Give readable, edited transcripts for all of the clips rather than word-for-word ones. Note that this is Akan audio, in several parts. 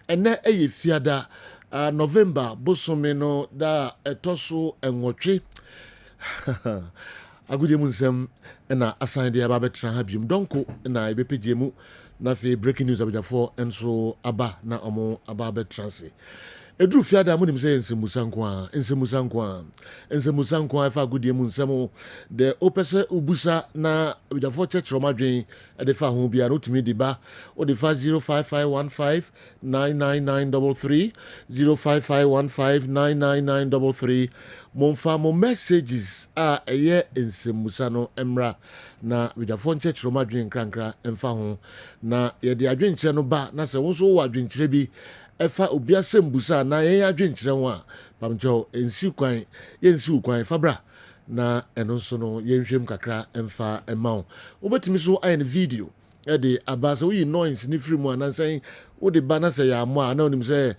ene eye fiada November bosome no da etoso enwotwe agudie mu nsem na asan de aba betra ha biom donko na ebepegye mu na fe breaking news abjafo enso aba na omo aba betra se edru fiada mu nim se ensemusankwa afa agudie mu nsem de opese ubusa na abjafo chechro madwen de fa ho bia no tumi de ba o de fa 05515999933 05515999933 monfa mo messages a eye ensemusa no emra na abjafo chechro madwen krankra emfa ho na ye de adwenkyere no ba na se wo so wo adwenkyere bi efa obia sembusa na yen adwenkyere ho a pamcho ensi kwan fabra na eno so no yenhwem kakra emfa emaw obetimi so ayen video e de abasa we noise ni free mu anansan wo de ba na se ya mo a na onim se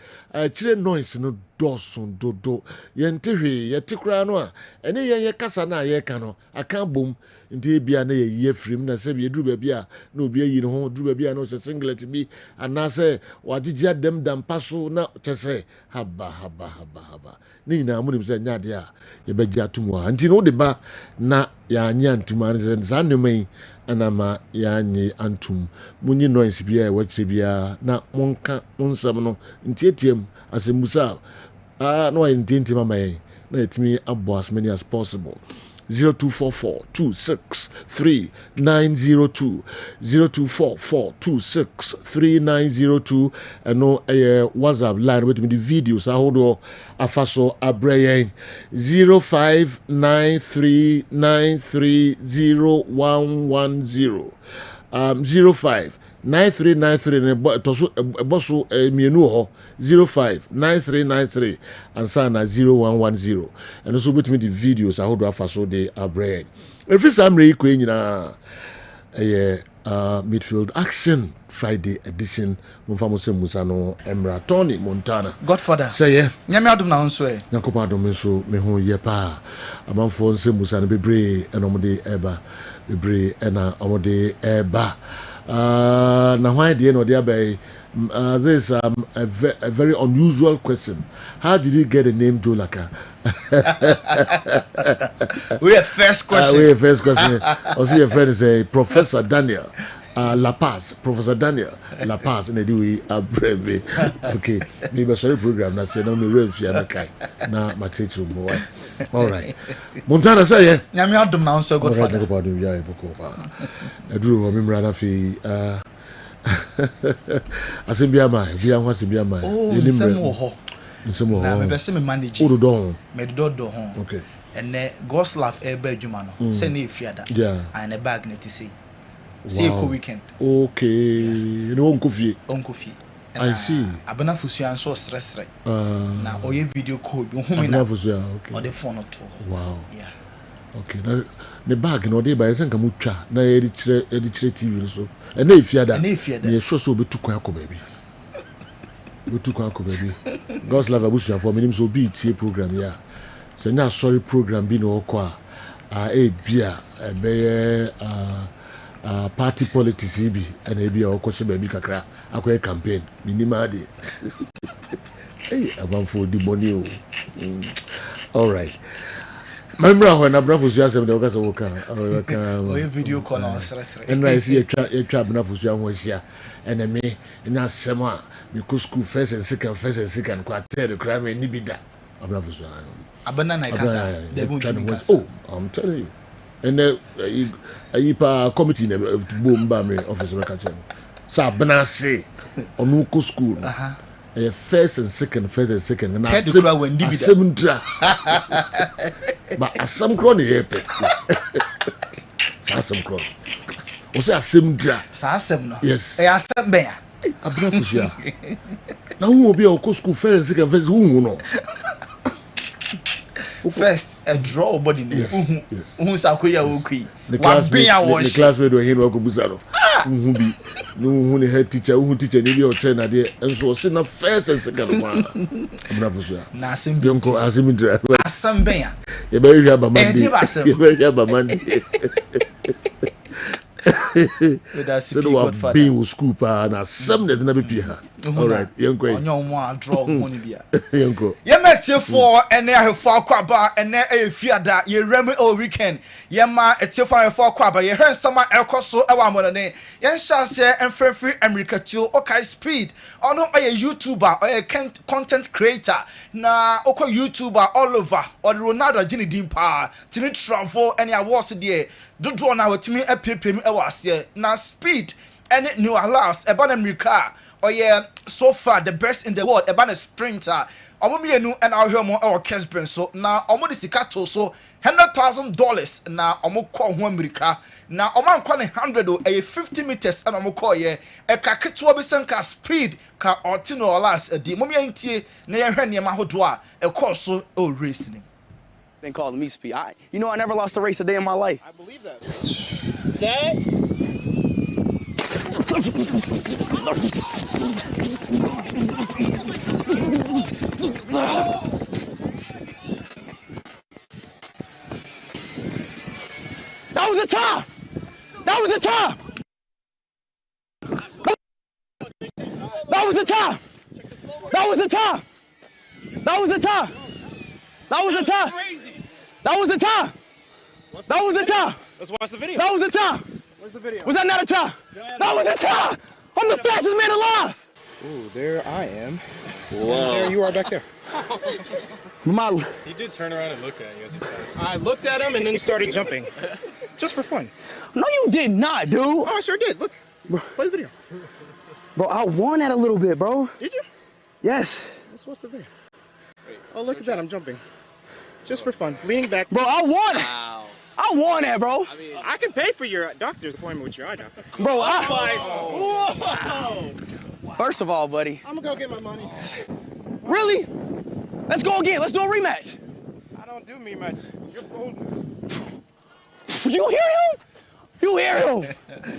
kire noise no dosun dodo yentehwe yetikra no a ene yen kasa na ye ka no aka bom ndi bia na ye free na se bi duru ba bia na obi ayi no ho duru ba bia no se singlet bi anase wagigya dem dam paso na chese haba ni na amunim se nya de a ye begya tumu a nti no de ba na ya nya ntumu an se zanumai anama ya nyi antum munyi noise bia e wachire bia na monka onsam no ntietem asemusa no I intend mama na etimi abo as many as possible 0244263902 0244263902 and no WhatsApp line with me the videos I hold afaso abrayen 0593930110 059393 toso boso mienu ho 059393 ansa na 0110 and also with me the videos I hold afaso de abrayen every Saturday ko nyina midfield action Friday edition mfamo Musa no Emra Tony Montana Godfather say yeah nyame adom na nso e nyakopa adom nso me ho ye pa amanfo Musa no bebre enomde eba bebre ena omode eba na why the no there by this a very unusual question. How did you get the name Laka? We have first question. Also your friend is a Professor Daniel La Paz, Professor Daniel La Paz, and they do brave. Okay, maybe sorry program. Na say no me revs ya na kai na my teacher mo. All right, Montana say yeah. Nyame adom na nso Godfather. Right, no ya boko pa. Edru ho memra na fi asimbia mai bia ho asimbia mai. Nsemo ho. Na me be se me manage. Odo do. Me do ho. Okay. And God's love eba adwuma no. Se na efiada. Yeah. And a bag net say. See a weekend. Okay. No onkofi. I see. Abana fusuan so stress. Na oye video call bi hu me na. Okay. Or the phone to. Wow. Yeah. Okay. Na the bag no dey by senka mu twa na edi chire TV so. E na efiada. Ye so so betukwan akọ baby. God's love abusu for me so be tie program ya. Se na sorry program bi no okọ a bia be party politics bi and e bia okọ baby kakra akọ campaign minima de. Hey, abanfo di money o. All right. Remember when Abrafo Suya said the Okasa Woka or video call on stress. And I see a trap Nafusia was here and me and now Sama because school first and second quarter the crime and Nibida. Abrafo Suya. Abanana Casa. Oh, I'm telling you. And a committee boom bammy officer catching. Sabanase on Nuko school. First and second, and I said, but a some crony epic. Some crony. Was a simdra? Yes, I some bear. A breakfast. Now, who will be a school first and second, who know? First, a draw body. Yes. Who's a queer the classmate were here, Buzaro. Who be no head teacher, who teach a video trainer there, and so send up first and second one. Nasim don't go as him drive. Some bear. You better have a Monday. You better have a Monday. So, being with Scooper and some that never be here. All right, Yanko. Onyo draw money bia. Yanko. Yemeti for ene ahefo akwaba ene efiada ye remi all weekend. Yema etifo ahefo akwaba ye hen sama ekoso ewa amone. Yen shase enfrefri America too okay speed. Ono a YouTuber or a content creator. Na oko YouTuber all over. Or Ronaldo Jini Dimpa. Timi travel any awards there. Do draw na wetimi epepem ewa ase. Na speed any new allows about America. Oh yeah, so far the best in the world about a sprinter. Omo mienu and our home or Kessben so now omo disikato so $100,000 na omo call ho America na omo kwa 100 a 50 meters and omo call ye e ka keto bi senka speed ka otino olas di momi antie na ye hwe ne ma hodo a e call so o race ni. Been calling me speed. You know I never lost a race a day in my life. I believe that. Set. That was a tie. That was a tie. That was a tie. That was a tie. That was a tie. That was a tie. That was a tie. That was a tie. Let's watch the video. That was a tie. Where's the video? Was that not a tie? That was a tie. I'm the fastest man alive. Ooh, there I am. Whoa. There you are back there. He did turn around and look at you. I looked at him and then started jumping. Just for fun. No, you did not, dude. Oh, I sure did. Look. Play the video. Bro, I won that a little bit, bro. Did you? Yes. Let's watch the video. Oh, look at that. I'm jumping. Just for fun. Leaning back. Bro, I won it. Wow. I won that, bro. I mean, I can pay for your doctor's appointment with your eye doctor. Bro, Whoa. First of all, buddy. I'm gonna go get my money. Really? Let's go again. Let's do a rematch. I don't do me much. You're boldness. You hear him? You hear him?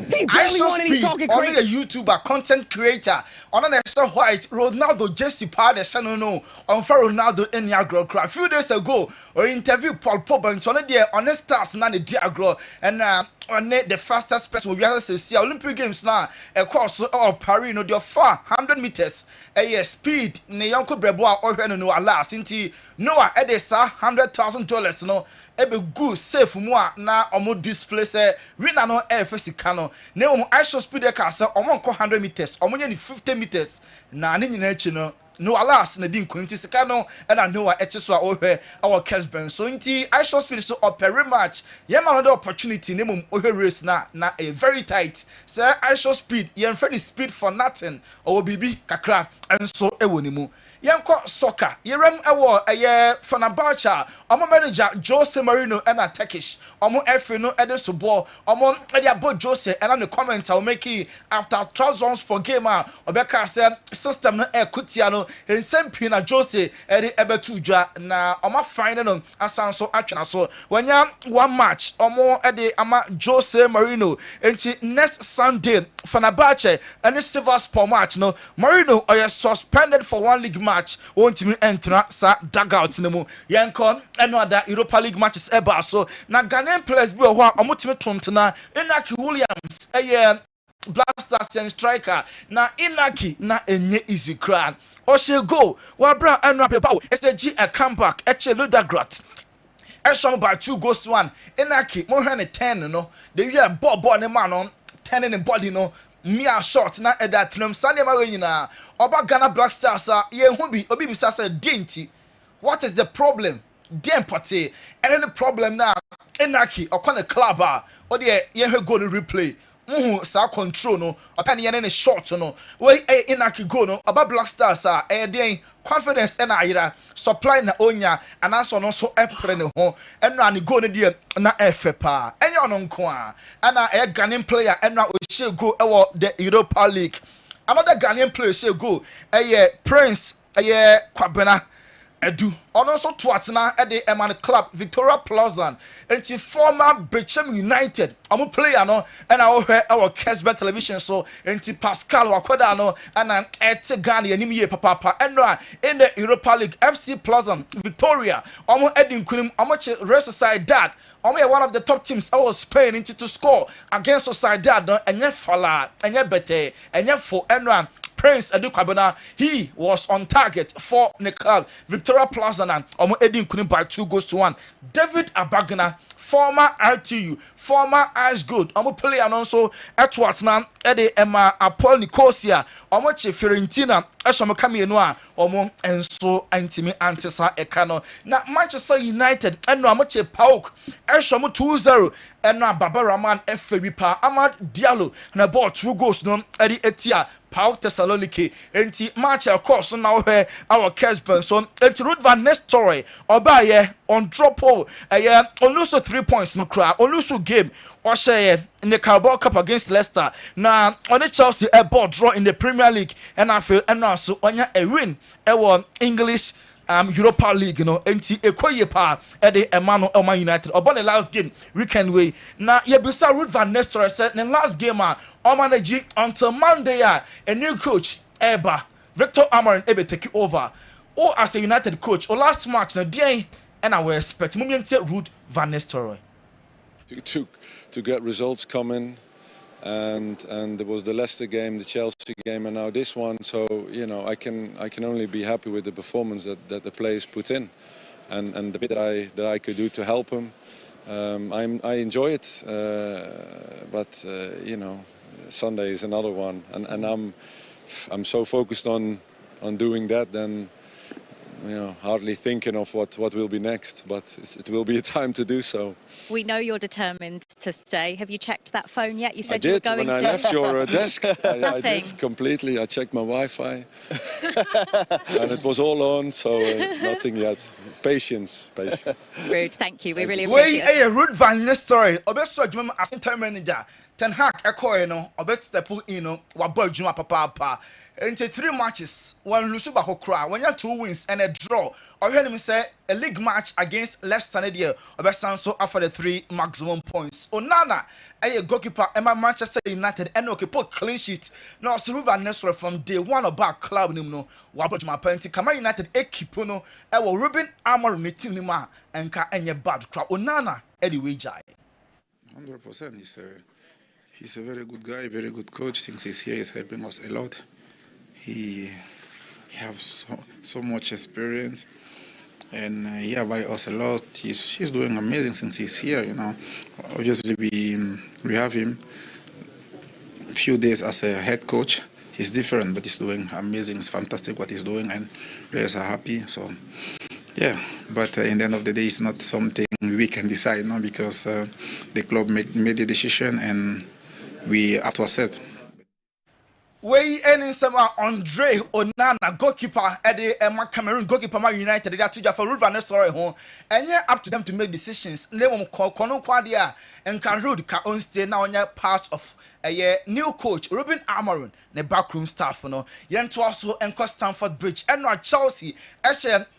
He barely won and he talking only crazy. a YouTuber, content creator. On an extra white, Ronaldo Jesse Parde, no, on for Ronaldo in Niagara. A few days ago, or interview Paul Pogba and Sonny there on the stars, not the Diagro, and on the fastest person we have to see Olympic Games now, of course, or Paris, no, the 400 meters, a speed, Neonko Brebois, or no, alas, inti Noah Edesa, $100,000, no. Ebe good safe moi na omo display say we na no air physical na omo I show speed car say omo nko 100 meters omo nya ni 50 meters na ne nyina achi no alas na di nkonti sika no na no wa eche so a ohwe our Kessben so nti I show speed so opera match ye ma no the opportunity na mum ohwe race na a very tight say I show speed ye mfa ni speed for nothing or bibi kakra enso ewo ni mu yenko soccer yerem ewo eye Fenerbahce omo manager Jose Marino and a Turkish omo efe no ede so ball omo ede abo Jose and the comment I make after 12 rounds for game obeka say system no ekutia no ensempie na Jose ede ebetu dwa na omo final no asanso atwena so wanya one match omo ede ama Jose Marino enti next Sunday Fenerbahce and Silver Sport match no Marino are suspended for one league match won't me enter sa dugout nemu yenko another Europa League matches eba so na Ghanaian players bi ho omotime tontena Inaki Williams Blasters and striker na Inaki na enye easy crack o she go wa bra anu apebawo SG a comeback eche Ludagrat Esham by 2 goals to 1 Inaki mo hwe ne 10 no the year ball ne man on 10 in the body no Mia short na eda trim sane ma we nyina oba Ghana Black Stars ye hu bi obi bisa say denti what is the problem dem party and the problem na Inaki okon club o de ye hwe go no replay sa control no opani ye ne short no we Inaki go no oba Black Stars den confidence and ayira supply na onya anaso no so epre ne ho eno ani go ne de na efe pa enye ono nko ana Ghanaian player eno o she go ewo the Europa League another Ghanaian player she go Prince Kwabena Edu ono so to atena e de Eman Club Victoria Plaza enti former Bechem United ɔmo player no ɛna ɔhwɛ ɛwɔ Kessben television so nti Pascal wakoda no ɛna ɛte Ghana anim yie papa ɛno in the Europa League FC Plaza Victoria ɔmo ɛdi nkunim ɔmo kye Real Sociedad ɔmo one of the top teams ɛwɔ Spain into to score against Sociedad no ɛnyɛ fala ɛnyɛ bɛtɛ ɛnyɛ fo ɛno Prince Edukwabena, he was on target for the club. Victoria Plaza and Omo Edin couldn't by 2-1. David Abagana, former RTU, former Ice Good, Omo player and also Edwards now, Eddie Emma Apol Nicosia, Omo Che Fiorentina, Eshomo Kamienua, Omo Enso Antimi Antisa Ekano. Now Manchester United, and no Amoche Pauk, Eshomo 2-0, and now Baba Rahman FBP, Ahmad Diallo, and about 2 goals, no Eddie Etia. Pauk Thessaloniki enti match of course now here our Kessben so enti Ruud van Nistelrooy obaye on drop on lose 3 points no cry on lose game or share in the Carabao Cup against Leicester na on the Chelsea a ball draw in the Premier League and I feel and also on a win English Europa League, you know, enti ekoye pa ede Emmanuel Elman United. About the last game weekend way. Now Yebisa Ruud van Nistelrooy said the last game manage until Monday a new coach Eba Victor Amarin ebe take over. Or as a United coach or last match na day and I will expect Mumiente Ruud van Nistelrooy. To get results coming. And there was the Leicester game, the Chelsea game, and now this one. So you know, I can only be happy with the performance that the players put in, and the bit that I could do to help them. I enjoy it, but you know, Sunday is another one, and I'm so focused on doing that then. You know, hardly thinking of what will be next, but it will be a time to do so. We know you're determined to stay. Have you checked that phone yet? You said I did you were going when to. I left your desk. I Nothing. did completely. I checked my Wi-Fi, and it was all on. So nothing yet. Patience. Rude, thank you. We really appreciate it. Way Ruud van Nistelrooy. Obeso adwuma as interim manager. Ten Hag ekoye no. Obet step in no. Wabo adwuma papa. Into 3 matches, one lusu bako kra, when you have 2 wins and a draw. Or hear me say a league match against Leicester Nadia, Obesanso after the 3 maximum points. Onana, a goalkeeper, Emma Manchester United, and okay, put clean sheet. Now, Ruud van Nistelrooy from day one about club no, Wabot my penalty, Kama United, a kipono, I will Ruben Armour Nitinima, and Ka and your bad crowd. Onana, anyway, Jai. 100%. He's a very good guy, very good coach. Since he's here, he's helping us a lot. He has so much experience, and he advises us a lot. He's doing amazing since he's here. You know, obviously we have him a few days as a head coach. He's different, but he's doing amazing. It's fantastic what he's doing, and players are happy. So yeah, but in the end of the day, it's not something we can decide now because the club made the decision, and we have to accept. Way any summer Andre Onana goalkeeper at the Cameroon goalkeeper Man United they are to for Ruud van Nistelrooy home and yeah up to them to make decisions. Name kono kwadia and can Ruud ka on stay now on part of a new coach Ruben Amorim the backroom staff no yen to also and Stamford Bridge and not Chelsea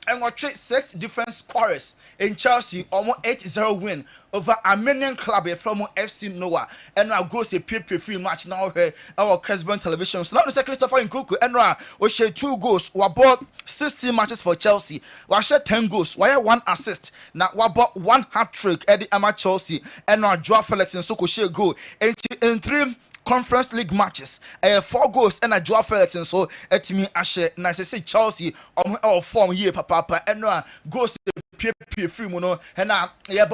and what 6 different scorers in Chelsea almost 8-0 win over Armenian club from FC Noah and now goes a free match now here our Kessben television. So now the Christopher Nkunku and we share 2 goals. We bought 60 matches for Chelsea. We share 10 goals. We have 1 assist. Now we bought 1 hat-trick at the Ama Chelsea and now Joao Felix and Soko share goal in 3 Conference League matches. 4 goals and a Joao Felix and so at me Ashe. Now I say Chelsea on form here papa and now goes free mono and now yeah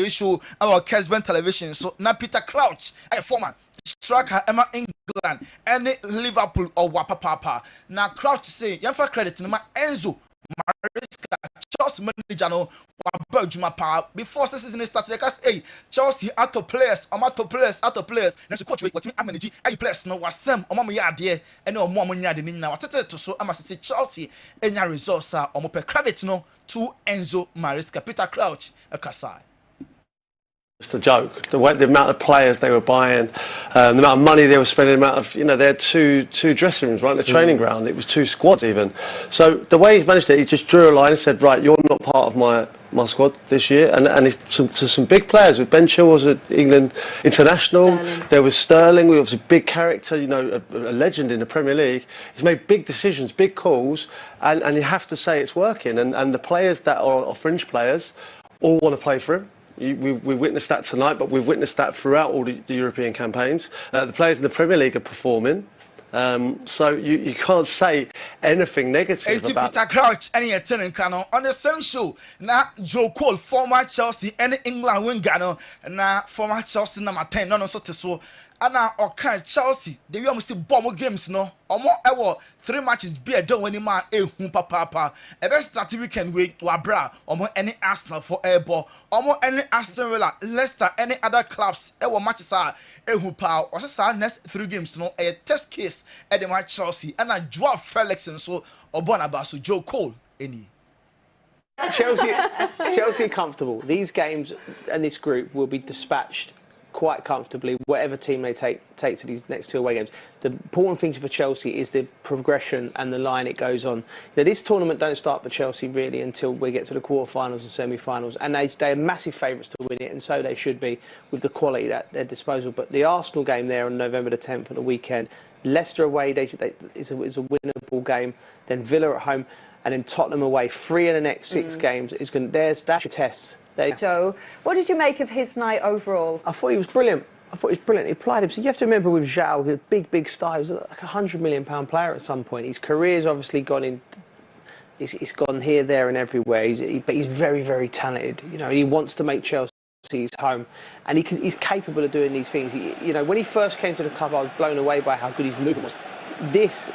show our Kessben television. So now Peter Crouch a former striker Emma England and Liverpool or Wapapapa. Now Crouch say you have credit to Enzo Maresca Chelsea manager no Wabajuma power before the season started because hey Chelsea out of players next coach what me manage ay players no wasem omo ya de and no mo nya de na watete to so ama say Chelsea enya results are omo pe credit no to Enzo Maresca. Peter Crouch Kasai. It's a joke. The amount of players they were buying, the amount of money they were spending, the amount of they had two dressing rooms, right? The training ground. It was 2 squads even. So the way he's managed it, he just drew a line and said, right, you're not part of my squad this year, and it's to some big players. With Ben Chilwell's at England international. Sterling. There was Sterling. We obviously big character, you know, a legend in the Premier League. He's made big decisions, big calls, and you have to say it's working. And the players that are fringe players all want to play for him. We witnessed that tonight, but we've witnessed that throughout all the European campaigns. The players in the Premier League are performing. So you can't say anything negative about. Peter Crouch and your turning canon on the same show. Now Joe Cole, former Chelsea and England winger, now former Chelsea number 10, no so. And now okay Chelsea, they will see bomb games no. Omo 3 matches be a done when you man papa. A best start weekend week wabra omo any Arsenal for airball. Omo any Aston Villa, Leicester, any other clubs matches are pa. Or next 3 games no a test case at the match Chelsea and a Joao Felix and so Obonabasu Joe Cole any. Chelsea are comfortable. These games and this group will be dispatched quite comfortably, whatever team they take to these next 2 away games. The important thing for Chelsea is the progression and the line it goes on. Now, this tournament don't start for Chelsea really until we get to the quarterfinals and semi-finals, and they are massive favourites to win it, and so they should be with the quality at their disposal. But the Arsenal game there on November the 10th at the weekend, Leicester away is a winnable game, then Villa at home, and then Tottenham away. 3 in the next 6 games is going. That's your tests. Joe, what did you make of his night overall? I thought he was brilliant. He applied himself. You have to remember with Joao, a big star, he was like £100 million player at some point. His career's obviously gone in. It's gone here, there, and everywhere. But he's very, very talented. You know, he wants to make Chelsea his home, and he's capable of doing these things. You know, when he first came to the club, I was blown away by how good his movement was. This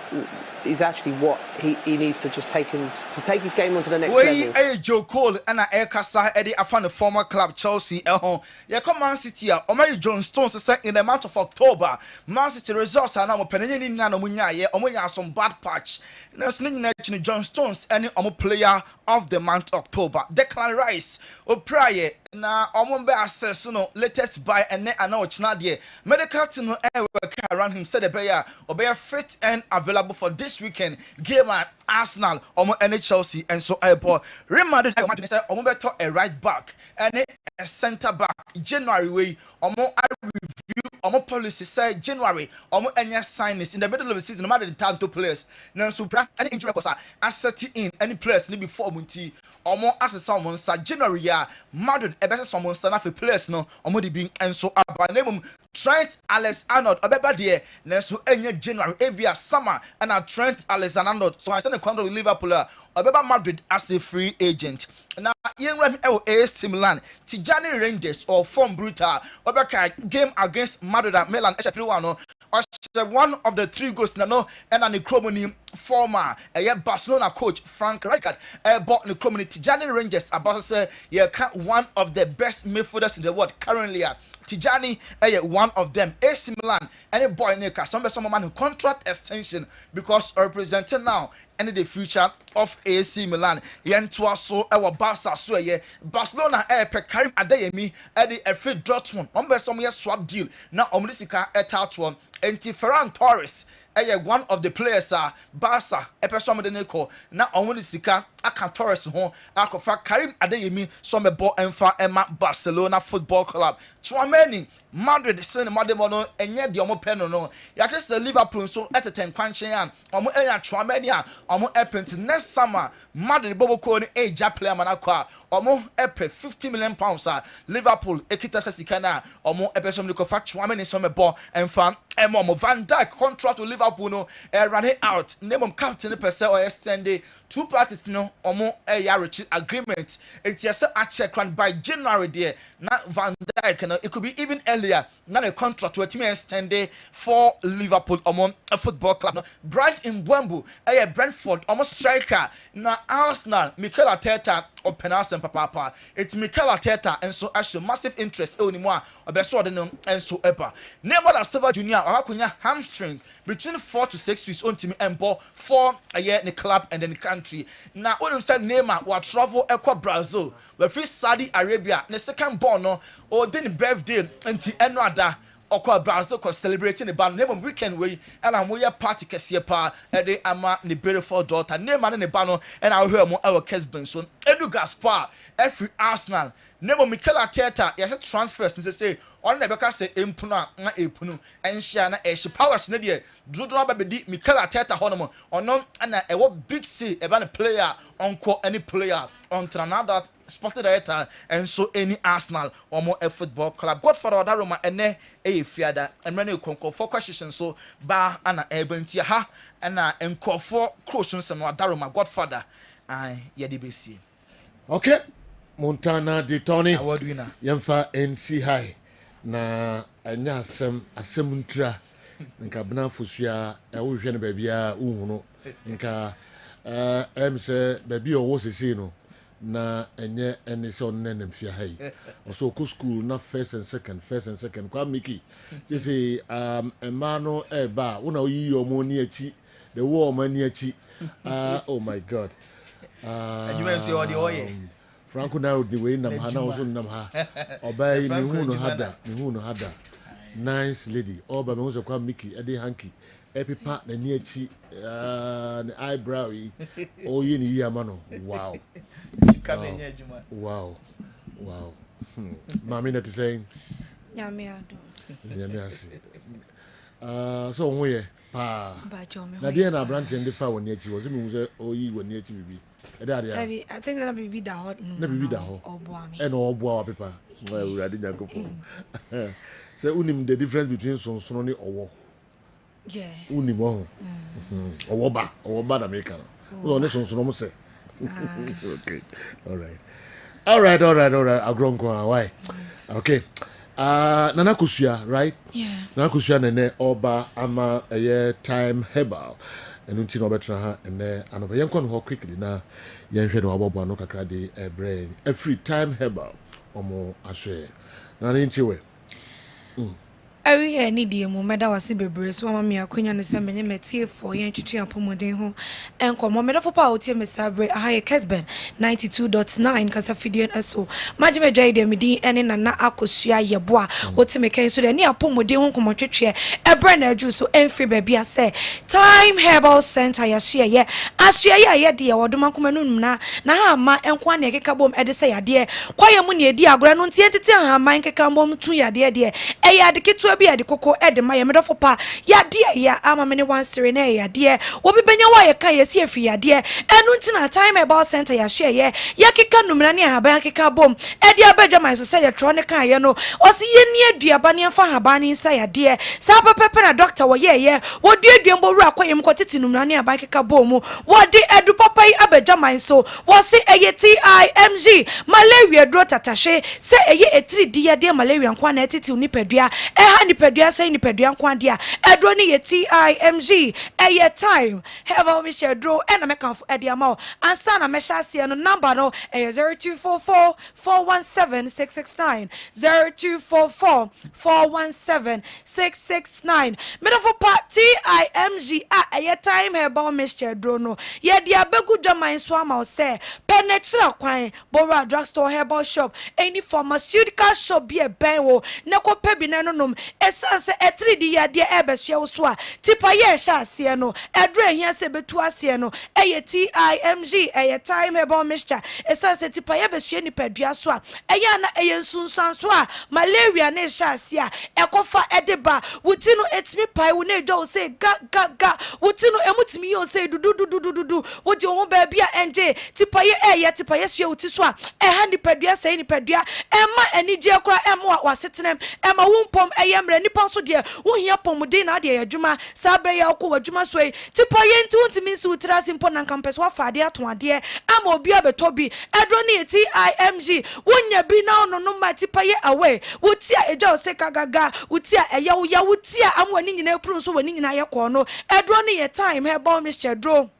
is actually what he needs to just take his game onto the next level. Joe Cole and Kasa Eddie Afan, the former club Chelsea. Yeah, come Man City. Omari John Stones said in the month of October, Man City results are now penny in Nanomunya. Omoya some bad patch. Now, John Stones any player of the month October. Declan Rice, prior. Na omombe assess no latest buy and now medical team no work around him said obeya fit and available for this weekend game at Arsenal and Chelsea and so Real Madrid say omombe a right back and a centre back January way review policy say January any signings in the middle of the season no matter the time to players now so any injury cause asset in any players need before munti as someone sa January Madrid better someone stand for players no omodi being and so by name Trent Alexander-Arnold obeba there na so enye January evia summer and Trent Alexander-Arnold so I send a contract with Liverpool obeba Madrid as a free agent. Now Yengram AC Milan Tijani Rangers or form brutal obeka game against Madrid at Milan one of the 3 goals no and an Necromony former Barcelona coach Frank Rijkaard bought Necromony Tijani Rangers about to say one of the best midfielders in the world currently. Tijani one of them. AC Milan any boy Nika some man who contract extension because representing now and the future of AC Milan. Yentua so our Barca so Barcelona Karim Adeyemi the FA Dortmund. Some swap deal now Omnisika one. Ferran Torres one of the players Barca person de neko na Omnisika aka Torres ho akofa Karim Adeyemi some ball enfa Emma Barcelona Football Club. Chouameni Madrid send Mademono enye de omo pen no ya just Liverpool so at 10 kwanchen an omo enya Chouameni omo epent next summer Madrid bobo ko ni eja player manakwa omo epe £50 million Liverpool ekita sesika na omo epesom ni kofa Chouameni some ball enfa Emo Van Dijk contract with Liverpool no running out name captain per se or extend 2 parties no omo rich agreement it yes a check run by January there na Van Dijk no it could be even earlier na the contract with team extend for Liverpool omo a football club no Bright in Mbeumo Brentford almost striker na Arsenal Mikel Arteta open and papa it's Mikel Arteta and so actually massive interest anymore obeso de no and so ever name that Silva Junior Akunya hamstring between 4 to 6 weeks on team and ball for a year in the club and in the country. Now, all of said Neymar will travel to Brazil, where free Saudi Arabia, the second born no or then birthday until another. Okwa Brazil ko celebrating the ban name weekend way and amoya party kese pa e de ama ne beautiful daughter name man ne ba no and I hear mo our Kessben so edu Edu Gaspar every Arsenal Nebo Mikel Arteta yes transfers and say on the beka say empuna na epunu enhia na ehye powers na de dodo ba bedi Mikel Arteta hono ono na ewo big C eba na player onko any player on Tranada sporting director and so any Arsenal or more a football club Godfather Daroma ene fiada and many konko for questions so ba ana ebentia ha na enkofo cross nsem no Daroma Godfather yadibesi okay Montana de Tony award winner yemfa NC high na anya asem ntra nka bena fosua wo hwe ne ba bia uhunu nka se ba bia wo sisi no na enye ene se onnenem fia hai also ko school na first and second kwa miki say emano eba wona oyi omoni achi the war mani achi oh my god you mention all the oil Franco na the way nam ha na also nam ha obay ni hu no hada nice lady oba me hu se kwa miki e dey hanky epipa na ni achi the eyebrow oh you ni amano wow wow mami na saying nyame ado nyame asi so who ye pa na dia na brand and fa woni achi wo se me hu se oyi woni achi bibi I think that be da hot. Na bibi da hot. E no oboa wa pepa. Well, we ready nyakofo. Say unim the difference between sonsono ni owo. Yeah. Unim ho. Owo ba na make na. We on sonsono mo say. Okay. All right. Agronko why? Okay. Nana Kusua, right? Yeah. Nana Kusua nene oba ama time herbal. And until no better ha and and be yankon ho quickly na yenhwe no abobo no kakra de brain every time herbal omo ahwe na ntiwe Every year need the meda wasi bebre so mama me akonya ne se menye metie for yen twetwe apomoden ho enko mo meda for pa otie me sabre aha Kessben 92.9 kasa fidien eso majime dwai de medi ene na akosua yeboa otie me kan so de ne apomoden ho komotwetwe ebre na aju so enfri baabi ase time herbal center ya hye ye asua ye de wodoma komanum na ha ma enko na ekeka bom ede se yade kwaye mu ne edi agora no ntie tete ha man keka bom tu yade de eyade ketu bi ade koko ede ma ye medofo pa ya de ya ama me ne wansere na ya de obi benya wa ye kan ye si afi ya de enu ntina time about center ya hye ye ya keka numra ne ha ban keka bom ede abadwa mai so say ya tro ne kan ye no o si ye ni aduaba ne fa ha ban ni sa ya de sa pepe na doctor wo ye wo de aduambo ru akoyem ko titi numra ne ban keka bom wo de edu papa yi abadwa mai so wo si eye TIMG malaria dro tatashe se eye etiri di ya de malaria nkwa na titi unipadua nipadua say nipadua nkwandia edro ni ye TIMG time have all Mr. Dro and I can for Ediamo and sana meshasi no number no 0244 417 669 0244 417 669 middle part TIMG time have all Mr. Dro no ye dia begu jama swama say penetra kwan bora drugstore herbal shop any pharmaceutical shop be a benwo neko pebi na no esanse etridi ya de ebehwe wo so a tipa ye sha ase no edro ehia se betu ase no TIMG time herbal mixture esanse tipa ye behwe ni padua so a eya na sunsan so a malaria na sha ase a ekofa edeba wuti no etimi pai wo na edo say ga wuti no emutimi yo say dudu woje ho ba bia enje tipa ye sua wuti so a eha ni padua say ni padua ema anije kora ema wasetenem ema wumpom yemre nipa so de wo hia pomuden na de adwuma sabre ya ko adwuma so tipa ye nti wontimi nsi utira simpo na campus wa faade ato ade ama obi abetobi edro ne TIMG wonya bi na ono no ma tipa ye away wotia eja se kagaga wotia eya wo ya wotia amwani nyina epuru so wani nyina ye ko no edro ne time herbal mixture dro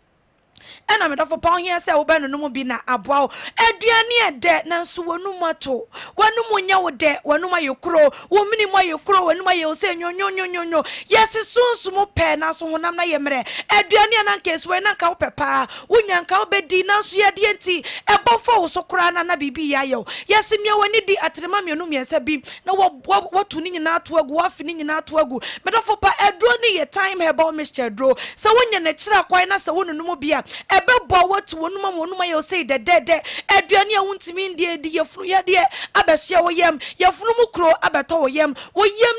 ena me dofo pa ohia se wo be no mu bi na aboa aduane ede na nso wonu mato wonu munya wo de wonu mayekro wo mini mayekro wonu maye se nyonyonyonyo yes sunsumu pe na so honam na yemre aduane na nkesi we na ka wo pepa wonya nka wo bedi na so ye de enti ebofo wo so kura na bibi ya yo yes mia woni di atrema mienu miensa bi na wo tu ni nyina to agu wa fi ni nyina to agu me dofo pa edro ni ye time herbal mixture dro se wonya na kira kwai na se wonu no mu bia ebebo what wonuma you say the dead aduane a wontimi ndie di yefunu ya de abesua wo yam yefunu mu kro abeto wo yam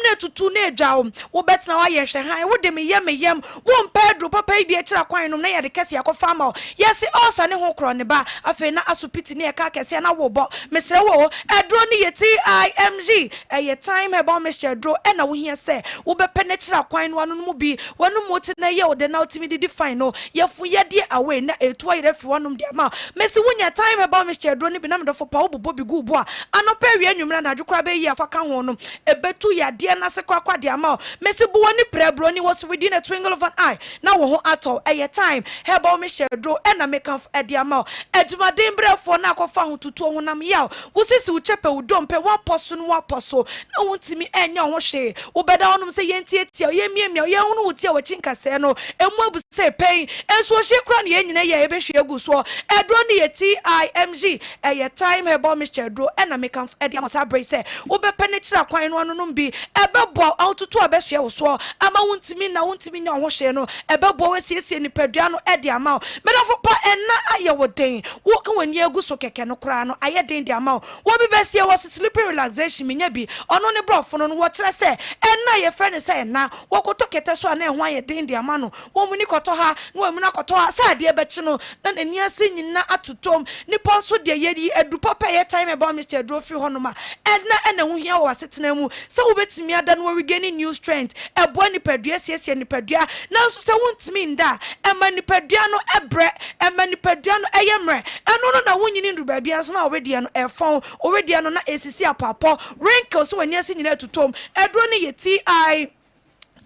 na tutu na adwa wo betna wa ye hwe han wo de me yam wo pedro papa bi e kira kwan no na ye de kese akofa ma yesi osa ne ho kro ne ba afi na asupiti ne ka kese na wo bo mesre wo adro ne ye timg ye time about Mr. Dro e na wo hia se wo be pene kira kwan no anu mu bi wonu mu ti na ye wo de na utimi di define no yefu ye de away na etu ayi refi wonum de ma mesi wonya time about Mr. Dro ni bi na me do fo pa wo bobo bi gu bo a anopa wi anwumra na adwukra be yi afa ka ho no ebetu ya de na se kwakwa de ama mesi bo woni prebro ni was within a twinkle of an eye na wo ho ato eye time about Mr. Dro e na make am e de ama adwuma den brefo na akofa ho tutu ho nam yaw wo sisi wo chepe wo dompe wo aposo no aposo na wontimi enya ho hwe wo beda wonum se yentie tie yemiemia ye hunu wo tie wo chinkase no emu abu se pen enso hye kra na ye nyina ye ebehwe agu so edro ne ye timg eye time about Mr. Dro e na make am e de ama sabre se wo be pene kira kwan no no bi ebebo autoto abehwe wo so ama wontimi nya ho hwe no ebebo we siesie ni padua no e de ama medafo pa enna aye wo den wo kan wani agu so keke no kra no aye den de ama wo bi besie wo sleeping relaxation minya bi ono ne brofo no wo kire se enna ye friend se enna wo koto kete so na ehwan aye den de ama no wo muni koto ha no wo muni koto ha sa de bechi no na nani ase nyina atotom ni ponso de ye edu papa ye time about Mr. Dro free honoma enna hu hia wo asetena mu se wo betimi ada no we gaining new strength ebo ni padua siesie ni padua na so se wontimi nda ema ni padua no ebre ema ni padua no eyemre eno no na wonyini ndu ba bia so na already no efon already no na esisi apapo wrinkles wani ase nyina tutom edro ne yeti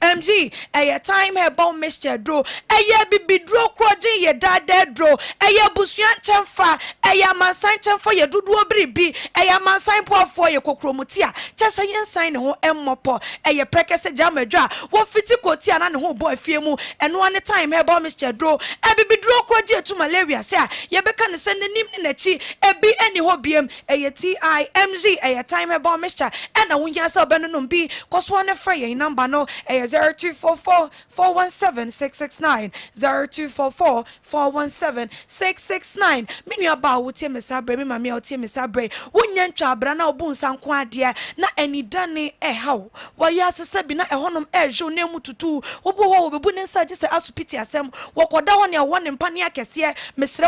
MG a time about Mr. Dro a bibi dro crojin ye dada dro a busuan chamfa a mansan chamfa ye dudu obribi a mansan po for ye kokromutia chasa yen sign ho emmopo a prekese jamadra wo fiti kotia na ne ho boy fiemu eno one time about Mr. Dro a bibi dro kroje to malaria say ye beka ne send nim ni nachi e bi eni ho biem a timg a time about Mr. and a wunya sa benunum bi koso one frey number no 0244-417-669 0244-417-669 Minu aba wo tie me sabre me mama o tie me sabre wonya ntwa abra na obu nsanko ade na anidane hawo wa ya sese bi na ehonom ehwe na mu tutu obu ho obebu ne nsa gise asupiti asem wokoda ho ne wo ne mpane akese mesre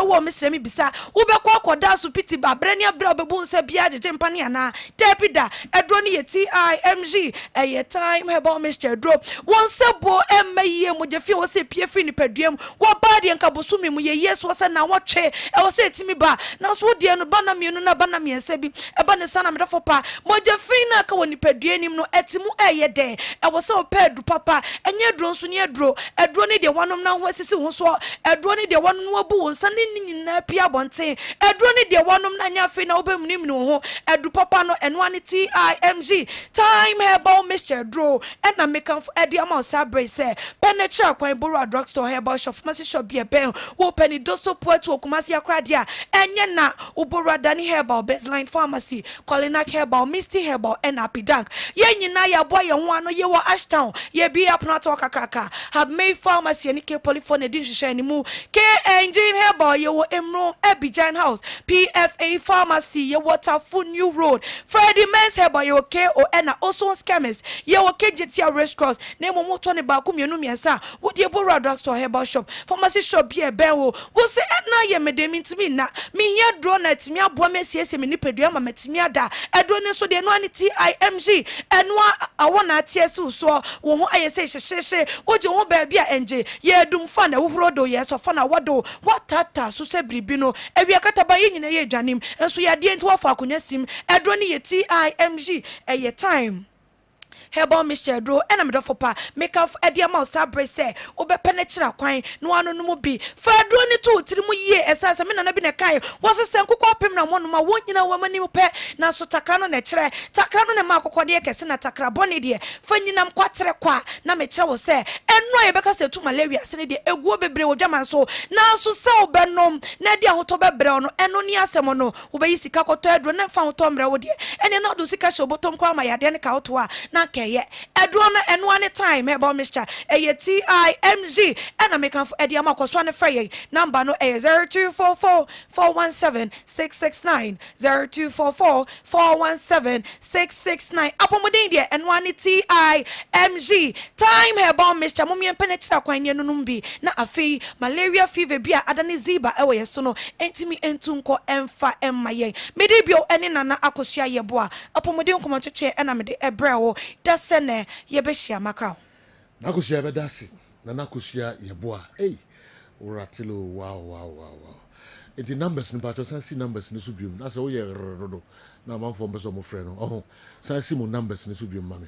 mi bisa wo be kwa koda asupiti ba bre ne abra obebu nsa bia jeje mpane ana debida edro ne ye timg time about Mr. Dro sebo emaye mojefi wo se pie free ni paduam wo ba de nka bosumi mu ye yesu wo se na wo twe e wo se timi ba na so de no bana mienu na bana miensa bi e ba ne sana medafo pa mojefi na ka woni paduanim no etimu eye de e wo se o pedu papa enye dro nso ne edro ni de wanom na ho asisi ho so edro ni de wanom no abu wonsa ne nyina pia bonten edro ni de wanom na nya fe na obemnim no ho edu papa no eno ane timg time about Mr. Dro and na make am ama sabre se penetra kwan boro drugstore herbal shop pharmacy shop be ben wo penny doso poet wo kumasi akradia enye na uboro dani herbal baseline pharmacy Colinac herbal misty herbal and apidank ye nyina ya boy ye ho ano ye wo Ashtown ye bi apnato kakraka have made pharmacy and ke polyphone edin hwehwe ni mu ke engine herbal ye wo Emro Abidjan house PFA pharmacy ye Waterful New Road Freddy Men's herbal ye wo KO and also scammers ye wo KGT restaurants nemo moto ne ba ku mienu miensa wo die boro drugstore herbal shop pharmacy shop be ben wo se na ye medemi ntimi na me ye dro na timi abo mesiesie me nipadua ma matimi ada edro ne so de no ani timg eno awona atiesu so wo ho ayese hyehye wo je ho ba bia enje ye dum fa na wo hrodo ye so fa na wodo watata so se bribi no ewia kataba ye nyina ye dwanim enso ye de enti wo fa akonya sim edro ne ye timg eye time Hebo Mr. Dro ena medofo pa make up ediama sabre se obe penechira kwan no anu no bi fa dro ni to tiri mu ye esasa me na bi ne kai wo so sen kokọ pem na monoma wonyina wo mani pe na so takra no ne kire takra no ne ma kokọ de kese na takra boni de fa nyinam kwatere kwa na me kire wo se eno ye beka se tu malaria se ne de eguo bebre wo dwaman so na so se obenom na de ahoto bebre no eno ni asem no wo be yisika koto edro na fa hoto mre wo de ene na do sika shobotom kwa ma yade ne ka hoto a na keye edro na eno ane time about Mr. TIMZ and I make am ediama kwso ne frey number no 0244 417 669 0244 417 669 apomodin de eno ane TIMZ time about Mr. Mumien penetra kwanye no numbi na afi malaria fever bia adane ziba ewe yeso no entimi entunko emfa emmaye mede bio ene nana akosua yeboa apomodin komacheche ena mede ebreo dasene yebehia makra nakosua bedasi nana akosua yeboa uratilo wow the numbers ni pacho sansi numbers ni subium na so ye rodo na manfo mbeso mo frɛ no sansi mo numbers ni subium mame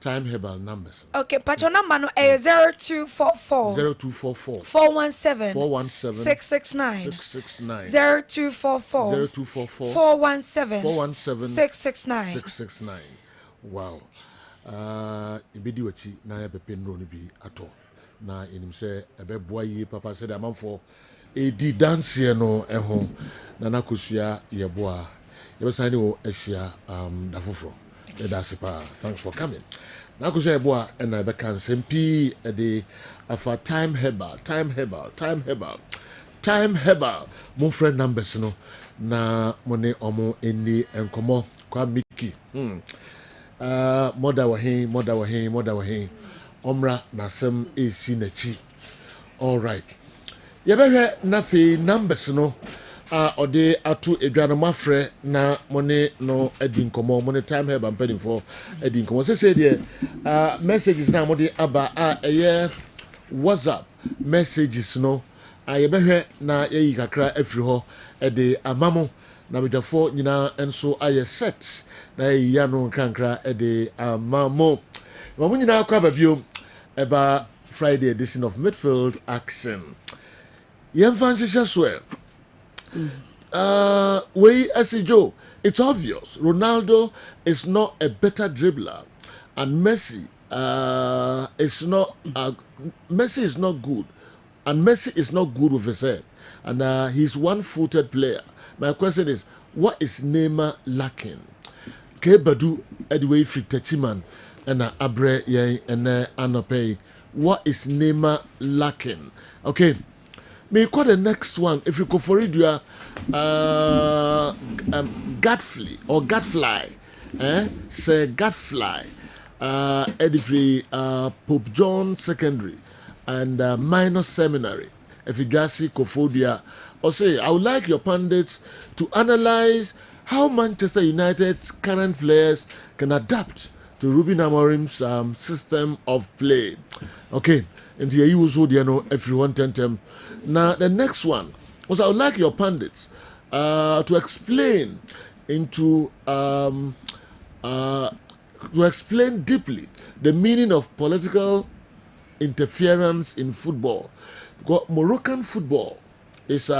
time herbal numbers. Okay, patch your number no 0244 0244 417 669 0244 417 669. Wow. Ibidi wachi na ya bepe no ni bi ato na enim se ebe boa yi papa se da manfo edi dance no eho na nakosua ye boa ye be sane o ehia da foforo that's pa thanks for coming nakosua ye boa and I be kan sempi de afa time herbal mon friend numbers no na mone omo eni enkomo kwa miki moda wa hin omra nasem esi nachi. All right, yebehwe na fe numbers no ode atu edwane mafre na mone no edi nkomo mone time here bampedin for edi nkomo say there messages na mode aba eye WhatsApp messages no yebehwe na yeyi kakra afiri ho ede amamo na medafo nyina enso aye set na yeyi no krankra ede amamo mamu nyina akwa babio eba Friday edition of Midfield Action. Yemfansi swear. As Joe, it's obvious Ronaldo is not a better dribbler, and Messi is not good, and Messi is not good with his head, and he's one-footed player. My question is, what is Neymar lacking? Kebadu Edway Fitachiman and Abre Ye and Anope. What is Neymar lacking? Okay. May call the next one if you go for it, you are Gadfly, say Gadfly, Edifree, Pope John Secondary and Minor Seminary. If you guys see Kofodia, or say I would like your pundits to analyze how Manchester United's current players can adapt to Ruben Amorim's system of play. Okay, and here you also know everyone them. Now the next one was I would like your pundits to explain deeply the meaning of political interference in football. Because Moroccan football is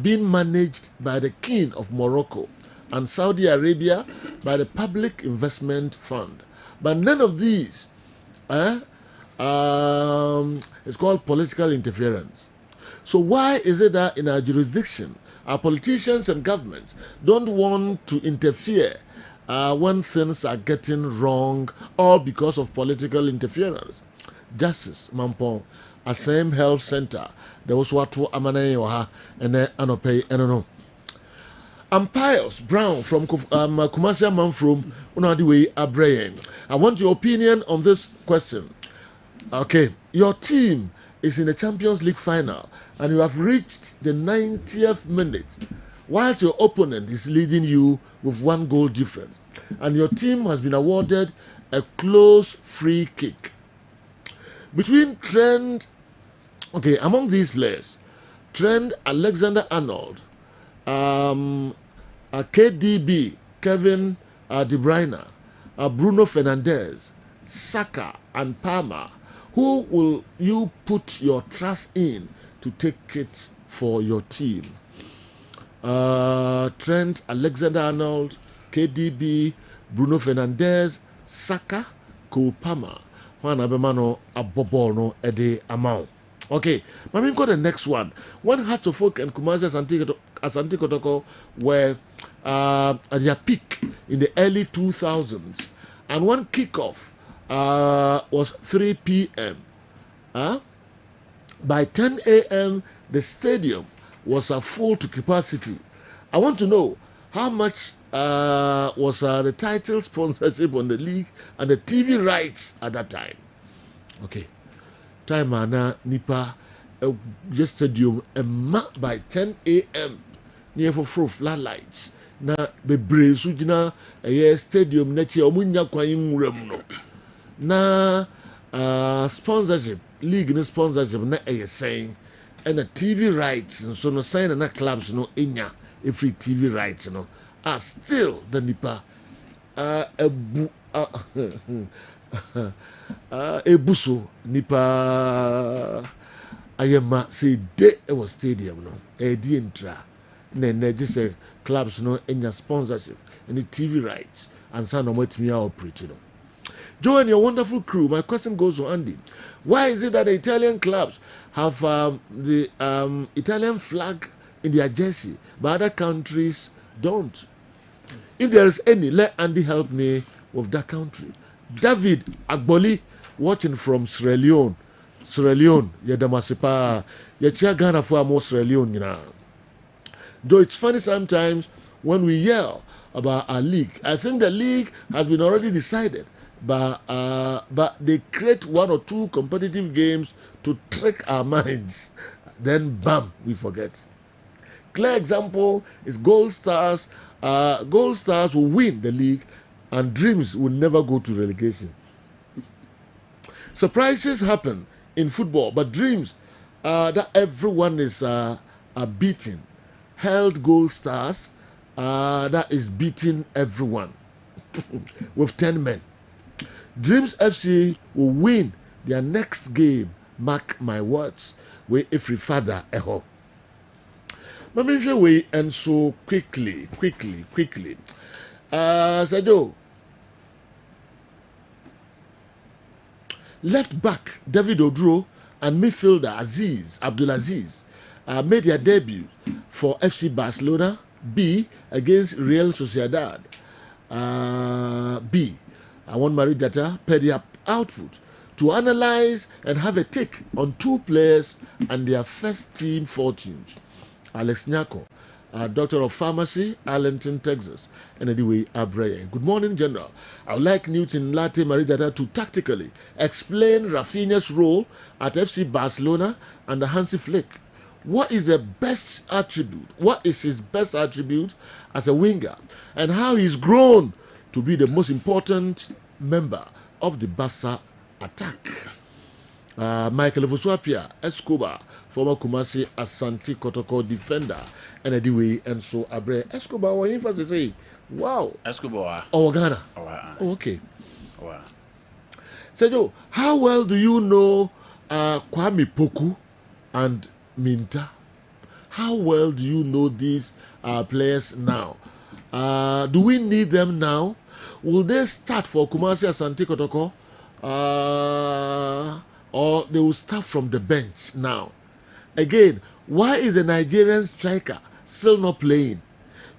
being managed by the King of Morocco and Saudi Arabia by the Public Investment Fund. But none of these it's called political interference. So why is it that in our jurisdiction, our politicians and governments don't want to interfere when things are getting wrong, all because of political interference? Justice Mampong, a same health center, there was what to Amane Oha and Anope Enono. I'm Pius Brown from Kumasia Manfrom Unadiwe Abrayan. I want your opinion on this question. Okay, your team is in the Champions League final and you have reached the 90th minute whilst your opponent is leading you with 1 goal difference and your team has been awarded a close free kick. Between among these players, Trent Alexander-Arnold, KDB, Kevin De Bruyne, Bruno Fernandes, Saka and Palmer, who will you put your trust in to take it for your team? Trent Alexander-Arnold, KDB, Bruno Fernandes, Saka, Cole Palmer. Juan Abemano Abobono Ede Amau. Okay, but we got the next one. When Hatofok and Kumasi Asante Kotoko were at their peak in the early 2000s, and one kickoff was 3 p.m. By 10 a.m., the stadium was full to capacity. I want to know how much was the title sponsorship on the league and the TV rights at that time. Okay. Time ana nipa just stadium by 10 a.m. near for floodlights. Na bebre so gina stadium na chi omunya kwan nwuram no. Na sponsorship league no sponsorship na saying and the TV rights and so no sign na clubs no enya free TV rights no are still the nipa ebuso nipa ayema say de was stadium no di entra na just say clubs no enya sponsorship and the TV rights and so no matimi operate no. Joe and your wonderful crew, my question goes to Andy. Why is it that the Italian clubs have the Italian flag in their jersey, but other countries don't? If there is any, let Andy help me with that country. David Agboli, watching from Sierra Leone. Sierra Leone, Yedamasipa, Yachia Ghana for more Sierra Leone, you know. Though it's funny sometimes when we yell about our league. I think the league has been already decided. But they create one or two competitive games to trick our minds. Then, bam, we forget. Clear example is Gold Stars. Gold Stars will win the league, and Dreams will never go to relegation. Surprises happen in football, but Dreams that everyone is beating. Held Gold Stars that is beating everyone with 10 men. Dreams FC will win their next game. Mark my words. We every father eho. Mamisha we and so quickly. Sado. Left back David Odro and midfielder Abdulaziz made their debut for FC Barcelona B against Real Sociedad B. I want Marie-Data per their output to analyze and have a take on two players and their first team fortunes. Alex Nyako, Doctor of Pharmacy, Arlington, Texas, and anyway, Abreye. Good morning, General. I would like Newton Latte Marie-Data to tactically explain Rafinha's role at FC Barcelona and the Hansi Flick. What is the best attribute? What is his best attribute as a winger, and how he's grown to be the most important member of the Barca attack? Michael Voswapia Escobar, former Kumasi Asante Kotoko defender, and anyway, and so Abre Escobar, what you first say? Wow, Escobar. Oh, Ghana. Oh, okay. Wow. Sergio, how well do you know Kwame Poku and Minta? How well do you know these players now? Do we need them now? Will they start for Kumasi Asante Kotoko? Or they will start from the bench now? Again, why is the Nigerian striker still not playing?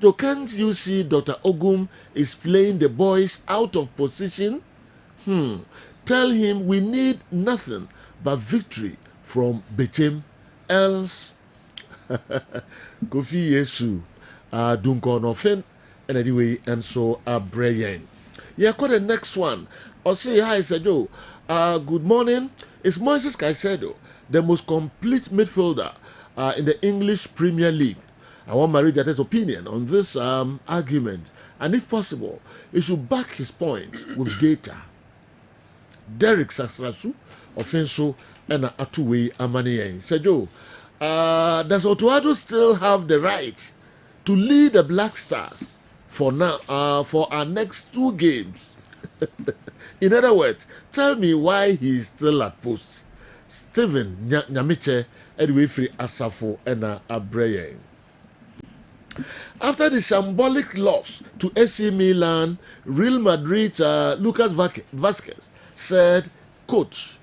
So can't you see Dr. Ogum is playing the boys out of position? Tell him we need nothing but victory from Bechem. Else, Kofi Yesu, Dunko Nofen, and anyway, and so Brian. Yeah, got the next one. I'll say hi, Sergio. Good morning. It's Moises Caicedo, the most complete midfielder in the English Premier League. I want Marie-Date's opinion on this argument, and if possible, he should back his point with data. Derek Sasrasu, Offenso, and Atuwe Amaniyen. Sergio, does Otuado still have the right to lead the Black Stars for now, for our next two games? In other words, tell me why he is still at post. Stephen Nyamiche, Edwifri Asafo, and Abreye. After the symbolic loss to AC Milan, Real Madrid, Lucas Vazquez said, quote,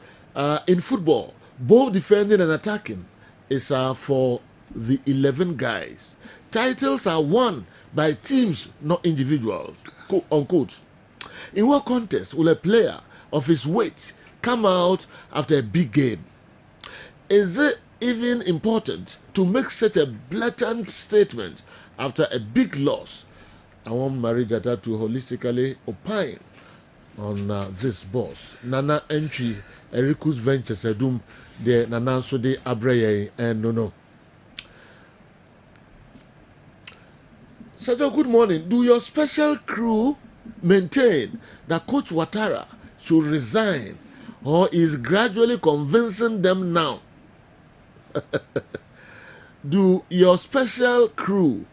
in football, both defending and attacking is for the 11 guys. Titles are won by teams, not individuals, unquote. In what context will a player of his weight come out after a big game? Is it even important to make such a blatant statement after a big loss? I want Marijata to holistically opine on this, boss. Nana entry, Ericus Ventures, Edum, the Nana so de Abreye, and no. Sergio, good morning. Do your special crew maintain that Coach Ouattara should resign, or is gradually convincing them now? Do your special crew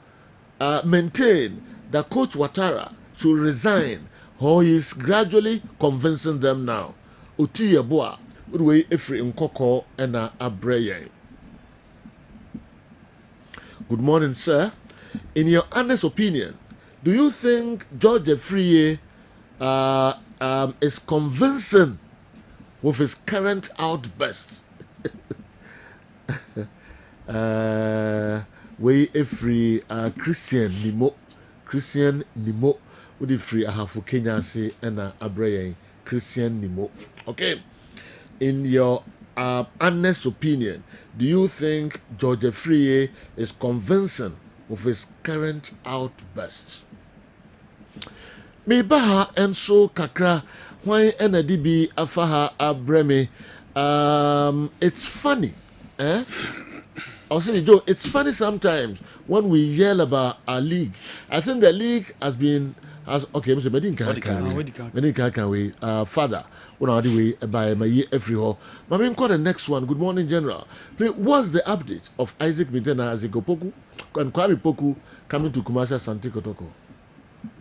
maintain that Coach Ouattara should resign, or is gradually convincing them now? Utiye boa, udwe efri nkoko ena abreye. Good morning, sir. In your honest opinion, do you think George Afriyie is convincing with his current outburst? We free Christian Nimo would free ahafu Kenya say and Abraham Christian Nimo. Okay, in your honest opinion, do you think George Afriyie is convincing with his current outburst? Me baha enso kakra why NDB afaha abreme. It's funny, eh? I'll say, Joe, it's funny sometimes when we yell about our league. I think the league has okay, Mr. Medin father, when I do by my year every hall. I mean, the next one. Good morning, General. Please, what's the update of Isaac Mitena as Poku and Kwame Poku coming to Kumasi Santi Kotoko?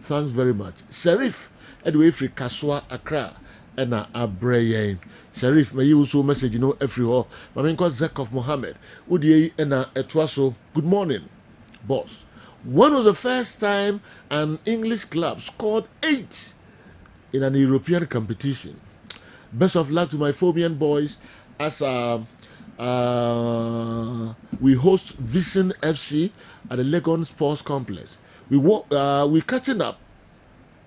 Thanks very much. Sheriff, Edway Free Kaswa Accra, and Abreye. Sheriff, may you also message, every hall. I mean, Zekov Mohammed, Udiye and Etwaso. Good morning, boss. When was the first time an English club scored 8 in an European competition? Best of luck to my Phobian boys as we host Vision FC at the Legon Sports Complex. We're catching up,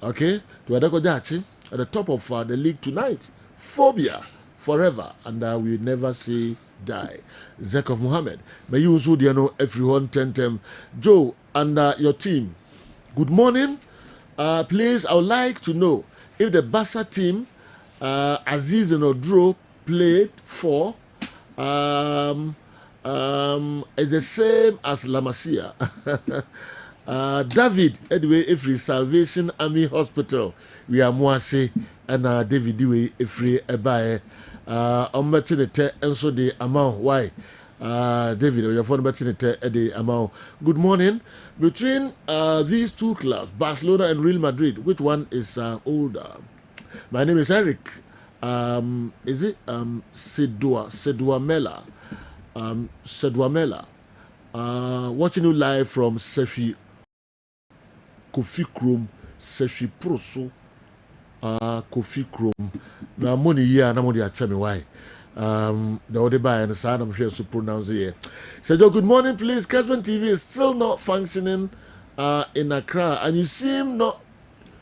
okay, to Adekodachi at the top of the league tonight. Phobia forever, and we never say die. Zekov Mohammed, may you also everyone tentem. Joe and your team, good morning. Please, I would like to know if the Barca team Aziz and Odro played for is the same as La Masia. David Edway Ifri Salvation Army Hospital. We are Moase and David Dewey Ifri Ebae. Ombatinete and so the amount. Why? David, your phone Batinete the amount. Good morning. Between these two clubs, Barcelona and Real Madrid, which one is older? My name is Eric. Is it Sedua Mela? Watching you live from Sefi Kofi Krom, Sefi Proso, Kofi Krom. Now, money here, and I'm going to tell me why. The other buy and the side, I'm sure to pronounce it here. Said, good morning, please. Kessben TV is still not functioning in Accra, and you seem not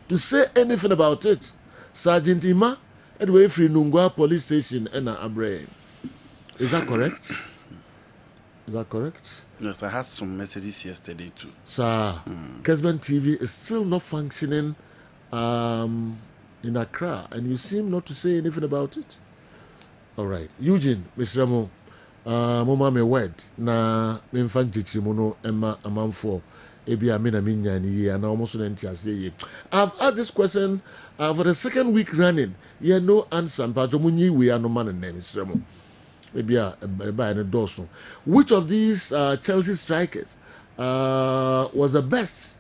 to say anything about it. Sergeant Ima, Edway Free Nungwa Police Station, and Abraham. Is that correct? Is that correct? Yes, I had some messages yesterday too. Sir, Kessben TV is still not functioning in Accra, and you seem not to say anything about it. All right, Eugene, Mr. Ramo, Mama me wed na me mfanchichi mono Emma Amanfo ebi amina minya ni ye and almost ye. I've asked this question for the second week running. Yeah, no answer. But we are no man and name, Mr. Ramo. Maybe by an endorsement. Which of these Chelsea strikers was the best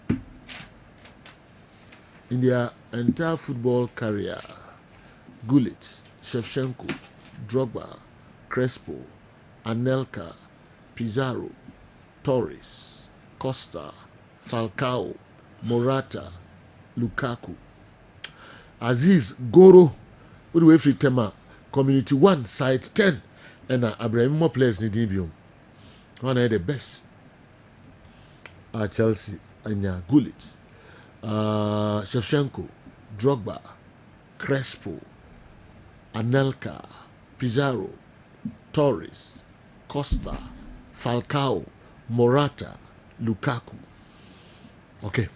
in their entire football career? Gullit, Shevchenko, Drogba, Crespo, Anelka, Pizarro, Torres, Costa, Falcao, Morata, Lukaku. Aziz Goro, Udwefri Tema, Community 1, Side 10. And Abraham more players in Dibium. One of the best. Chelsea and Gullit, Shevchenko, Drogba, Crespo, Anelka, Pizarro, Torres, Costa, Falcao, Morata, Lukaku. Okay.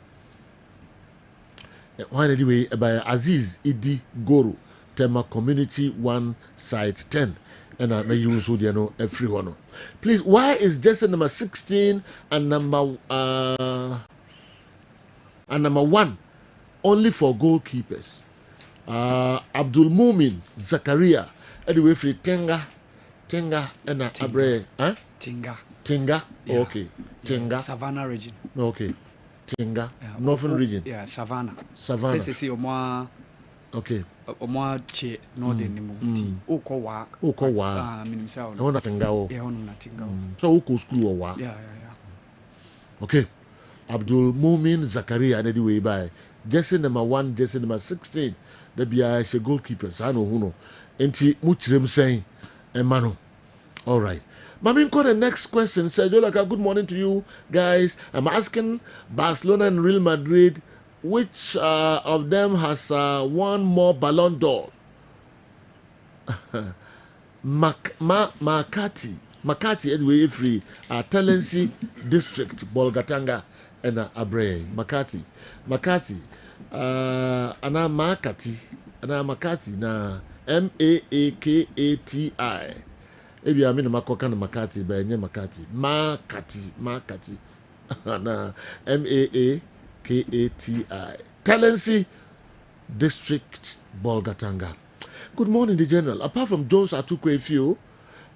One anyway by Aziz Idi Goro, Tema Community 1 Site 10. And I may use everyone. Please, why is jersey number 16 and number 1 only for goalkeepers? Abdul Mumin Zakaria, anyway, free Tenga, and Abre, huh? Tinga, Yeah. okay, Tinga, Savannah region. okay, Tinga, Northern region. Yeah, Savannah. Savannah. Sesi omwa. Okay. Omwa che northern ni mu. Ukowa. Ukowa. Minimsa. I want to Tinga. Yeah, ono na Tinga. So uko school or what? Yeah. Okay. Abdul Mumin Zakaria anyway by jersey number 1, jersey number 16. The BI goalkeepers. I know who know. Enti muchirem saying Emano. All right. Mamin, the next question said, Laka, good morning to you guys. I'm asking Barcelona and Real Madrid, which of them has won more Ballon d'Or? Makati, anyway, free Talensi District, Bolgatanga, and Abre. Makati, Ana Makati, na Maakati. Ebi amina makoka na Makati, ba enye Makati. Makati. Na Maakati. Talensi District, Bolgatanga. Good morning, the General. Apart from Jones Atukwe,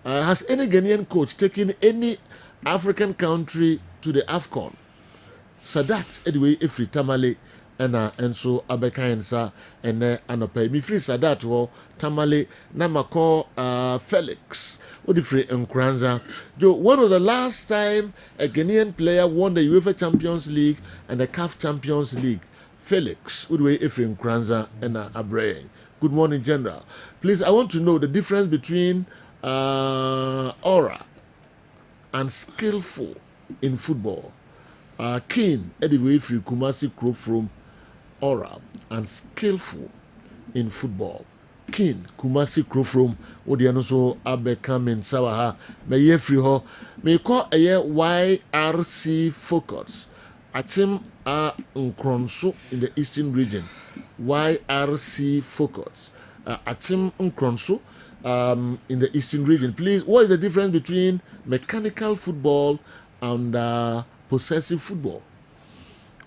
has any Ghanaian coach taken any African country to the AFCON? Sadat, anyway, Ifri Tamale, and so Abekainsa, and Anope. Mi free Sadat, Tamale, Namako, Felix. What the free Nkranza? Joe, when was the last time a Ghanaian player won the UEFA Champions League and the CAF Champions League? Felix, Udwe Ephraim Kranza, and Abraham. Good morning, General. Please, I want to know the difference between aura and skillful in football. Keen, Eddie Free Kumasi Crow from aura and skillful in football. Keen, Kumasi Crow from Odianoso Abekam in Sawaha, may ye free ho, may call a YRC Focus. Achim Nkronso in the Eastern region. YRC Focus. Achim Nkronso in the Eastern region. Please, what is the difference between mechanical football and possessive football?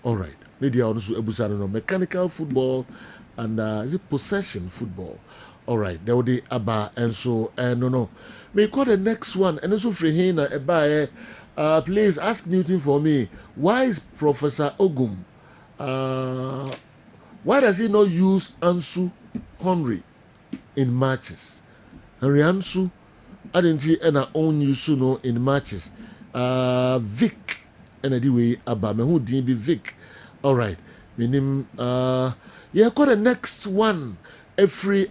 All right. Lydia also Ebusano. Mechanical football and is it possession football? All right. There will be Abba and so no. May call the next one and also Frehina Ebae. Please ask Newton for me. Why is Professor Ogum? Why does he not use Ansu Henry in matches? Henry Ansu, I didn't see any own Yusuno in matches. Vic, and anyway, Abba, who didn't be Vic. All right, meaning, got the next one. Every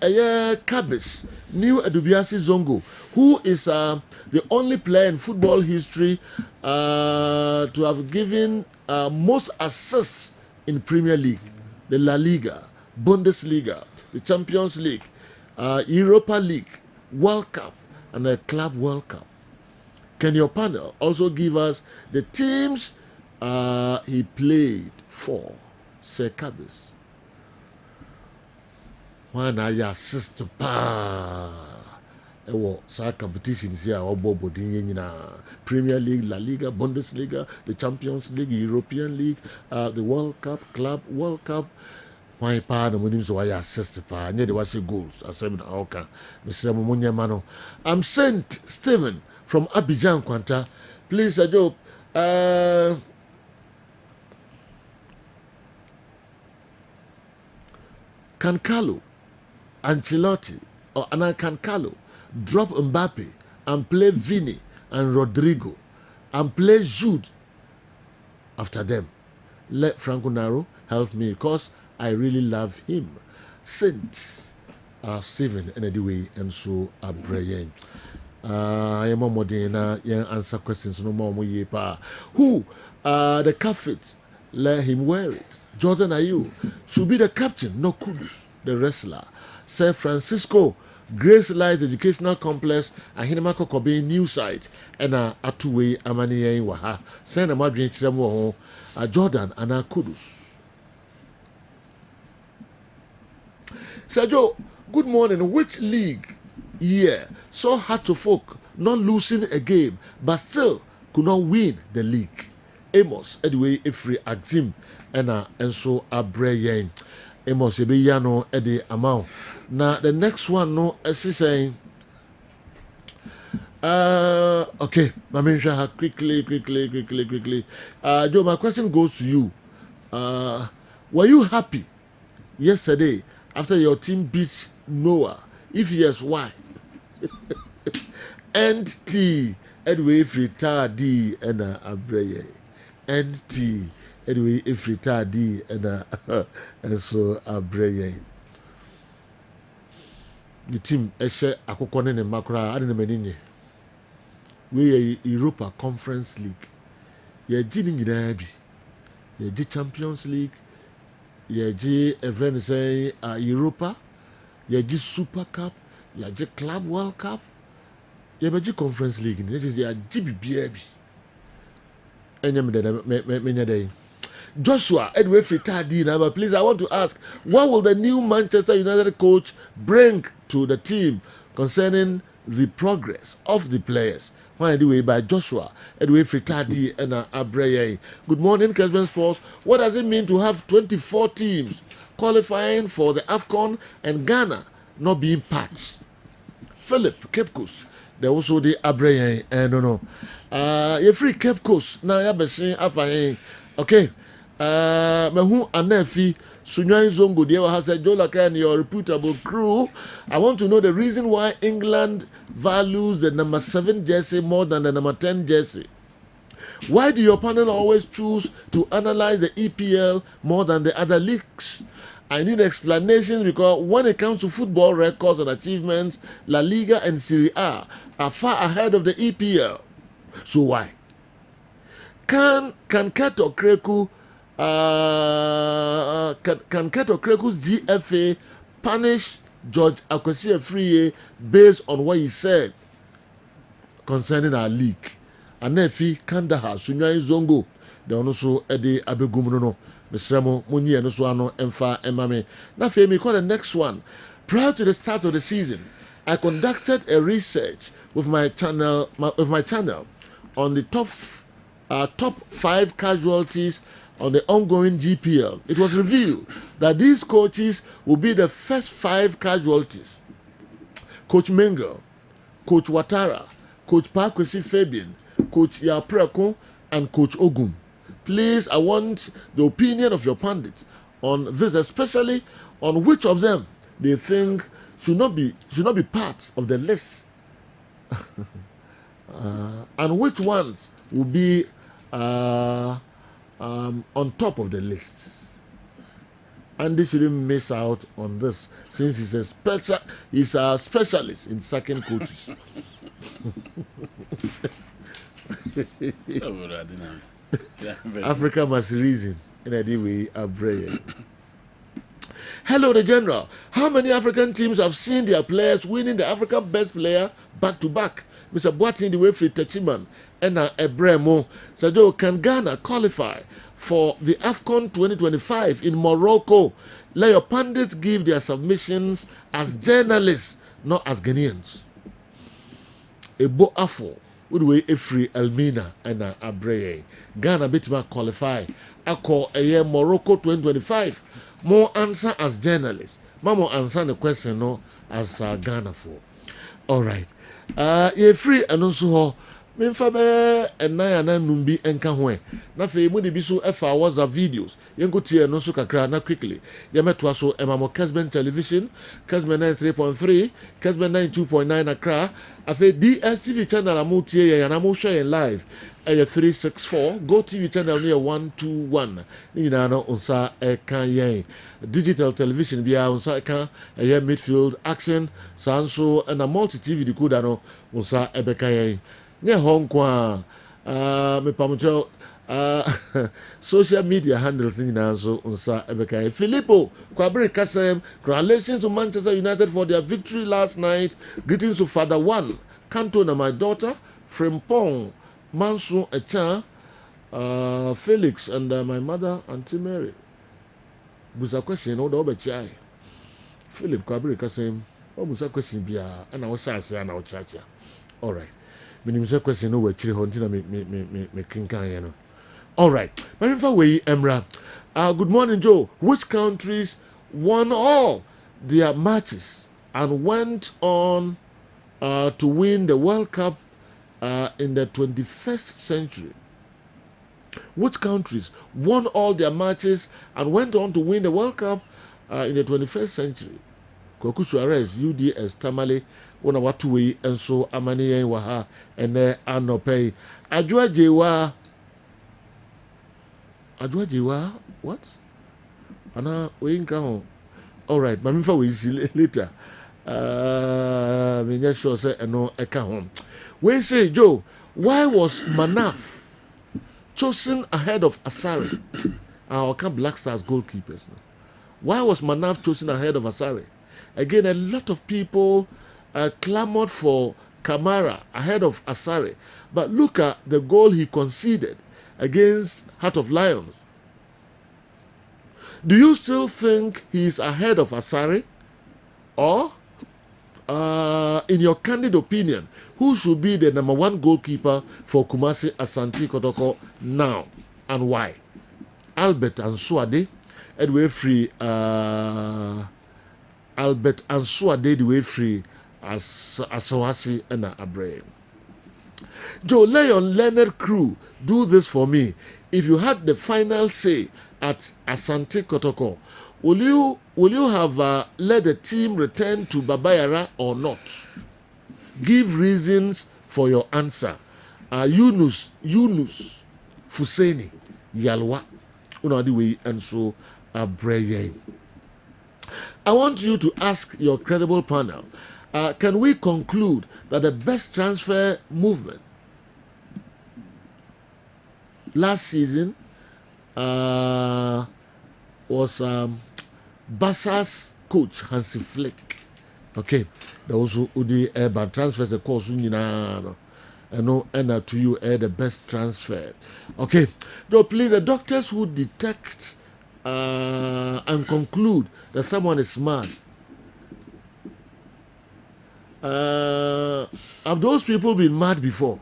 Cabis, New Adubiasi Zongo, who is the only player in football history to have given most assists in Premier League, the La Liga, Bundesliga, the Champions League, Europa League, World Cup, and the Club World Cup. Can your panel also give us the teams he played for? Sir Cabis. One I assist some competitions here Premier League, La Liga, Bundesliga, the Champions League, European League, the World Cup, Club World Cup. My partner when so I assist near the watch goals. I said okay. Mr. Mumunya Mano. I'm Saint Stephen from Abidjan Kwanta. Please Job. Cancalo, Ancelotti, or Ana Cancalo drop Mbappe and play Vini and Rodrigo and play Jude after them. Let Franco Naro help me because I really love him. Saint Stephen anyway and so Brian. I am more than answer questions no more. Who the Kafit let him wear it? Jordan Ayew should be the captain, not Kudus, the wrestler. Sir Francisco, Grace Light Educational Complex, Ahinamako Kobe New Site, and Atuwe Amaniye Waha, Send a Madrin Chiramo, Jordan and Kudus. Sergio, good morning. Which league year saw Hatofok not losing a game but still could not win the league? Amos, anyway, Ifri Axim, and so Abreyen. Amos, Ebeyano, Ede Amount. Now, the next one, no, as he's saying, okay, Maminsha, quickly. Joe, my question goes to you. Were you happy yesterday after your team beat Noah? If yes, why? NT, anyway, Ifri D and Abreye. NT, anyway, Ifri D and so Abreye. The team Eshe Akokone ne Makra ade ne maninye. We Europa Conference League. Ye ji ni nyina bi. Ye ji Champions League. Ye ji event say Europa. Ye ji Super Cup. Ye ji Club World Cup. Ye be ji Conference League. It is ye ji bibia bi. Enyam de me nyade. Joshua Edway Fritadi, but please, I want to ask, what will the new Manchester United coach bring to the team concerning the progress of the players? Find way by Joshua Edway Fritadi and Abreye. Good morning, Kessben Sports. What does it mean to have 24 teams qualifying for the AFCON and Ghana not being part? Philip Cape Coast. There also the Abreye and you're free Cape Coast now. You're saying okay. Mehu Anefi Sunyan Zongo Dewa has said Joe Laka and your reputable crew. I want to know the reason why England values the number 7 jersey more than the number 10 jersey. Why do your panel always choose to analyze the EPL more than the other leagues? I need explanations because when it comes to football records and achievements, La Liga and Serie A are far ahead of the EPL. So why? Can Kato Kreku can Keto Kreku's GFA punish George Akwesi Afriye based on what he said concerning our league? Anefi Kandahar Sunyan Zongo, they also Ede Abegumuno, Mr. Munye no so ano emfa emame. Na femi call the next one. Prior to the start of the season, I conducted a research with my channel on the top 5 casualties on the ongoing GPL. It was revealed that these coaches will be the first 5 casualties. Coach Mengel, Coach Watara, Coach Pakwesi Fabian, Coach Yapreko, and Coach Ogum. Please, I want the opinion of your pundits on this, especially on which of them they think should not be part of the list, and which ones will be on top of the list. And they shouldn't miss out on this since he's a specialist in sacking coaches. Africa must reason in a way Abreye. Hello, the General. How many African teams have seen their players winning the African Best Player back to back? Mr. Boatin the way free Techiman and Ebremo. Sajo, can Ghana qualify for the AFCON 2025 in Morocco? Let your pundits give their submissions as journalists, not as Ghanaians. Ebo Afo, Udwe Efri Elmina and Abreye. Ghana bitima qualify. Ako a Morocco 2025. More answer as journalists. Mamo answer the question no as Ghana for. All right. Ye free and also memfa be enaya na numbi enka ho na fe mu de bi so efa WhatsApp videos yenko tie no so kakra na quickly ye meto so emamo Kessben television Kessben 93.3 Kessben 92.9 Accra afa DSTV channel amutie ye na mo share live 364 Go TV channel near 121 ni na no unsa eka ye digital television bia unsa eka ye midfield action sanso na multi TV decoder no unsa ebeka ye nye Hong Kong me pamucho social media handles in so unsa ebeka Filippo Kwabri Kasem, congratulations to Manchester United for their victory last night. Greetings to Father One Canton and my daughter Frimpong Mansu Echa, Felix and my mother Auntie Mary. Busa question o do be chai Philip Kwabri Kasem o busa question bia na wo sha ase na wo chacha. All right, minim say question no we chiri ho ntina me kinkan ye no. All right, my way Emra. Good morning, Joe. Which countries won all their matches and went on to win the World Cup in the 21st century? Which countries won all their matches and went on to win the World Cup in the 21st century? Koku Suarez, UDS, Tamale, Wana Watuwe, and so Amani Waha, and Anope. Ajua Jewa. Adwa Jiwa, what? Ana we inka. All right, mamifa we see later. Me just sure say no eka home. We say Joe, why was Manaf chosen ahead of Asare, our Black Stars goalkeepers? Why was Manaf chosen ahead of Asare? Again, a lot of people clamored for Kamara ahead of Asare, but look at the goal he conceded against Heart of Lions. Do you still think he is ahead of Asare? Or, in your candid opinion, who should be the number one goalkeeper for Kumasi Asante Kotoko now, and why? Albert Ansuade, Edway Free, Albert Ansuade, the way free as Asawasi and Abraham. Joe, Leon Leonard Crew, do this for me. If you had the final say at Asante Kotoko, will you have let the team return to Babayara or not? Give reasons for your answer. Yunus Fuseni Yalwa Unadiwe and so Abreye. I want you to ask your credible panel. Can we conclude that the best transfer movement last season was Barca's coach Hansi Flick? Okay, there was the urban transfers the course and to you the best transfer. Okay, so please, the doctors who detect and conclude that someone is mad. Have those people been mad before?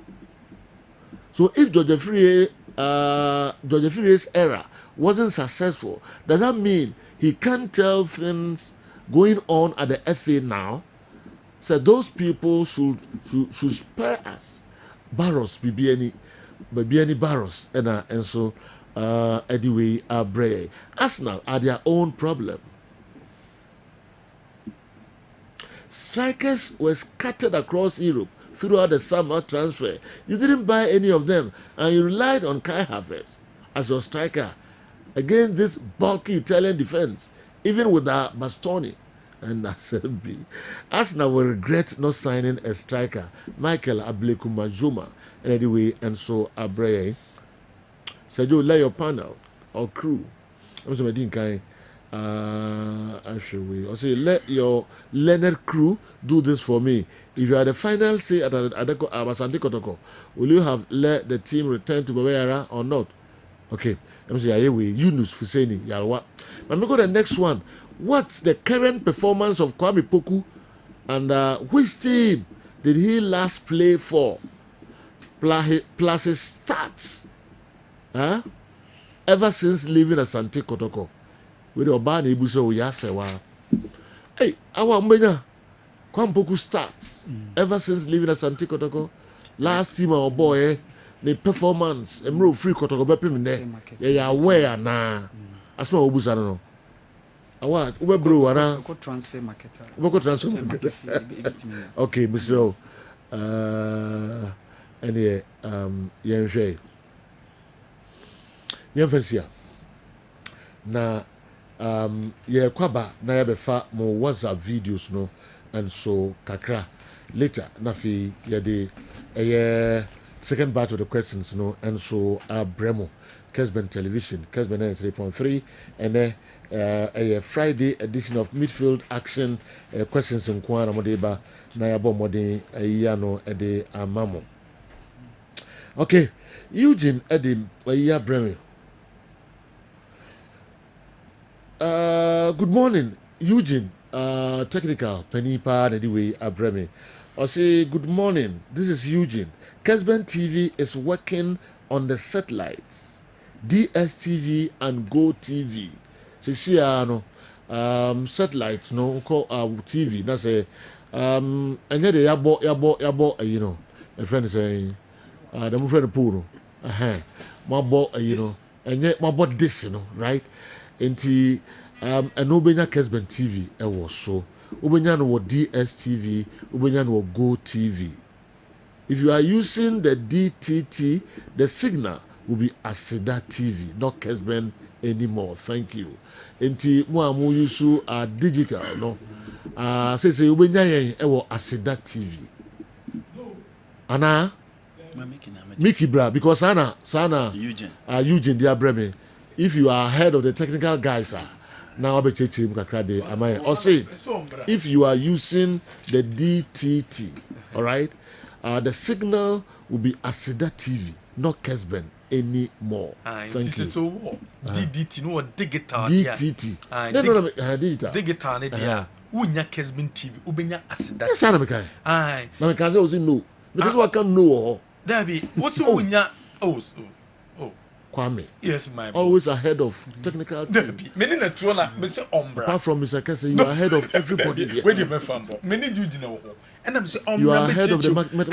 So if George Frie's era wasn't successful, does that mean he can't tell things going on at the FA now? So those people should spare us. Barros, Bibiani Barros, and so anyway, Bray. Arsenal are their own problem. Strikers were scattered across Europe throughout the summer transfer. You didn't buy any of them, and you relied on Kai Havertz as your striker against this bulky Italian defense, even with Bastoni and Acerbi. Arsenal will regret not signing a striker, Michael Ablekumajuma, and anyway, and so Abreye. Sergio, lay your panel or crew. I'm sorry, I didn't kind. Actually, I say let your Leonard Crew do this for me. If you are the final say at Asante Kotoko, will you have let the team return to Babayara or not? Okay, I'm saying Yunus Fuseni Yalwa. Let me go to the next one. What's the current performance of Kwame Poku, and which team did he last play for? Plus his stats, ever since leaving Asante Kotoko. With the Obana Ibuso Yasewa. Hey, our Mbenya Kwampoku starts ever since leaving Asante Kotoko. Last team our boy, the performance, Emro free Kotoko Bepim there. Yeah, aware na. As no Obusano. What? Ubebro, ana. Transfer market. Transfer market. Okay, Mr. Anyway, Yenfe. Yenfesia. Na ye kwaba na ye befa mo WhatsApp videos no and so kakra later na fi ye de second batch of the questions, and so Bremo, Kessben Television, Kessben 93.3, and then a Friday edition of Midfield Action questions in Kwana Modeba, Nayabo Modi, Yano, Ede Amamo. Okay, Eugene Edim, Bremo. Good morning, Eugene. Technical Penipa Nediwe Abreme. I say good morning. This is Eugene. Kessben TV is working on the satellites, DSTV and Go TV. See, satellites no call TV. That's and yet they yabo a friend is saying the friend pool my boy and yet my boy this right into and Obenya Kessben TV was so Obenya no DSTV, Obenya no Go TV. If you are using the DTT, the signal will be Asida TV, not Kessben anymore. Thank you. Enti mo amu yusu digital no. Say Obenya yen ewo Asida TV. Ana Mickey bra because sana Eugene dia breme. If you are ahead of the technical guys now I'll be checking am I or say if you are using the DTT, all right, the signal will be Asida TV, not Kessben anymore. Thank you. So DTT no digital. DTT. Digital. Digital idea. Unya Kessben TV, ubenya Asida. Yes, I am. Aye. Now because I was no. Because what can know. Dabi, what's unya? Oh. Kwame. Yes, my boss. Always ahead of technical team. Many na trona, Mr. Ombra. Apart from Mr. Kessben, you are ahead of everybody here. Where do you from? Many you know. And I'm saying, you are ahead of the marketing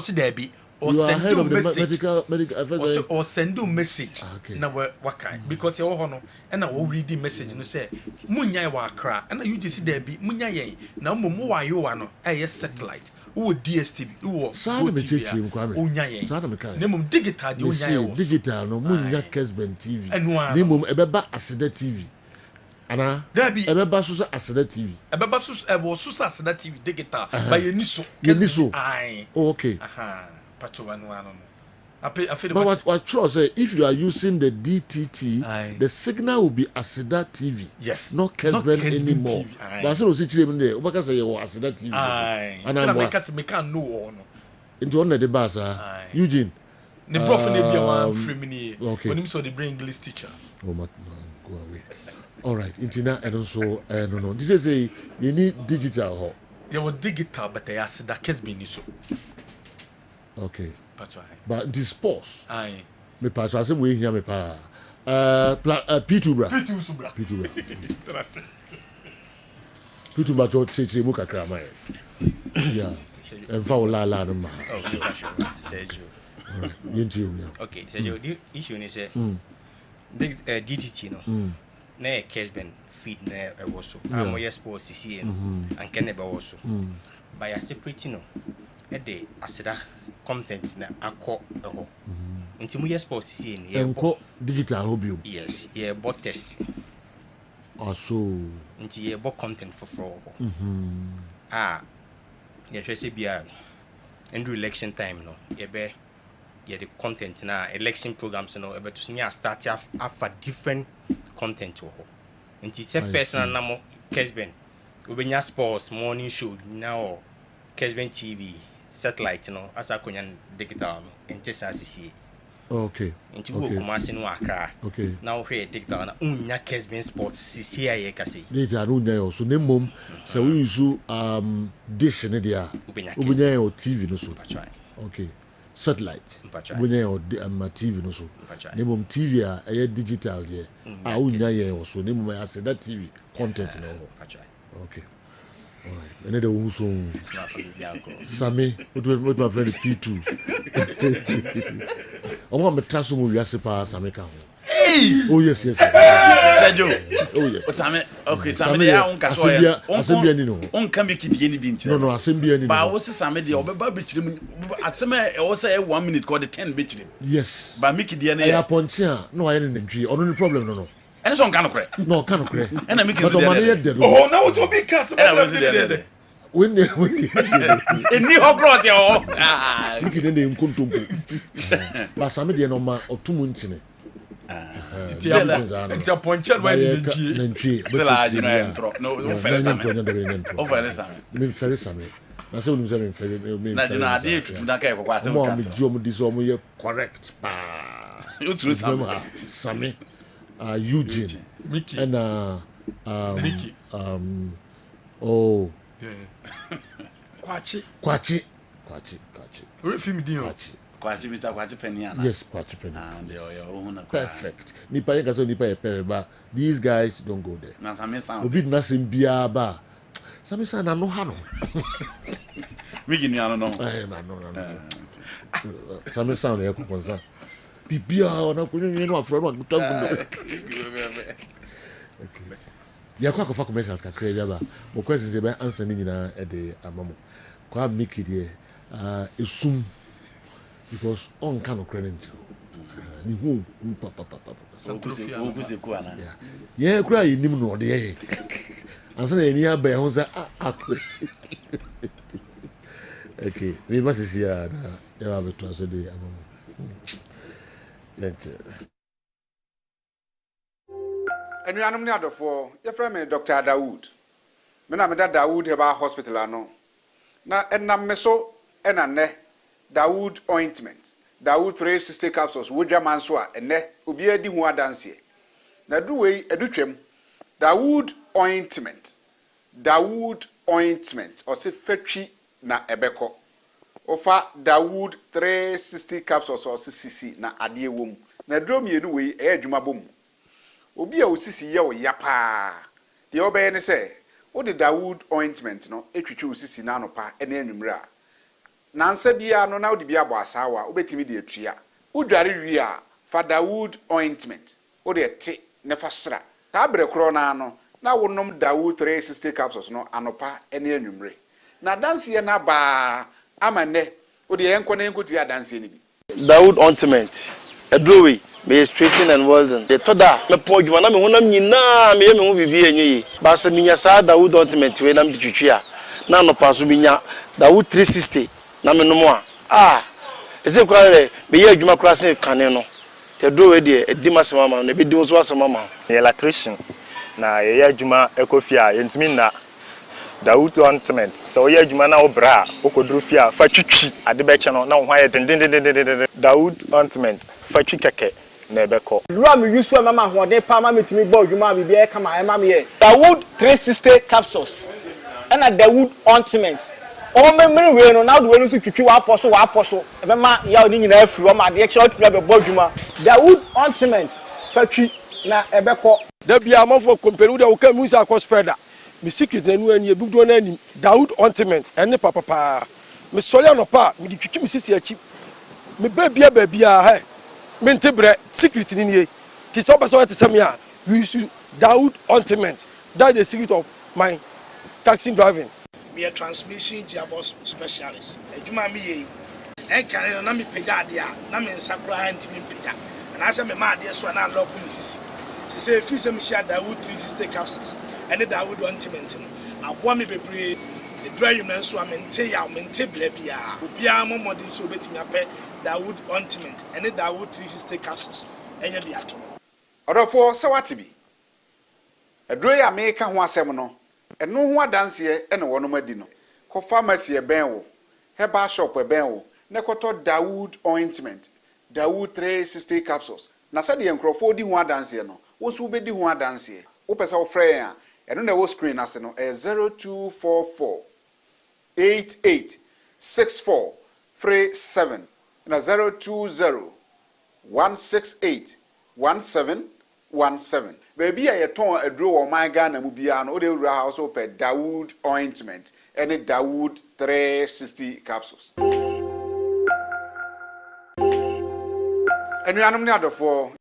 team. Or you are send ahead you of the message. medical Or send you message. Okay. Now what kind? Because you're honor, and I will read the message and say, Munya wa cry, and you just see there be Munya ye. Now Mumu you wano, a satellite. Who DSTV, who Sana me chechi mkwame. Unyaye. Sana me kai. Nemum digital di unyaye. Digital no munya Kessben TV. Nemum ebeba Asida TV. Ana ebeba susa Asida TV. Ebeba susa Asida TV digital. By Yeniso. Aye. Oh, okay. Aha. Pacho wanu. But what true say if you are using the DTT, the signal will be Asida TV. Yes. Not Kessben anymore. But I say we see them there. Obaka say you Asida TV. Aye. And I make can know no. Into one the bus Eugene. The prof na be one free me. Okay. When him so the bring English teacher. Oh my man, go away. All right. Intina and also no. This is a you need digital. You want digital but I Asida Kessben so. Okay. But discourse. Aye. Me pass I say we hear me pa. P2 bra. P2 bra. P2 bra to cheche mu kakra ma. Yeah. And fa la no ma. Oh, sure. Sergio. All right. Yenti okay, Sergio, the issue is the DTT no. Na Kessben feed na also. Amoye sports CC and Kenebe also. By a separate no. Ede Asida content na akọ eho nti mu sports see ni enko digital hobby. Yes, yeah, bot test also nti yeah, bot content for yeah, hwese bia end election time no yeah the content na election programs no ebe to nya start after different content ho nti se first na namo Kessben obenya sports morning show now Kessben TV satellite no asa konyan digital no entesa sisi. Okay. Inti wo Kumasi no Accra. Okay. Now we digital na unya Kessben sports sisi aye kase. Digital no nya so ne mom se we use dish ne dia. Ubenya o TV no so. Okay. Satellite. Ubenya o TV no so. Ne mom TV a digital there. Unya ye o so ne mom ya say that TV content no. Okay. All right. And then the Uso Sammy, what my friend P2. I want me to trust you. Sammy. Oh yes. Oh yes. But Sammy, okay, Sammy, I won't catch you. On come make it any bint. No, assembly. But I was Sammy, the Oba bitch. At some I also 1 minute called the 10 bitch. Yes. But Mickey DNA. I appoint no, I didn't tree. Only problem, no. And it's on kind of crack. No, kind of crack. And I make it. Oh, now it will be cast. when they Any hot ah, look at the name Kuntumbu. But some of the normal or 2 months in it. It's a ponchel when you still are, you know, no, fair Sami. I saw him saying, I did to that guy for what I'm correct. Sammy, Eugene, Mickey, and Mickey, oh, Kwachi. Where film deal? Kwachi penny. Yes, Kwachi penny. Perfect. Nipa yeka so nipa but these guys don't go there. Na Sami sound. Obi na sembia ba. Sami sound na no ha no. Miki ni ano no. No. Sami sound e ko konsa. Bibia ona ko ni no afro no gutangu. Okay. Ya kwa kofa commercials ka kra ya ba. Mo question say be answer ni nyina e de amamo. Kwa Mickey de esum because on kind of credit. Ni hu papa. Oku se ku ana. Yeah, kra yinim no de. Ansa na eni aba e ho say okay, we must see ya na be translate de amamo. Anuanom ne adofo, yefra me Dr. Dawood. Me na me da Dawood Heba Hospital ano. Na enam me so ena ne Dawood ointment. Dawood 360 capsules wodwa manso a ene obi adi hu adanse. Na duwei edutwem Dawood ointment. Dawood ointment o se fatwi na ebeko. Ofa Dawood 360 capsules o se sisi na ade wom. Na drom yenu wei e adwuma bom. Obi a osisi ye o yapa. De obeye ne se, o de Dawood ointment no etwitwe osisi na anopa ene anwumre a. Nansa bia no na o de bia bo asawa, obetimi de atua. Udware wi a fa Dawood ointment. O de te ne fa sra. Ta bre kro na no, na wonom Dawood 360 capsules no anopa ene anwumre. Na danse ye na ba amane, o de enko na enko ti adanse ni bi. Dawood ointment. Edrowi me straighten and well done. The toda me po djuma na me honam nyina me hu bibi enyi ba sa minya sa Dawood ointment we na me twitwi a na no pa so minya Dawood 360 na me no mo a eze kware me ye adwuma kura se kane no te do we de edi masema ma na be di so asema ma electrician na ye adwuma ekofi a yentimi na Dawood ointment so ye adwuma na obra okodru fi a fa twitwi ade be che no na ho aye den Dawood ointment fa twi keke na ebeko Ram use for mama hode pa mama metumi bo adwuma bibi e kama e mama ye Dawood 360 capsules and a Dawood ointment o memre we no na do we no so twitwi wa aposo e be ma ya oni nyina afiri o ma de che o tumi be bo adwuma Dawood ointment fa twi na ebeko da bia amafo company da wo ka musa akọ spreader me secret na nu ani ebudo na ani Dawood ointment ene papa me sole anopa me di twitwi me sisi achi me babia he me ntebre secret ni nie ti so person at some ya we use Dawood ointment. That's the secret of my taxi driving. Me a transmission gearbox specialist ejuma me ye en kan na me pega ade a na me nsakura ntimi pega na asa me ma ade so na lock me sisi se free se me share Dawood 360 capsules and the Dawood ointment no aboa me bebre the dry na so amente ya mente bla bia obia momodin so betimi ape Dawood ointment and the Dawood 360 capsules enya biato Odofo se wate bi edro ya me ka ho asem no eno ho adanse ene wono madi no ko pharmacy e ben wo herbal shop e ben wo ne koto Dawood ointment Dawood 360 capsules na se de enkrofo di ho adanse no wo so be di ho adanse wo pesa wo frɛ ya eno na wo screen ase no 0244 88 64 37 na 020 168 1717 baby a yeton adro wo man Ghana mu bia no o de wura house o pe Dawood ointment and Dawood 360 capsules anuanom ne adofo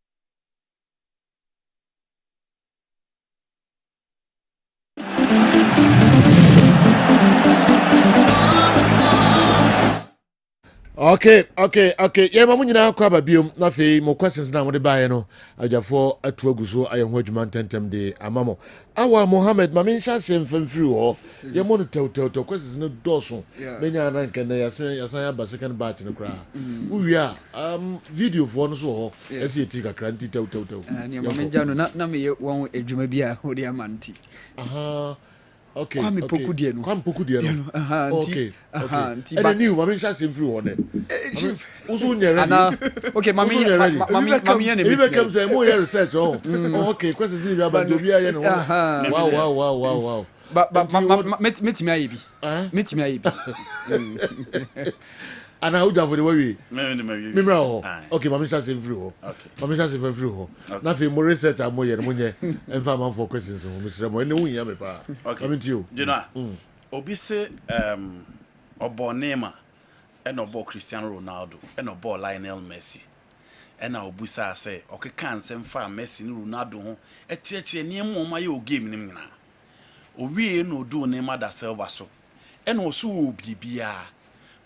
Okay. Yeah, mamu nyina kwa babiom na fe mo questions na mo de bae no. Ajafo atu aguso aye ho adwuma ntentem de amamo. Awa Mohammed mami nsha se mfamfiri ho. Ye mo no tew questions no doso. Menya na nke na yasan ya ba second batch no kra. Uwia video fo no so ho. Ese eti kakra nti tew. Ne mami nja no na me won adwuma bi a ho de amanti. Aha. Okay. Kwame Poku die no. Okay. And new mami nsha se mfiri ho ne. Usu nyere. Okay, mami ne me. Even come say mo here research okay, questions ni bi abajo bi aye no. Wow. But metimi aye bi. Metimi aye bi. Ana how do for the way me okay mami nsha se mfiri ho. Mami nsha se mfiri ho. Na fe mo research am mo here mo nye enfa man for questions mo misre mo ene wunya me pa. Okay. You know, obi say obo Neymar and obo Cristiano Ronaldo and obo Lionel Messi. And obusa say okay kan sem fa Messi ni Ronaldo ho e chirechire niam o ma ye o game nim na. O wie no do Neymar da Silva so. And also bibia.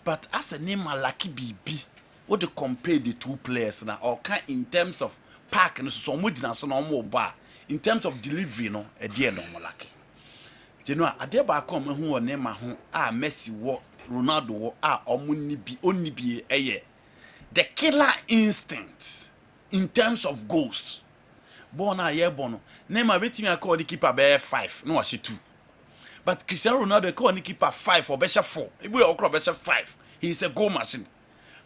But as a Neymar lucky bibi, what to compare the two players now or can in terms of pack and so much na so no more bar in terms of delivery no e dey no lucky. You know, ade ba come hu o Neymar ho a Messi wo Ronaldo wo a omuni bi eye the killer instinct in terms of goals. Born a year born Neymar betimi akọ the keeper be 5 no wa 2. But Cristiano Ronaldo call ni keeper 5 or better 4. If we okro better 5, he is a goal machine.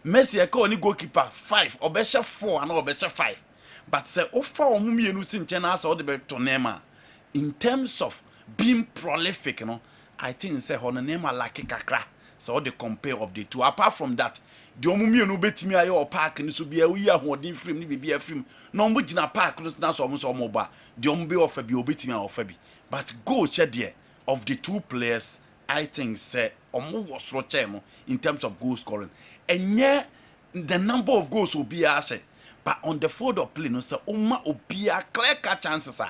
Messi call ni goalkeeper 5 or better 4 and or better 5. But say offer omumienu sin chena so the to Neymar in terms of being prolific, you know, I think say on Neymar like kakra. So the compare of the two. Apart from that, the omumienu betimi aye o park ni so bia wi ahodin film ni bibia film. No mo gina park na so mo ba. The ombe offer bi obetimi offer bi. But go che there of the two players, I think say omo was rochemo in terms of goal scoring. And yeah, the number of goals will be as but on the field of play, no say Oma will be a clear cut chances.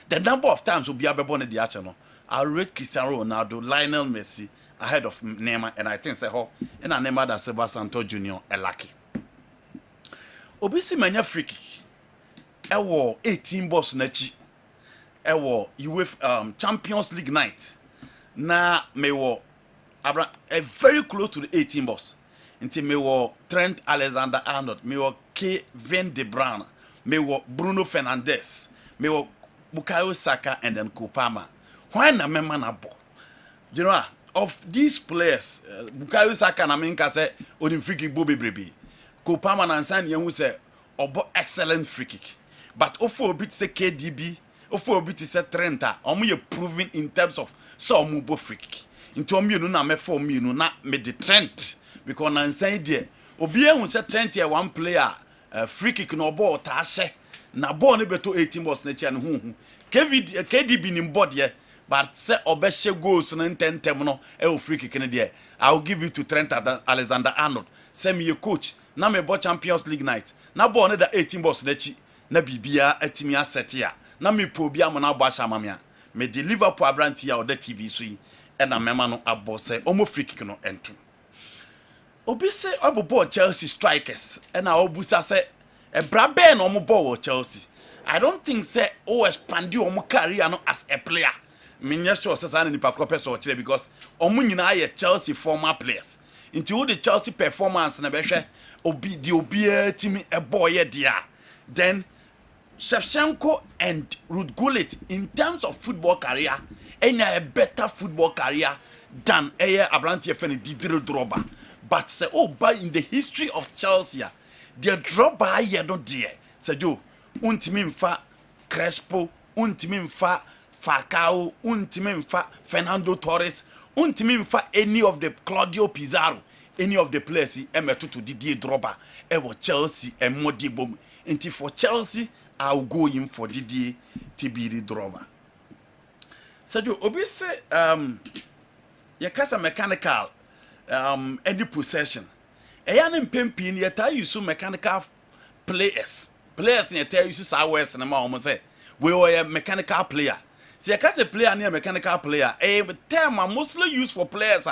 The number of times will be a bebon the action. I rate Cristiano Ronaldo, Lionel Messi ahead of Neymar, and I think say and Neymar da Silva Santos Junior a lucky. Obisi manya free kick. Ewo 18 balls nachi. Ewo UEFA Champions League night. Na me wo a very close to the 18 boss. Until me wo Trent Alexander-Arnold, me wo Kevin De Bruyne, me wo Bruno Fernandes, me wo Bukayo Saka and then Kopama. Why na me man abo? You know, of these players, Bukayo Saka na me nka say onim free kick bo bebrebe. Kopama na nsan ye hu say obo excellent free kick. But ofo obi say KDB, ofo obi say Trent, omo ye proven in terms of so omo bo free kick. Into omo na me for me na me the Trent because na nsan there obi ehun say Trent here one player free kick no ball ta hye na ball ne beto 18 balls na chia ne hu KDB ni board here but say obehye goals no tentem no e free kick ne there I will give you to Trent Alexander-Arnold say me coach na me bo Champions League night na ball ne da 18 balls na chi na bibia atimi asset ya na me po bia mo na bo ahya mamia me the Liverpool abranti ya o da TV so yi e na mema no abo say omo free kick no ento obi say obo Chelsea strikers and na obusa say e brabe na omo ball Chelsea. I don't think say expand omo career no as a player. Minya sure say na nipa crop so kire because omo nyina ye Chelsea former players. Into the Chelsea performance na be hwe obi timi e boy ye dia. Then Shevchenko and Ruud Gullit in terms of football career any a better football career than Abrantie Feni Didier Drogba. But say by in the history of Chelsea the Drogba ye no there say do untimi mfa Crespo untimi mfa Falcao untimi mfa Fernando Torres untimi mfa any of the Claudio Pizarro any of the players emeto to Didier Drogba ewo Chelsea and modi bom until for Chelsea I'll go in for Didier Tibiri Drogba. So do obi say ya kasa mechanical any possession eya ne mpempi ne yeta use mechanical players ne yeta use sawes na ma omo say we were mechanical player say kasa player ne mechanical player term mostly used for players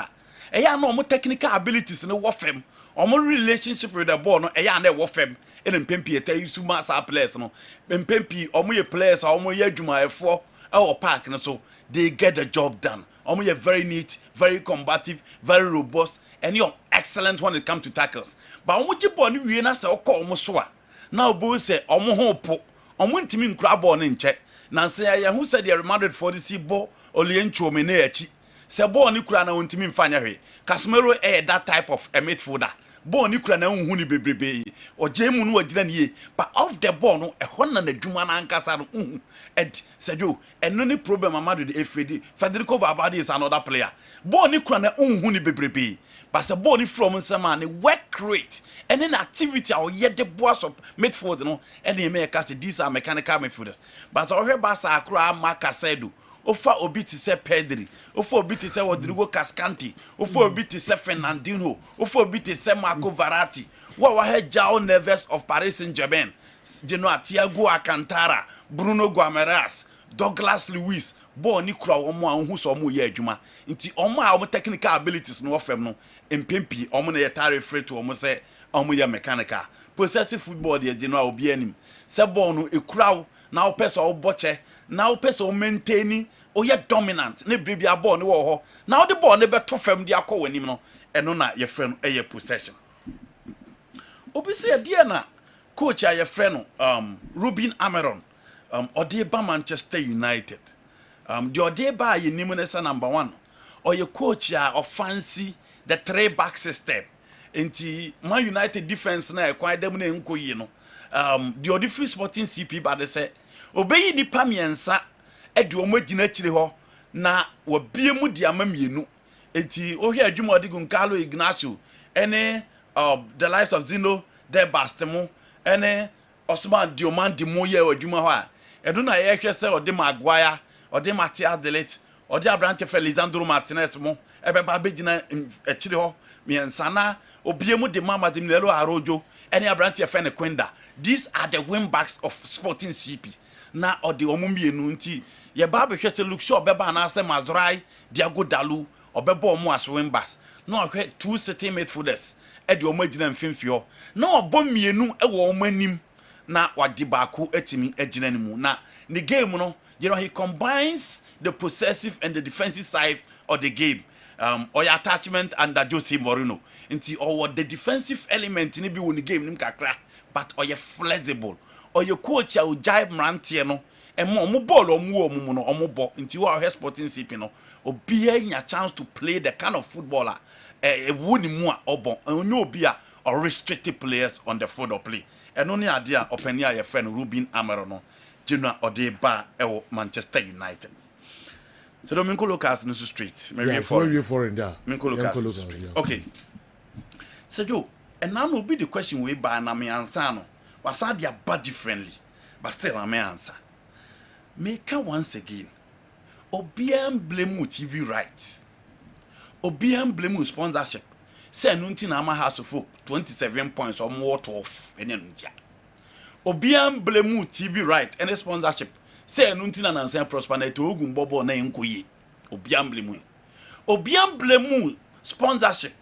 eya no omo technical abilities ne wo fem omo relationship with the ball no e ya na e wo fam e na mpempi eta isu ma sa players no mpempi omo ye players omo ye adwumaefo e wo park no so they get the job done omo ye very neat, very combative, very robust, and you're excellent when it comes to tackles. But omo ji ball ni wie na se okọ omo so a na obo se omo ho po omo ntimi nkura ball ni nche na se ya who said the Madrid for the see ball oliencho me na echi se ball ni kura na ntimi mfanya hwe Casemiro that type of a midfielder ball ni kura na hu ni bebrebe ojemu no wagina ni but off the ball no e hona na dwuma na ankasa no ed sejo eno ni problem amado the Freddy Federico Valverde is another player ball ni kura na hu ni bebrebe but se ball ni from nsema ni work rate and then activity or yet the boss of midfield no and they make us these are mechanical midfielders but so here basa akura Marca Sedu ofa obi ti se Pedri ofa obi ti se Rodrigo Cascante ofa obi ti se Fernandinho ofa obi ti se Marco Verratti wa he João Neves of Paris Saint-Germain Thiago Alcantara Bruno Guimaraes Douglas Luiz ball ni kura omo anhu so omo ye adwuma nti omo a omo technical abilities no ofem no empempi omo na yetare free to omo se omo ye mechanical possessive football de general obi anim se ball no ekura na o pese o boche na o pese o maintain o ye dominant na bibia ball no wo ho na o de ball ne beto fam de akọ wanim no eno na ye frɛ no eye possession obi se de na coach a ye frɛ no Ruben Amorim ode ba Manchester United the ode ba ye nim ne sa number 1 or ye coach a fancy the 3-back system enti Man United defense na e kwan dem na enkoyi no the ode free Sporting CP ba de say obeyi nipa miensa e de omagina kire ho na wabie mu de amamienu enti ohwe adwuma ode Gonçalo Ignacio ene the lives of Zino de Bastemo ene Osman Diomande moye adwuma ho a eno na ye hwe se ode Maguire ode Matias Delit ode Abrante Felizandro Martinez mo ebeba begina akire ho miensa na obie mu de Mama Dimlelo Arojo ene Abrante Fene Quenda. These are the wing backs of Sporting CP na ode omumienu nti ye ba be hwe se look sure beba na se Mazrai Diago Dalu obeba omu as wing backs no hwe two sitting midfielders e de omagina mfimfio na obomienu e wo omanim na wadi baako etimi agina nimu na the game no you know he combines the possessive and the defensive side of the game or your attachment under Jose Mourinho nti or the defensive element ni bi woni game nim kakra but or you flexible or your coach a ujai mrantie no mo ball omu no omu bo nti wa Sporting CP no obi anya chance to play the kind of footballer woni mu a obon onye obi a or restricted players on the field of play eno ni ade a openi a ye friend Ruben Amorim no Junior Odeba ewo Manchester United. So Domingo Lucas no straight. Yeah, for there. Domingo Lucas. Okay. So Joe, and now will be the question we by na me answer no. Was that their body friendly? But still I may answer. Make once again. Obian blame TV rights. Obian blame sponsorship. Say nunti na ama house of 27 points or more to off enentia. Obian blame TV right and sponsorship. Say nunti na nansen prosper na to ogun bobo na enkoye. Obian blame. Obian blame sponsorship.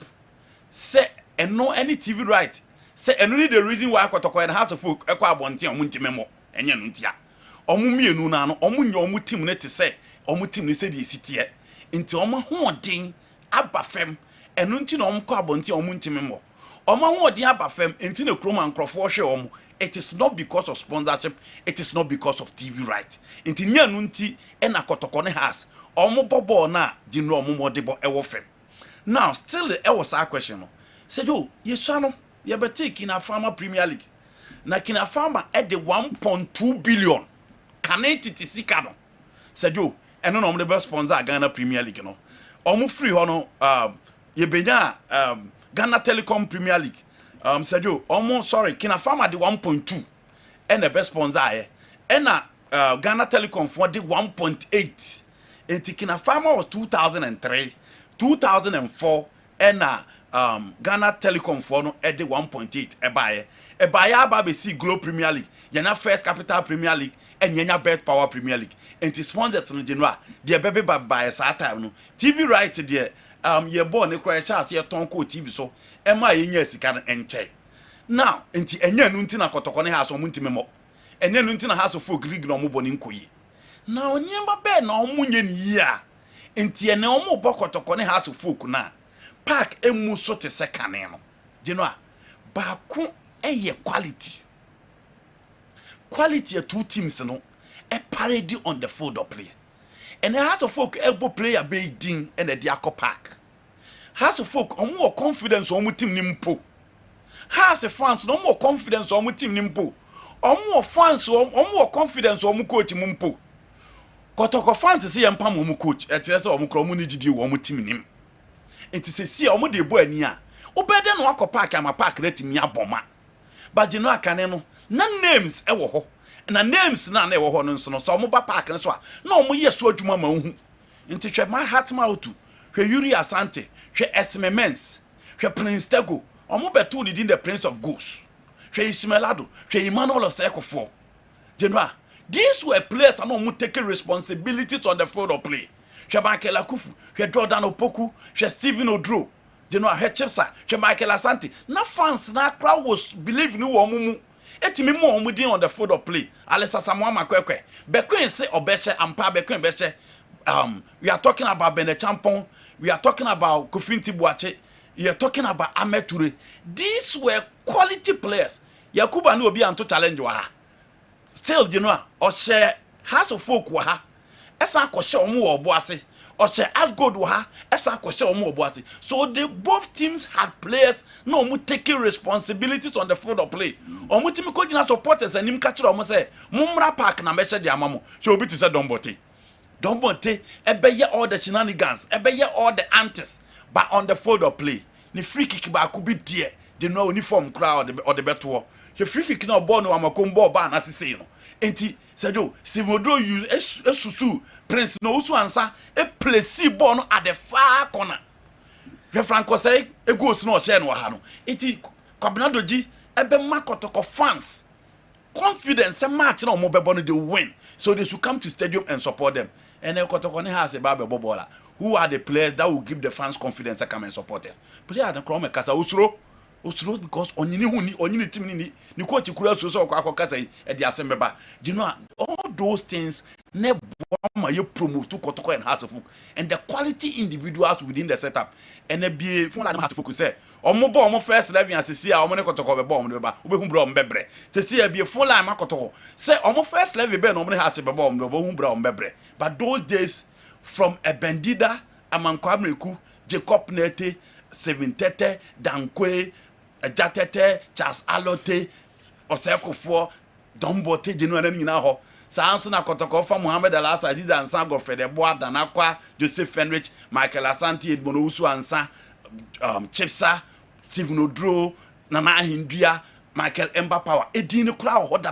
Say no any TV right. Say any the reason why akotoko and house of folk ekwa abonte omunti memo enye nuntia. Omumienu na no omunye omu team ne te say omu team ne say the sitie. Nti omo hoden aba fem enu nti na omko abonti omunti memo. Omo hoden aba fem nti na kroma nkrofo hwe omo. It is not because of sponsorship, it is not because of TV right. Nti nya nu nti e na kotoko ne has omo bobo na jinro omo modebo ewo fem. Now still the was a question no. Say yo, yesha no ye be take in a farmer Premier League. Na kina farmer at the 1.2 billion. Kaneti sika no. Say yo, eno no the best sponsor Ghana Premier League no. Omo free ho no ye benya Ghana Telecom Premier League. Said you almost sorry, Kina Farmer the 1.2 and the best sponsor and Ghana Telecom for the 1.8 and Kina Farmer was 2003, 2004 and Ghana Telecom for no at the 1.8 a buyer baby see Globe Premier League, Yana First Capital Premier League and Yana Bet Power Premier League and the sponsors in general, dear baby by a time no TV right there ye born ne cry chance ye ton ko TV so e ma ye nya sika no enche now enti enya nu nti na kotoko ne ha so mu ntime mo enya nu nti na ha so folk league no mo boni nkoyi na onyemba be na omunye ni yi a enti ene omo bokotoko ne ha so folk na park emu so te sekane no je no a ba ku eye quality two teams no a parody on the field of play and Hearts of Folk elbow player be din and the Diaco Park. Hearts of Folk on more confidence on with team nimpo. Hearts of fans no more confidence on with team nimpo. On more fans on more confidence on coach mumpo. Kotoko fans see and pam coach at the or mukromuniji do on team nim. It is a see on the boy near. Obeda no Wako Park am a park let me a bomber. But you know I can't no names ewo na names na na ewo ho no nso no so mo ba park no so a na mo yeso adwuma ma hu nti hwe my heart mouth hwe Yuri Asante hwe Esmemens hwe Prince Tego omo beto leading the Prince of Ghosts hwe Ismailado hwe Emmanuel Osekofo general these were players and omo take responsibilities on the field of play hwe Michael Akufu hwe Jordan Opoku hwe Stephen Odro general hwe Chipsa hwe Michael Asante na fans na crowd was believe ni wo mu etimi mo omudin on the field of play Alessa Samuel Makwekwe Bekwen say obeshe ampa Bekwen beshe we are talking about Bene Champon, we are talking about Kofinti Boache, we are talking about Ahmed Toure. These were quality players. Yakuba no obi anto challenge wa ha still you know o share Hearts of Folk wa ha esa ko share omo obo ase or say as good wa esa ko share omo obo ase. So they both teams had players no omo taking responsibilities on the field of play. Omo team ko gina supporters anim ka kire omo say mumra park na meche de amamo so obi ti say Dombote ebeye all the shenanigans ebeye all the antics but on the field of play ni free kick ba ku bi die de no uniform crowd or the beto the free kick na ball no amakombo ba na sese no enti sejo Sivodro use esusu Prince no usu ansa e place ball no at the far corner the Franco say e goals no share no ha no enti Kwabnadoji ebe makotoko fans confidence a match na omo bebo no they win so they should come to stadium and support them and Kotoko has a baby bobola who are the players that will give the fans confidence to come and support us player the Chrome Kasa Usuro because onyini team ni coach kura so akokasa e dia sembeba you know all those things ne boama you promote to Kotoko and Hearts of Folk and the quality individuals within the setup and be for Hearts of Folk say omo bo omo first 11 asisi a omo ne Kotoko be bo omo be hu bra omo bebre sisi e be full line Kotoko say omo first 11 be no omo ne Hearts be bo omo hu bra omo bebre but those days from Ebendida Amankwamreku Jacob Nete 7tete Dankwe Jatete Charles Alote Osekofo Dombote jenu na nyina ho sanso na Kotoko fa Muhammad Alasa Aziz ansa Godfrey Boa Danakwa Joseph Fenrich Michael Asante Edmono Usu ansa Chipsa Stephen Odro Nana Hindua Michael Emba Power edin kura ho da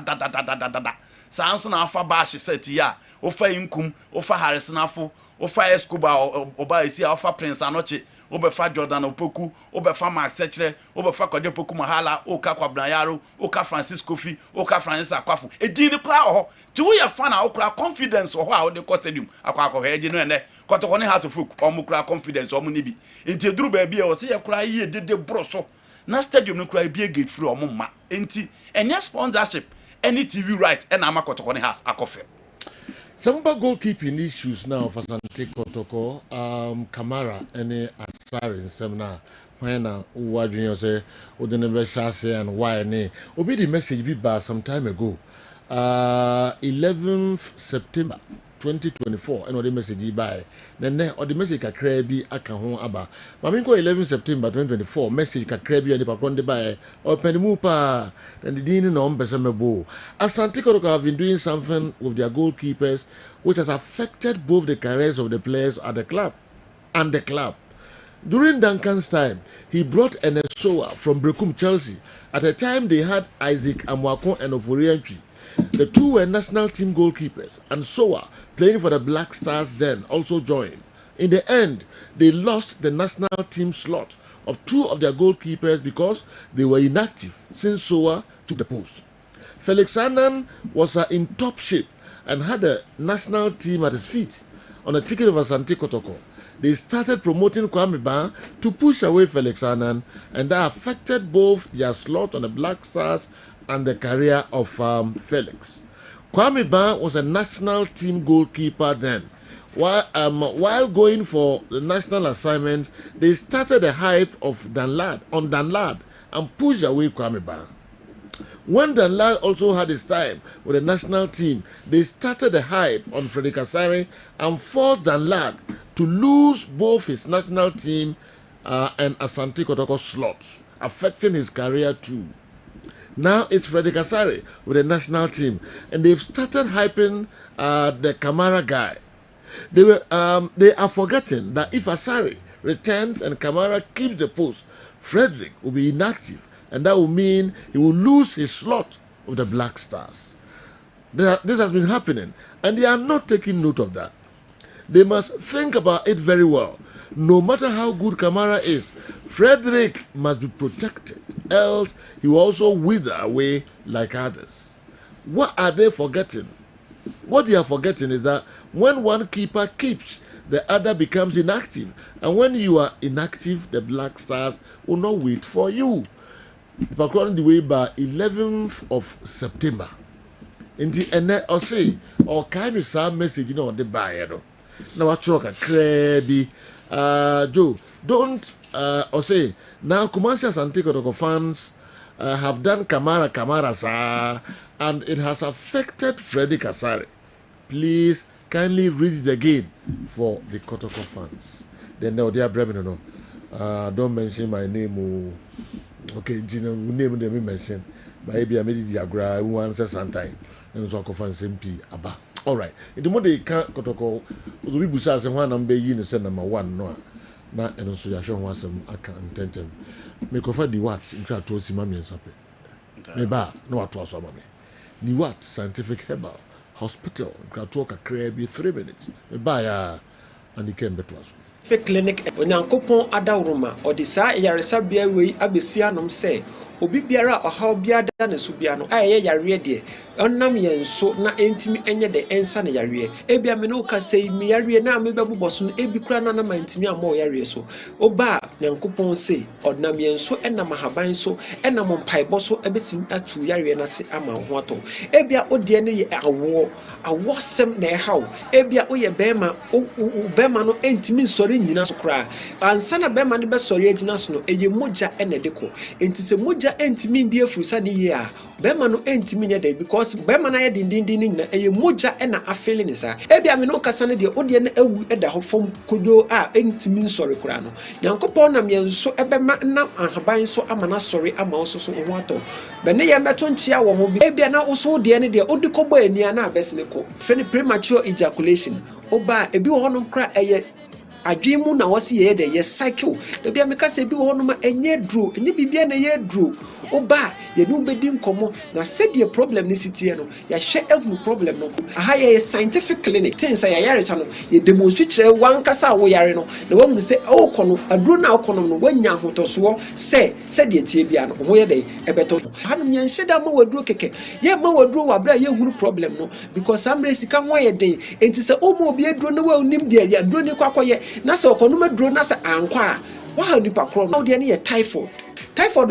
sanso na afa bash set ya ofa inkum ofa Harrison afo ofa Escobar oba esi ofa Prince Anoche obefa Jordan Opoku obefa Max Sechere obefa Kode Poku Mahala oka Kwabnayaro oka Francisco Fi oka Francis Akwafu edin kura ho ti wo ye fan na okura confidence ho a wo de ko stadium akwa heje no ene Kotoko ne Hearts of Folk omo kura confidence omo ni bi enti eduru ba bia wo se ye kura ye dede broso na stadium no kura bia gate free omo ma enti enye sponsorship any TV right and ama Kotoko ne Hearts akofe. Some goalkeeping issues now for Asante Kotoko, Kamara, any Asari in seminar. When what you say, would the never say and why any? Obi the message be back some time ago. 11th September 2024, and what the message by then or the message kakrebi akahon aba. Maminko 11 September 2024, message kakrebi and the pakonde by or penmupa and the dean no besemebo. Asante Kotoko have been doing something with their goalkeepers which has affected both the careers of the players at the club and the club. During Duncan's time, he brought Enesoa from Brekum Chelsea at a time they had Isaac Amwako and Oforianchi. The two were national team goalkeepers, and Soa, playing for the Black Stars then, also joined. In the end, they lost the national team slot of two of their goalkeepers because they were inactive since Soa took the post. Felix Annan was in top shape and had a national team at his feet on a ticket of Asante Kotoko. they started promoting Kwame Ban to push away Felix Annan, and that affected both their slot on the Black Stars and the career of Felix. Kwame Ban was a national team goalkeeper then. While going for the national assignment, they started the hype of Danlad and pushed away Kwame Ban. When Danlad also had his time with the national team, they started the hype on Freddie Kasari and forced Danlad to lose both his national team and Asante Kotoko slots, affecting his career too. Now it's Freddie Kasari with the national team, and they've started hyping the Kamara guy. They are forgetting that if Asari returns and Kamara keeps the post, Frederick will be inactive, and that will mean he will lose his slot of the Black Stars. This has been happening, and they are not taking note of that. They must think about it very well. No matter how good Kamara is, Frederick must be protected, else he will also wither away like others. What are they forgetting? What they are forgetting is that when one keeper keeps, the other becomes inactive. And when you are inactive, the Black Stars will not wait for you. According the way by 11th of September. In the end, or say, or kind of some message, you know, the buyer. Now, I talk a crabby. Joe, don't or say now Kumasi Asante Kotoko fans have done Kamara sir, and it has affected Freddie Kasari. Please kindly read it again for the Kotoko fans. Then now dear brethren, don't mention my name. Okay, name them mention. But maybe I made it diagram one says sometime. And so I can find SMP Abba. All right. In the more they can't Kotoko, we busa say one number yin is number 1 no. Na and so ya show one some account tentem. Me ko fa di what in kra to si mami nsape. Me ba no wa to so mami. Ni what scientific herbal hospital kra to ka bi 3 minutes. Me ba ya and he came beto aso. Clinic onyankopon adawroma odi saa yaresa bia wei abesia nom se obi biara ohaw bia da ne so bia no aye yare de onnam yenso na entimi enye de ensa ne yare ebia me no ka sei mi yare na me bebuboso no ebi kura na na mantimi amo yare so oba nyankopon se onnam yenso enam haban so enam mpaibo so ebetim atu yare na se ama ho ato ebia odie ne ye awo sem na ehaw ebia oye bema no entimi sori nyina so kra ansa na bema ne be sori agina so no eye moja enedeko enti se moja entimi ndi afurisa ni ye a bema no entimi nya da because bema na ye dindindin nyina eye moja ena afele ni sa ebia me no kasa ne de odie na awu eda ho fom kodo a entimi nsori kra no nyankopon na me nso ebema na ahaban so amana sori ama oso so ho ato be ne ye meto nchia wo ho bi ebia na oso de ne de odikobo ania na abesne ko free premature ejaculation oba ebi wo hono kra eye adwimu na wasi ye de ye cycle de bia me kasa bi wo hono ma enye dro enye bibia na ye dro oba ye no bedi nkomo na said the problem ni sitie no ya hwe ehu problem no aha ye scientific clinic things ya yare sa no ye demonstrate wan kasa wo yare no na wahu se o kono adro na okono no wanya hotoso se said ye tie bia no ho ye de ebeto hanu nya nheda ma wadro keke ye ma wadro wa bra ye huru problem no because amre sika ho ye de enti se o mo obi adro na wa unim de ya adro ni kwakoye na se okono ma adro na se ankwa wa nipa kro no de ne ye typhoid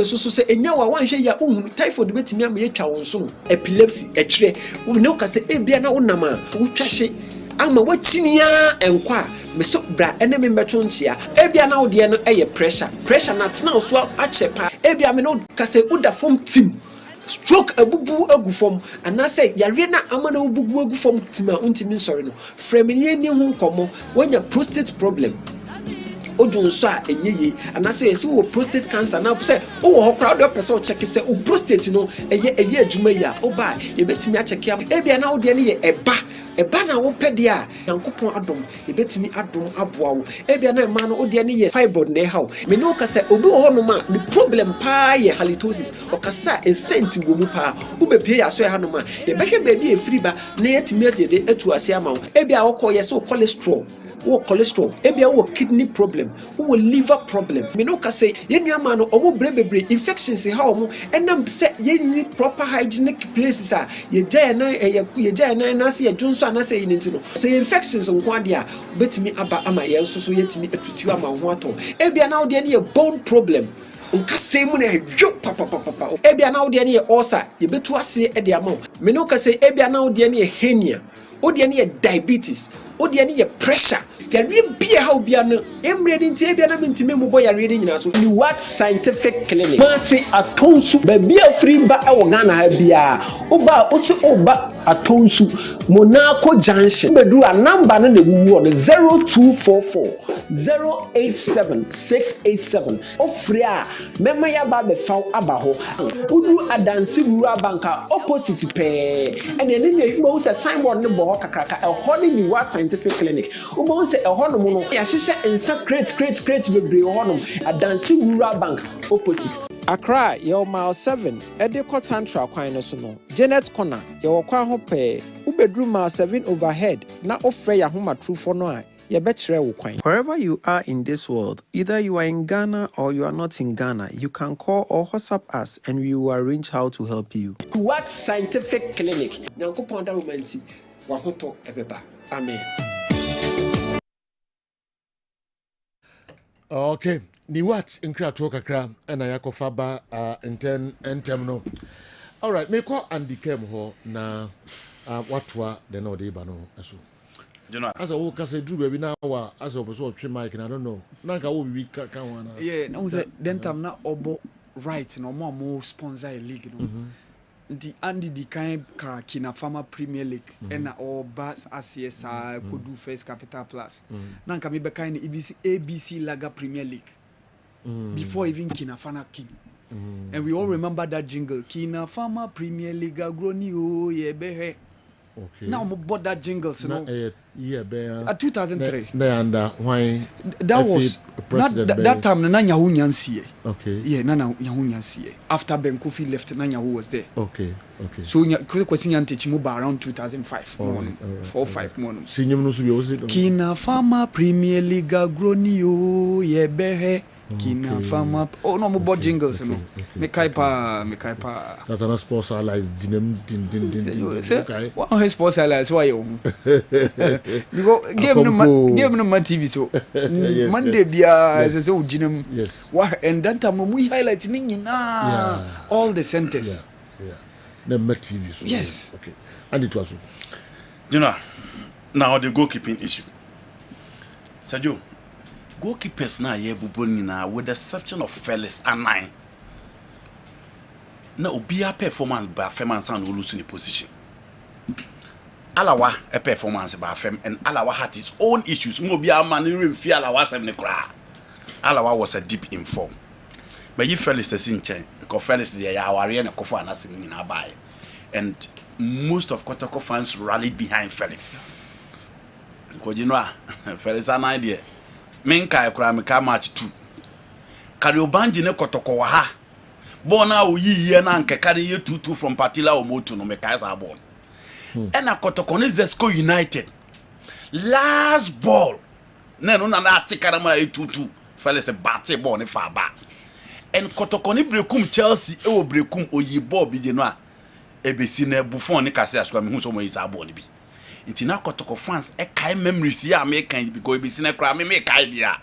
so say enya wa wanhwe ya ohunu typhoid betimi am ye twa wonso no epilepsy ekire wo ne ka say ebia na wonam a wotwahye ama wachinia enkwa meso bra ene me meto nchia ebia na wode no eye pressure na tena so achepa ebia me no ka say uda form team stroke abubu agufom ana say yare na amana obubu agufom team a untimi nsori no fremini ni hu komo wanya prostate problem odun so a enyeye anase yesi wo prostate cancer na say wo ho crowd person check say o prostate no eye adwuma ya oba ye betimi a check am ebia na wo de ne ye eba na wo pede a yankopon adom ye betimi adom aboa wo ebia na ma no wo de ne ye fibroid na hawo me no ka say obi ho no ma the problem pa ye halitosis o ka sa esenti wo mu pa wo bepie ya so ya no ma ye behwe ba bi e free ba na yetimi de etu ase ama wo ebia wo ko ye so cholesterol wo cholesterol ebia wo kidney problem wo liver problem me no ka say yenu ama no omo brebebre infections ha omo enam say yeni proper hygienic places a ye jaya na say adwonso ana say yini ntino say infections nko ade a betimi aba ama ye nso so yetimi atutu ama ho ato ebia na wo de ye bone problem nka say mu na hwo papa ebia na wo de ye ulcer ye betu ase e de ama me no ka say ebia na wo de ye hernia wo de ye diabetes wo de ye pressure yare bia ha obia no emre de ntie bia na mentime mu boy yare de nyina so ni what scientific clinic ma se atonsu ba bia free ba e wo Ghana ha bia oba o se oba atonsu Monaco junction bedu a number no na wuwu on 0244 087687 ofre a mema ya ba be fa aba ho udu adansi wura banka opposite pe ene ne mo se signboard ne bo kakraka e ho ni what scientific clinic o se ehonom no ya hyehyɛ nsa crate bebre ehonom adansi wura bank opposite Accra your mile 7 Edeko Tantra kwan no so no Janet Corner your kwan ho pe ubedru mile 7 overhead na ofre ya homa trufo no a ye bekyere wo kwan. Wherever you are in this world, either you are in Ghana or you are not in Ghana, you can call or WhatsApp us and we will arrange how to help you. What scientific clinic? Nyankopon da romanti wa hoto ebeba. Amen. Okay, ni what nkra to kakra na yakofa ba entem no. All right, me ko Andy Kem ho na watwa de no de ba no eso. As a walk as a drew baby now as a person trim mic and I don't know. Nanka will be can one. Yeah, no then time na obo right no more sponsor a league no. The Andy the kind ka kina Farmer Premier League and all bas ACSR could do First Capital Plus. Nanka me be kind ABC Laga Premier League. Before even Kina Fana King. And we all remember that jingle. Kina Farmer Premier League agroni o ye behe. Okay. Now we bought that jingles, you know. Yeah, 2003. Why that was that time na Nyahu Nyansie. Okay. Yeah, na Nyahu Nyansie. After Ben Kofi left, na Nyahu was there. Okay. So kwesi Nyanti Chimuba around 2005. 4-5 months. Senior no so was it. Kina Farmer Premier League agroni o ye behe. Kina Farmer. Oh no, mo bought jingles, you know. Me kaipa. Satana Sports Allies din. Okay. What Sports Allies why you? Because give no my TV so. Monday bia so jinem. Yes. Why and that time we highlight na all the centers. Yeah. The TV so. Yes. Okay. And it was. You know, now the goalkeeping issue. Sergio, goalkeepers na ye buboni na with the exception of Felix and 9. Na obia performance ba fem and sound lose in the position. Alawa a performance ba fem and Alawa had his own issues. Mo bia man even fear Alawa 7 kra. Alawa was a deep in form. But you Felix is in chain because Felix the aware na kofa anasim ni na buy. And most of Kotoko fans rallied behind Felix. Because you know Felix an idea. Menka kra me ka match 2. Kariobanji ne Kotoko wa ha. Bona o yi na nke carry 2-2 from Patila o Motu no me ka sa ball. And na Kotoko ne Zesco United. Last ball. Na no na atika na 2-2. Felix batte ball ne fa ba. And Kotoko ne brekum Chelsea e o brekum oyi ball bi je no a ebesi na Buffon ne kase aswa me hu so mo yi sa ball ne bi. Inti na Kotoko fans e kai memories ya me kan because ebesi na kra me kai dia.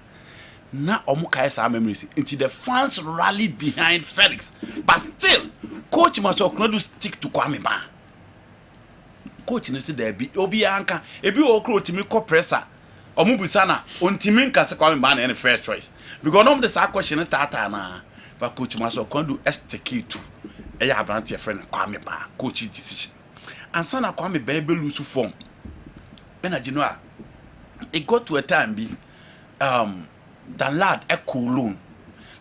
Na omukai sa memories until the fans rallied behind Felix, but still coach must do stick to Kwame Ba. Coach no say there be obi anka ebi o kro timi ko pressure omubusa na ontimi nka se Kwame Ba na any first choice because no the sa question tata na but coach must do stick to eya abrante friend Kwame Ba coach decision and sana Kwame Ba be lose form when I know it got to a time be the lad a cool loan.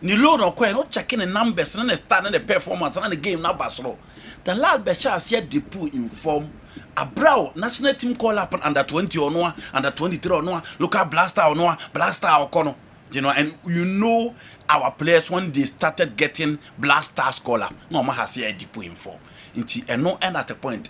Ni loan or coin, not checking the numbers and the start and the performance and the game now basro. The lad Beshas yet the pool in form. A brow national team call up under 20 or no, under 23 or no, local blaster or no, blaster or corner. You know, and you know our players when they started getting blasters call up. No man has yet the pool in form. Until and no end at a point.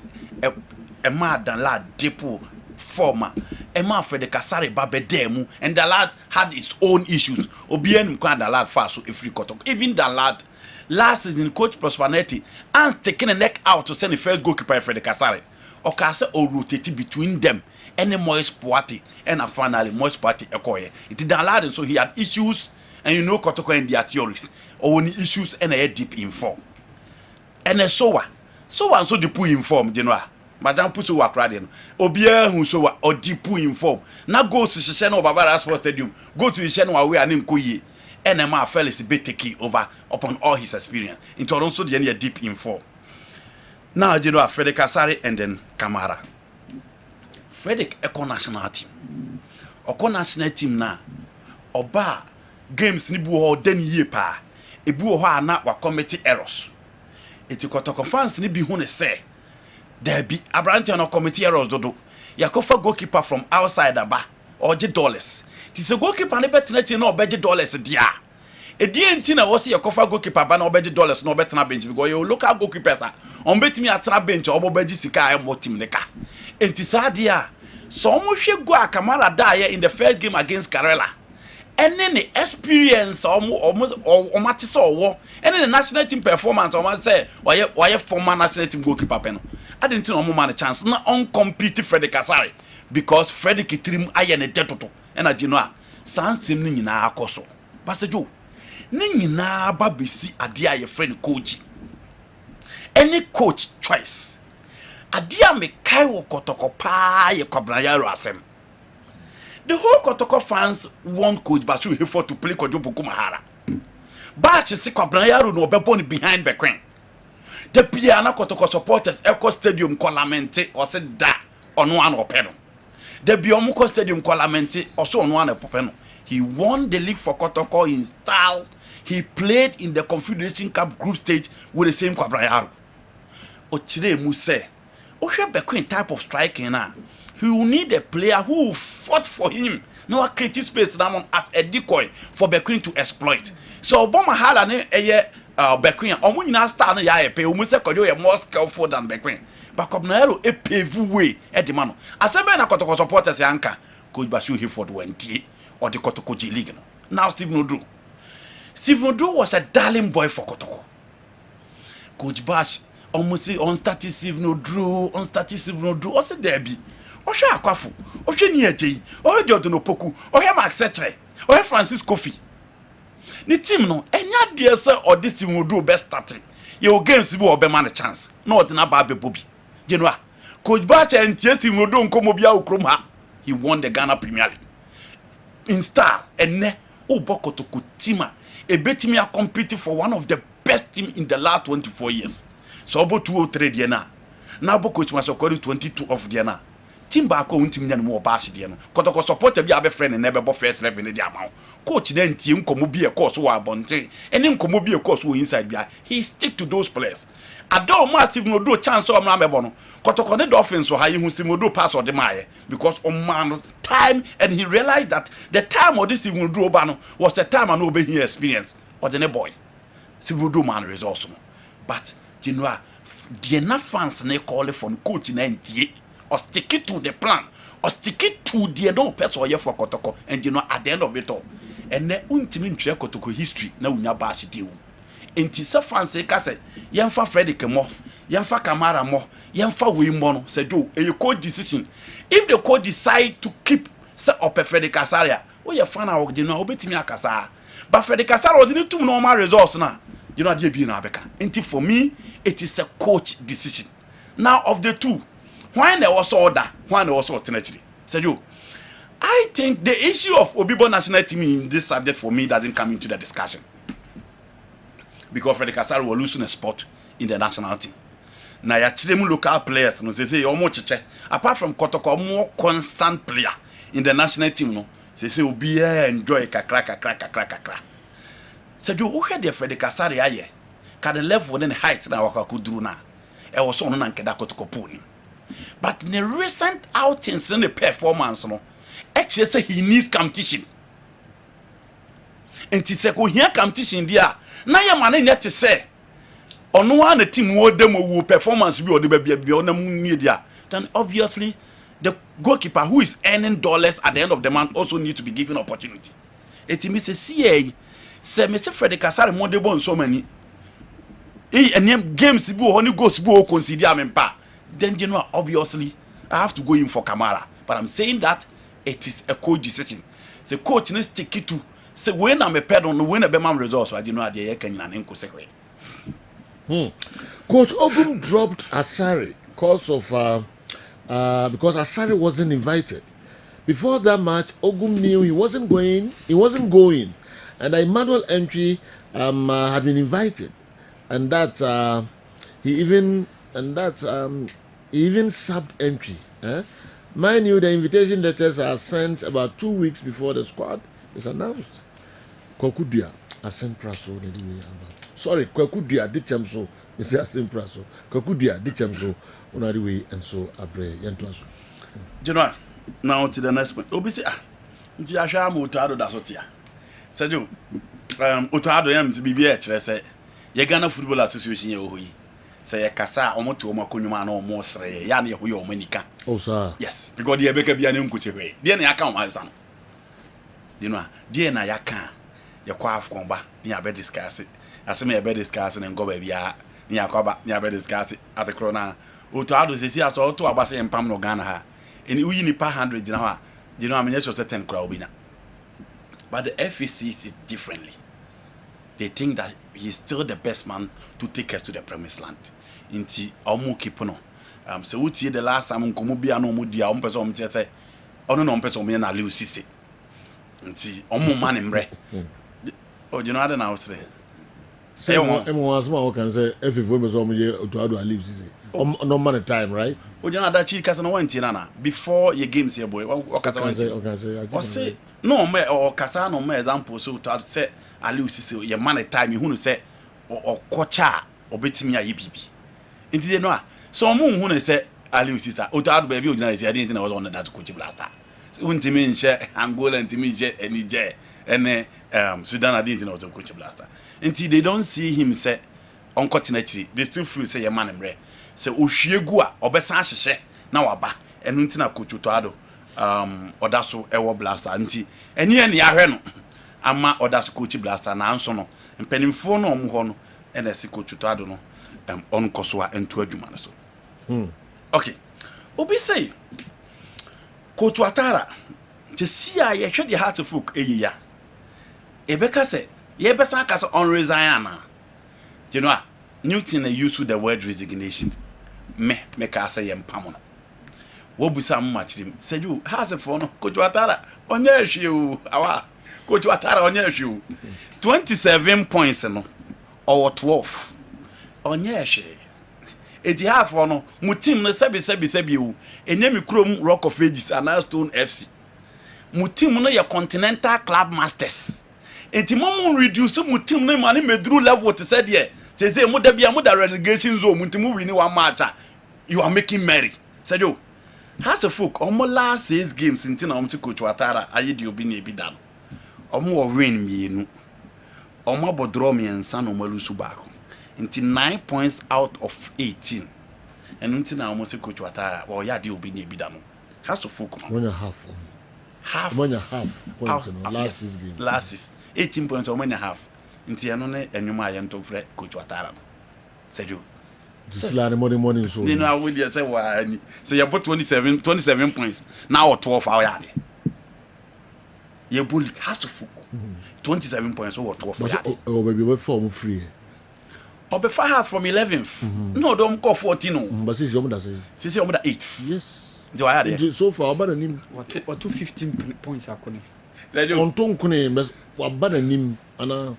A mad than lad depot former Emma Fred Kasari Babe Demu, and the lad had his own issues. Obien Mkwan the lad fast so if Kotok. Even the lad last season, Coach Prosperity and taking a neck out to send the first goalkeeper Fred Kasari. Okasa or rotated between them. Any Moist Poati and a finally Moist Poati Ekoye. It did allow him, so he had issues, and you know Kotoko and their theories. Or only issues and a deep inform. And a so and so deep inform, General. Madam Pusu Wakradian. Obia who so or deep inform. Now go to Sheno Barbara Sports Stadium. Go to Sheno away and Nkuyi. NMA Felix Beteki over upon all his experience. Into also the end deep inform. Now General Frederick Kasari and then Kamara. Frederick Eko national team. Oko national team na. Oba games ni buho den ye pa. Ebu ho ana wa committee errors. Eti Kotoko fans ni bi hu ne say. There be Abranti no committee errors dodo. Yakofa goalkeeper from outside aba or $. Ti goalkeeper ne betena chi na $. Dia. Edi enti na wo se yakofa goalkeeper ba na $. Na betena bench because your local goalkeepers are on betimi atena bench obo beji sika e mo team ne ka. Enti sa dia so mo hwe go Kamara die in the first game against Karela. Any experience or mate so wo any national team performance or man say why former national team goalkeeper peno. I didn't know man a chance na uncompetitive Frederick Kasari because Frederick Kitrim ayene detoto and I know sans team ni nyina akoso basejo ni nyina ba besi ade aye friend coach any coach choice ade a me kai wo Kotoko pa ye Kwabena Yaro asem. The whole Kotoko fans want Coach Basu Hefo to play Kojobuku Mahara. Bash is Kwabena Yaro no beboni behind the queen. The Piana Kotoko supporters Echo Stadium Kolamente or said that on one openo. The Biomuko Stadium Kolamente also on one openo. He won the league for Kotoko in style. He played in the Confederation Cup group stage with the same Kwabena Yaro. Ochire Muse. Osha Bequin type of striking now. He will need a player who fought for him. No creative space as a decoy for Bequin to exploit. So Obama Hala ne Bequin. Omu nyina star ne ya epe. Omu se kojo ye more skillful than Bequin. But Kwabena Yaro e pave way e di mano. Asembe na Kotoko supporters yanka. Coach Basu Heford went or the Kotoko G League. Now Stephen Odru. Stephen Odru was a darling boy for Kotoko. Coach Bash almost say on status Stephen Odru. Also there be. Osha Akwafu, Osha Niaje, Ohe Jordan Opoku, Ohe Mark Setre, Ohe Francis Kofi. The team no, enya dear sir or this team will do best starting. You games will be man a chance. No, na Babe Bobby. You know, Coach Bacha and team will do Nkomobia Ukroma. He won the Ghana Premier League. In style, and ne, Oboko to Kutima, a betimia competing for one of the best team in the last 24 years. So about 203 Diana. Now Coach Masokori 22 of Diana. Team back on team and more bash diano. Kotoko support be a friend and never first 11 in the amount. Coach then team komu be a course who are bonte and then komu be a course who inside be. He stick to those players. I don't massive no do chance or Mamebono. Kotoko ne dolphins so high who still do pass or the Maya because on man time and he realized that the time of this even do bano was the time and obey his experience or the boy. Civil do man resource. But you know the enough fans ne call it from coach in or stick it to the plan, or stick it to the no person for Kotoko, and you know at the end of it all. And then untimin Kotoko history na unya bash deal. And Tisa fancy cassette, Yanfa Freddy Kemo, Yanfa Kamara mo, Yanfa Wimono, said do a court decision. If the court decide to keep set up a Freddy Casaria, well, you find out you know Betimia Casa. But Freddy Casaro didn't two normal results now. You know, dear being Abeka. And for me, it is a coach decision. Now of the two. Why there was order? Why there was alternative? Said you, I think the issue of Obibo national team in this subject for me doesn't come into the discussion. Because Freddy Kasari will losing a spot in the national team. Now your team local players, no, say apart from Kotoko, more constant player in the national team, no, say will be enjoy kakra. Said you who had the Freddy Kasari aye? Can the level and height na wakakudru na? E was on na nkeda Kotoko puni. But in the recent outings in the performance, no, actually say he needs competition. And he said, here competition there. Now your man yet to say, on one team more demo will performance be or the baby on the media. Then obviously the goalkeeper who is earning dollars at the end of the month also need to be given opportunity. It means say Mr. Frederick Kasari Monday born so many. And games bu honey goes bu consider amempa. Then you know obviously I have to go in for Kamara. But I'm saying that it is a coach decision. So coach needs to take it to say when I'm a ped on when a Bemam results, I do not idea can an inco secret. Coach Ogum dropped Asari because Asari wasn't invited. Before that match, Ogum knew he wasn't going, and the Emmanuel entry had been invited, and that he even subbed entry. Mind you, the invitation letters are sent about 2 weeks before the squad is announced. Kokudia, Asen Praso, sorry, Kokudia, Dichamso, Mr. Asen Praso, Kokudia, Dichamso, Unariwe, and so Abre Yantuaso. General, now to the next point. Obisi, Ntiasha Mutado Dasotia. Sajo, Utado Yams BBH, say, Yagana Football Association, Yohui. Say a Kasa, Omoto, Makunuma, no more Sre, Yani, Huyo, Menika. Oh, sir. Yes, because the Abeka be an Unkuche. Dear Naka, my son. You know, dear Nayaka, your quaff comba, near bed discuss it. As me a bed discussing and go baby, near Coba, near bed discuss it at the Crona. Utado says, I saw two Abasa and Pam no Ghana. In Uyini per 100, you know, I mean, just 10 crowd. But the FEC sees it differently. They think that he's still the best man to take us to the promised land. Inti omu kipono. So we see the last time Nkomubi ano mudia person say ono no person me na liu sisi. Inti omu man emre. Oh, you know that now say. Say emo can say if we me so me to ado liu sisi. No man time, right? Oh, you know that chi kasa no wanti na before your games here boy. Okay say no me or kasa no me example so to say Aliu Sisi your man time you say or kocha obetimi ayi bibi. Inti no so omo hu no say Aliu Sisi o to baby o jina say I didn't know was on that coach blaster. Untimi nche Angola ntimi nche Niger ene Sudan I didn't know was on coach blaster. Inti they don't see him say on continentally they still feel say your man emre. Say ohwiegu a obesa ahyehe na waba enu nti na coach to odaso ewo blaster nti eni ya hwe no ama odaso coach blaster na anso no mpanimfo no omho no ena si coach to ado no on koso a ento adwuma no so okay obi say coach Atara te si a ye hwe the heart of folk eyiya ebeka say ye besa aka so on resign na you know Newton used the word resignation me ka say ye mpamo no wo busa mmachiri say you has a phone coach Atara onye ahwe o awa coach Atara onye ahwe o 27 points no or 12 onye ahwe eti half for no mu team no sebi o enyemi krom Rock of Ages and Stone FC mu team no ye Continental Club Masters eti mo reduce mu team no ma ne medru level to say there say mo da bia mo da relegation zone mu team win one match you are making merry said you has a folk omo last 6 games ntina omo coach Atara ayedi obi na ebi da no omo wo win mienu omo bodro me ensa no malusu baako nti 9 points out of 18 and ntina omo coach Atara wo ya de obi na ebi da no has a folk 1.5 points in the last 6 games last 18 points or 1.5 nti eno ne enwuma ayento frɛ coach Atara no said you this last morning show you know I would say why so you put 27 points now or 12 hour you bully has to fuck 27 points or 12 oh baby what form free or before half from 11th no don't call 14 no but since you that say since you that 8th yes do I had so far about him what 15 points are coming on ton kune about him ana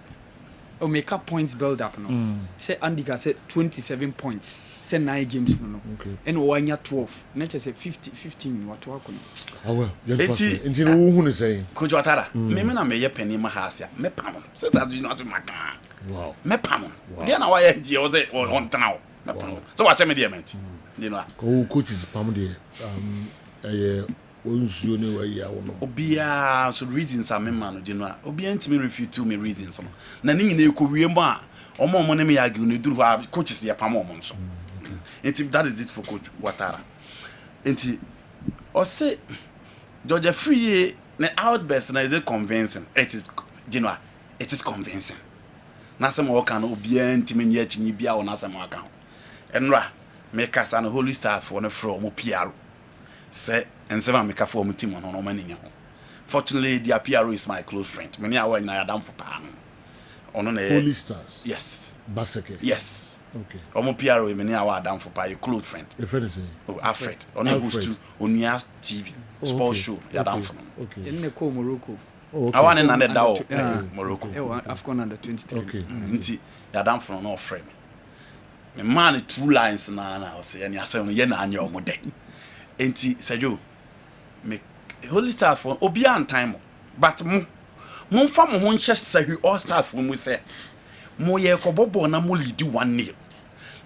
o make up points build up no say Andy ga say 27 points say 9 games no okay and wanya 12 nature say 15 what to happen ah well you know who is saying coach Atara me na me ye penny ma hasia me pam say that you not maka wow me pam dia na why die o say on town me pam so what say me there meant you know coach is pam there onzuo ne wa ya wo no obia so reasons am man no genu a obia ntimi refute to me reasons no na ni nyina ekowie mo a omo ne me ya gi no duru coaches ya pam omo so enti that is it for coach Atara enti Or say Georgia Free na outburst na is it convincing? It is Genoa. It is convincing. Na some work can obi ntimi nye chinyi bia o na some work kan. Enra make us an holy start for no from PR. Say and seven make for mu team on no mani nya. Fortunately the PR is my close friend. Many are na Adam for pan. Ono na Holy Stars. Yes. Baseke. Yes. Okay. Omo PR many are Adam for pa your close friend. Your friend is Oh, Alfred. Ono host to Onia TV sports show. Ya Adam for. Okay. In the Morocco. Okay. I want in under Morocco. AFCON under 23. Okay. Nti ya dan for no friend. Me man two lines na o say any asem ye na anya omo de. Nti Sergio me Holy Stars for obi an time but mo fa mo ho nche sahi all stars for mu say mo ye kobobo na mo lead 1-0.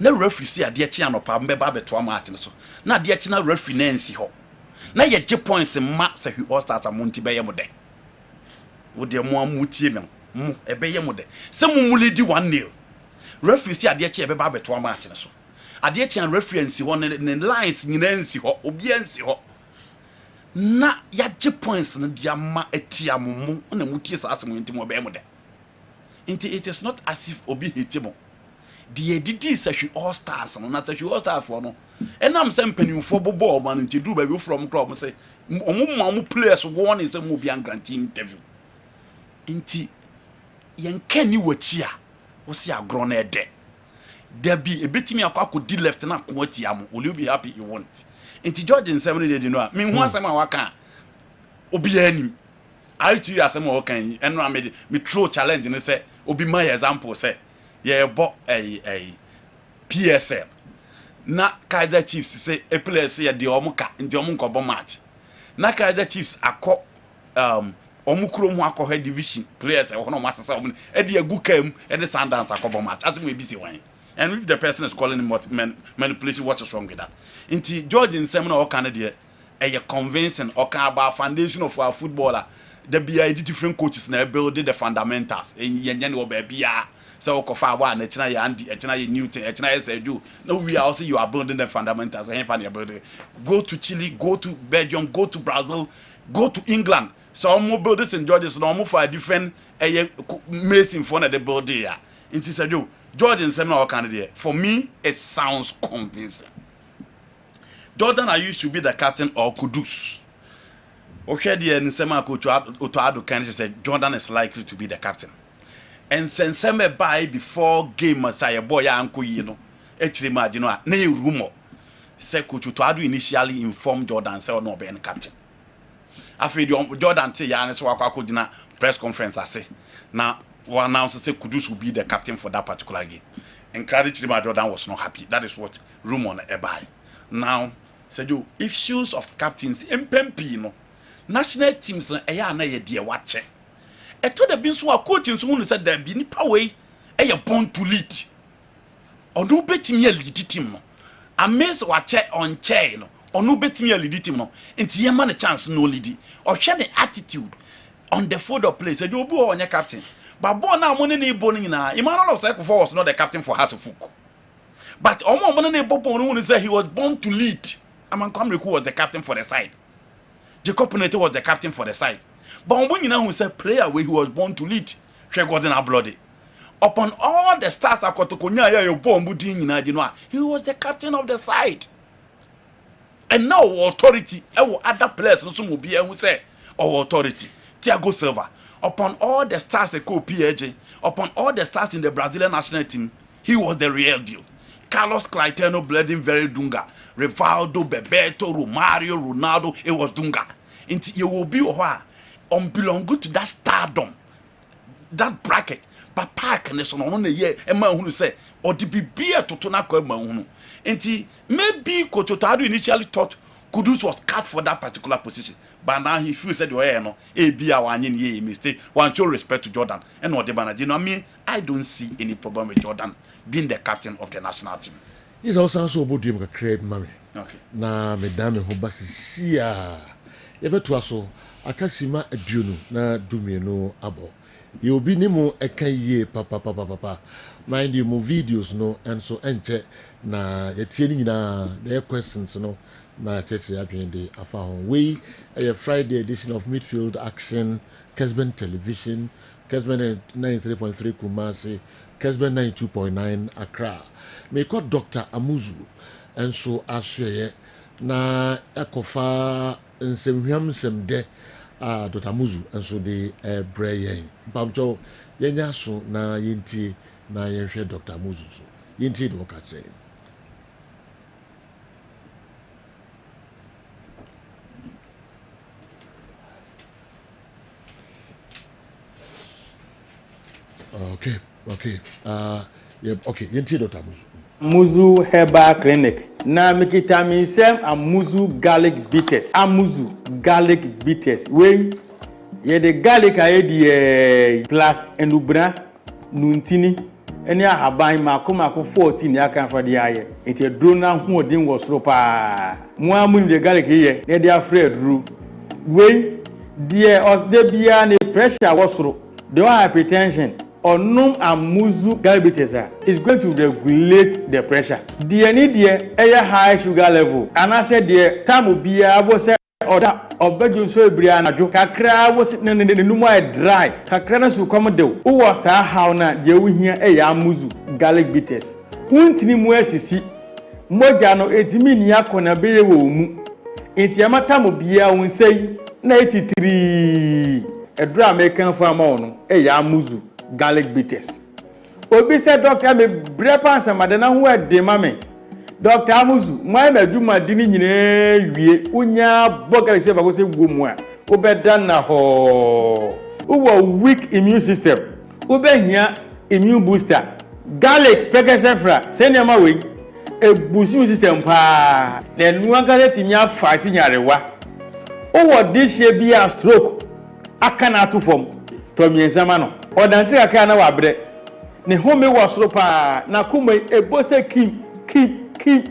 Na referee see ade chi anopa mbeba beto match no so. Na ade chi na referee na nsi ho. Na ye je points ma sahi all stars amonti be ye mo de. Wo de mo amutie me mo ebe ye mo de. Se mo lead 1-0. Referee see ade chi e beba beto match no so. Ade chi an referee nsi ho ne lines nyina nsi ho, obi nsi ho. Na ya je points no dia ma atia mo na mutie sa asem nti mo be mo de. Inti it is not as if obi hitimo. The didi say all stars no na say all stars for no. Enam say mpanimfo bobo man nti do ba bi from club say omo players won is mo bi an grantee interview. Inti yen kani wati a wo se agro na ede. There be a bit me akwa left na ko atia mo. Will you be happy you want? Inti George in 7 days you know. Me hu asem a waka obi anim. I to you asem o kan eno me throw challenge ni say obi my example say ye bo a PSL na Kaizer Chiefs say a player say de omuka ndi omunko bo match na Kaizer Chiefs akọ omukuro mu akọ division players e hono masesa omu e de agu kam e de Sundowns akọ bo match as we be see one. And if the person is calling him manipulation, what is wrong with that? Inti George in seminar or Canada a convincing or about foundation of our footballer. The BID different coaches now build the fundamentals. And yen will be so Kofa one, a China Andy, a China Newton, a China do. No, we are also you are building the fundamentals. I find building. Go to Chile, go to Belgium, go to Brazil, go to England. So more builders in Georgia, so normal for a different mason for the building. Inti Sergio. Jordan seminar candidate. For me, it sounds convincing. Jordan I used to be the captain or Kudus. Okay, the Nsema coach Otoado can said Jordan is likely to be the captain. And since by before game Messiah boy uncle you know, actually imagine no rumor. Say coach Otoado initially informed Jordan say no be captain. After Jordan say Yanis Wakako dina press conference I say. Now one announced say Kudus will be the captain for that particular game. And Credit Jordan was not happy. That is what rumor by. Now, said you if shoes of captains MP no national teams na ye dear watch. E to the bin so a coach in so said there be nipa way e born to lead. Or no betimi lead team no. Amaze watch on chair no. Or no betimi lead team no. Enti ye man a chance no lead. Or share the attitude on the field of play. Said you bo on your captain. But born now money ni boning na Emmanuel of Cycle was not the captain for House of Fuku. But Omo money Bobo say he was born to lead. Aman Kwamriku was the captain for the side. Jacob Neto was the captain for the side. But when you know who said player where he was born to lead, she got in a bloody. Upon all the stars akotokonya ya yo bombu din he was the captain of the side. And now authority other players no so mo bia who say authority. Thiago Silva. Upon all the stars at PAG, upon all the stars in the Brazilian national team, he was the real deal. Carlos Claiteno bled him very Dunga. Rivaldo, Bebeto, Romario, Ronaldo, it was Dunga. And you will be belong to that stardom, that bracket. But Park and so on a year, a man who say, or to be beer to Tonako Mahunu. And maybe Coach Otado initially thought Kudus was cut for that particular position. But now he feels that you mistake. One show respect to Jordan. And what the manager, I mean, I don't see any problem with Jordan being the captain of the national team. He's also about to make crab, mommy. Okay. Na Madame Hobassia. Ever to us, Akasima a duno, na Dumino abo. You'll be Nemo a kaye, papa. Mind you, more videos, no, and so enter na yetini na their questions, no. na kyerɛkyerɛ adwene de afa ho wei ɛyɛ Friday edition of Midfield Action, Kessben Television, Kessben 93.3 Kumasi, Kessben 92.9 Accra. Mekɔ Dr. Amuzu nso ahwɛeɛ na ɛkɔfa nsɛmhwam nsɛmdɛ a Dr. Amuzu nso de brɛ yɛn. Mpamkyɛw yɛnya so na yɛntie na yɛnhwɛ Dr. Amuzu so. Yɛntie de wɔka kyerɛ. Okay. Yɛntie Dr. Amuzu. Amuzu Herbal Clinic. Na mikita mi nsɛm Amuzu garlic bitters. Amuzu garlic bitters. Wey yɛde garlic a yɛde plus enubra nuntini ɛne ahaban mako 14 ya kan fa de ayɛ. Enti aduro na hoɔden wɔ soro paa. Mo amu de garlic yɛ na de afrɛ aduro. Wey deɛ ɔde bia ne pressure wɔ soro. De hypertension Onum Amuzu garlic bitters is going to regulate the pressure. The high sugar level. And I said the time be was order of bedroom so briana kakra was no more dry. Kakra so come do. Who was how na you hear a Amuzu garlic bitters. Untini muesisi mojano 8 minia kona be mu. It's Yamata Mobia won say 93 a drum making for a Amuzu garlic bitters. Obi said doctor me brepa samadana hu ede mame. Dr. Amuzu, my meduma dini nyine wie unya boga se ba go se gomu a. Obeda na ho. Uwa weak immune system. Obehia immune booster. Garlic pekesefra senema we e boost immune system pa. Na nu anga se tinya fight nyarewa. Uwa this ye be a stroke. Akana to form. To miensama no. Odanti aka na wabre ne home wasoro pa na kuma ebose kim he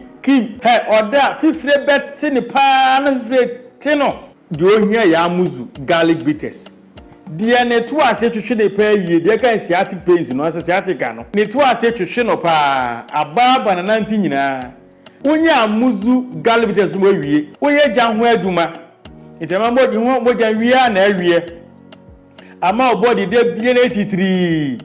oda fifre bet ne pa na fifre tino de ohia ya Amuzu garlic bitters de ne to ase twetwe ne pa yie de kan sciatic pains no ase sciatic no ne to ase twetwe no pa ababa na nanti nyina wonya Amuzu garlic bitters mo wie woye gyan ho aduma itema modi ho moja wie na awie ama body dey bien 83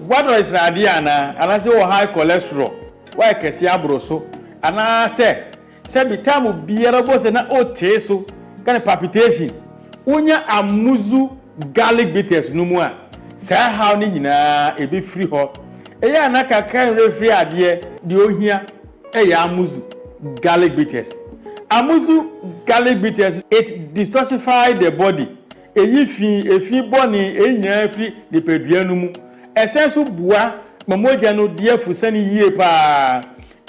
what is radiana and I say high cholesterol why kesi abroso and I say bitamo biara bo se na ote so kind palpitation unya Amuzu garlic bitters no mu a say how ni nyina e be free ho eya na kakran refree ade de ohia eya Amuzu garlic bitters. Amuzu garlic bitters it detoxify the body. Efi boni enya free the pedua mu essential bua mamoja no dia fusani yie pa.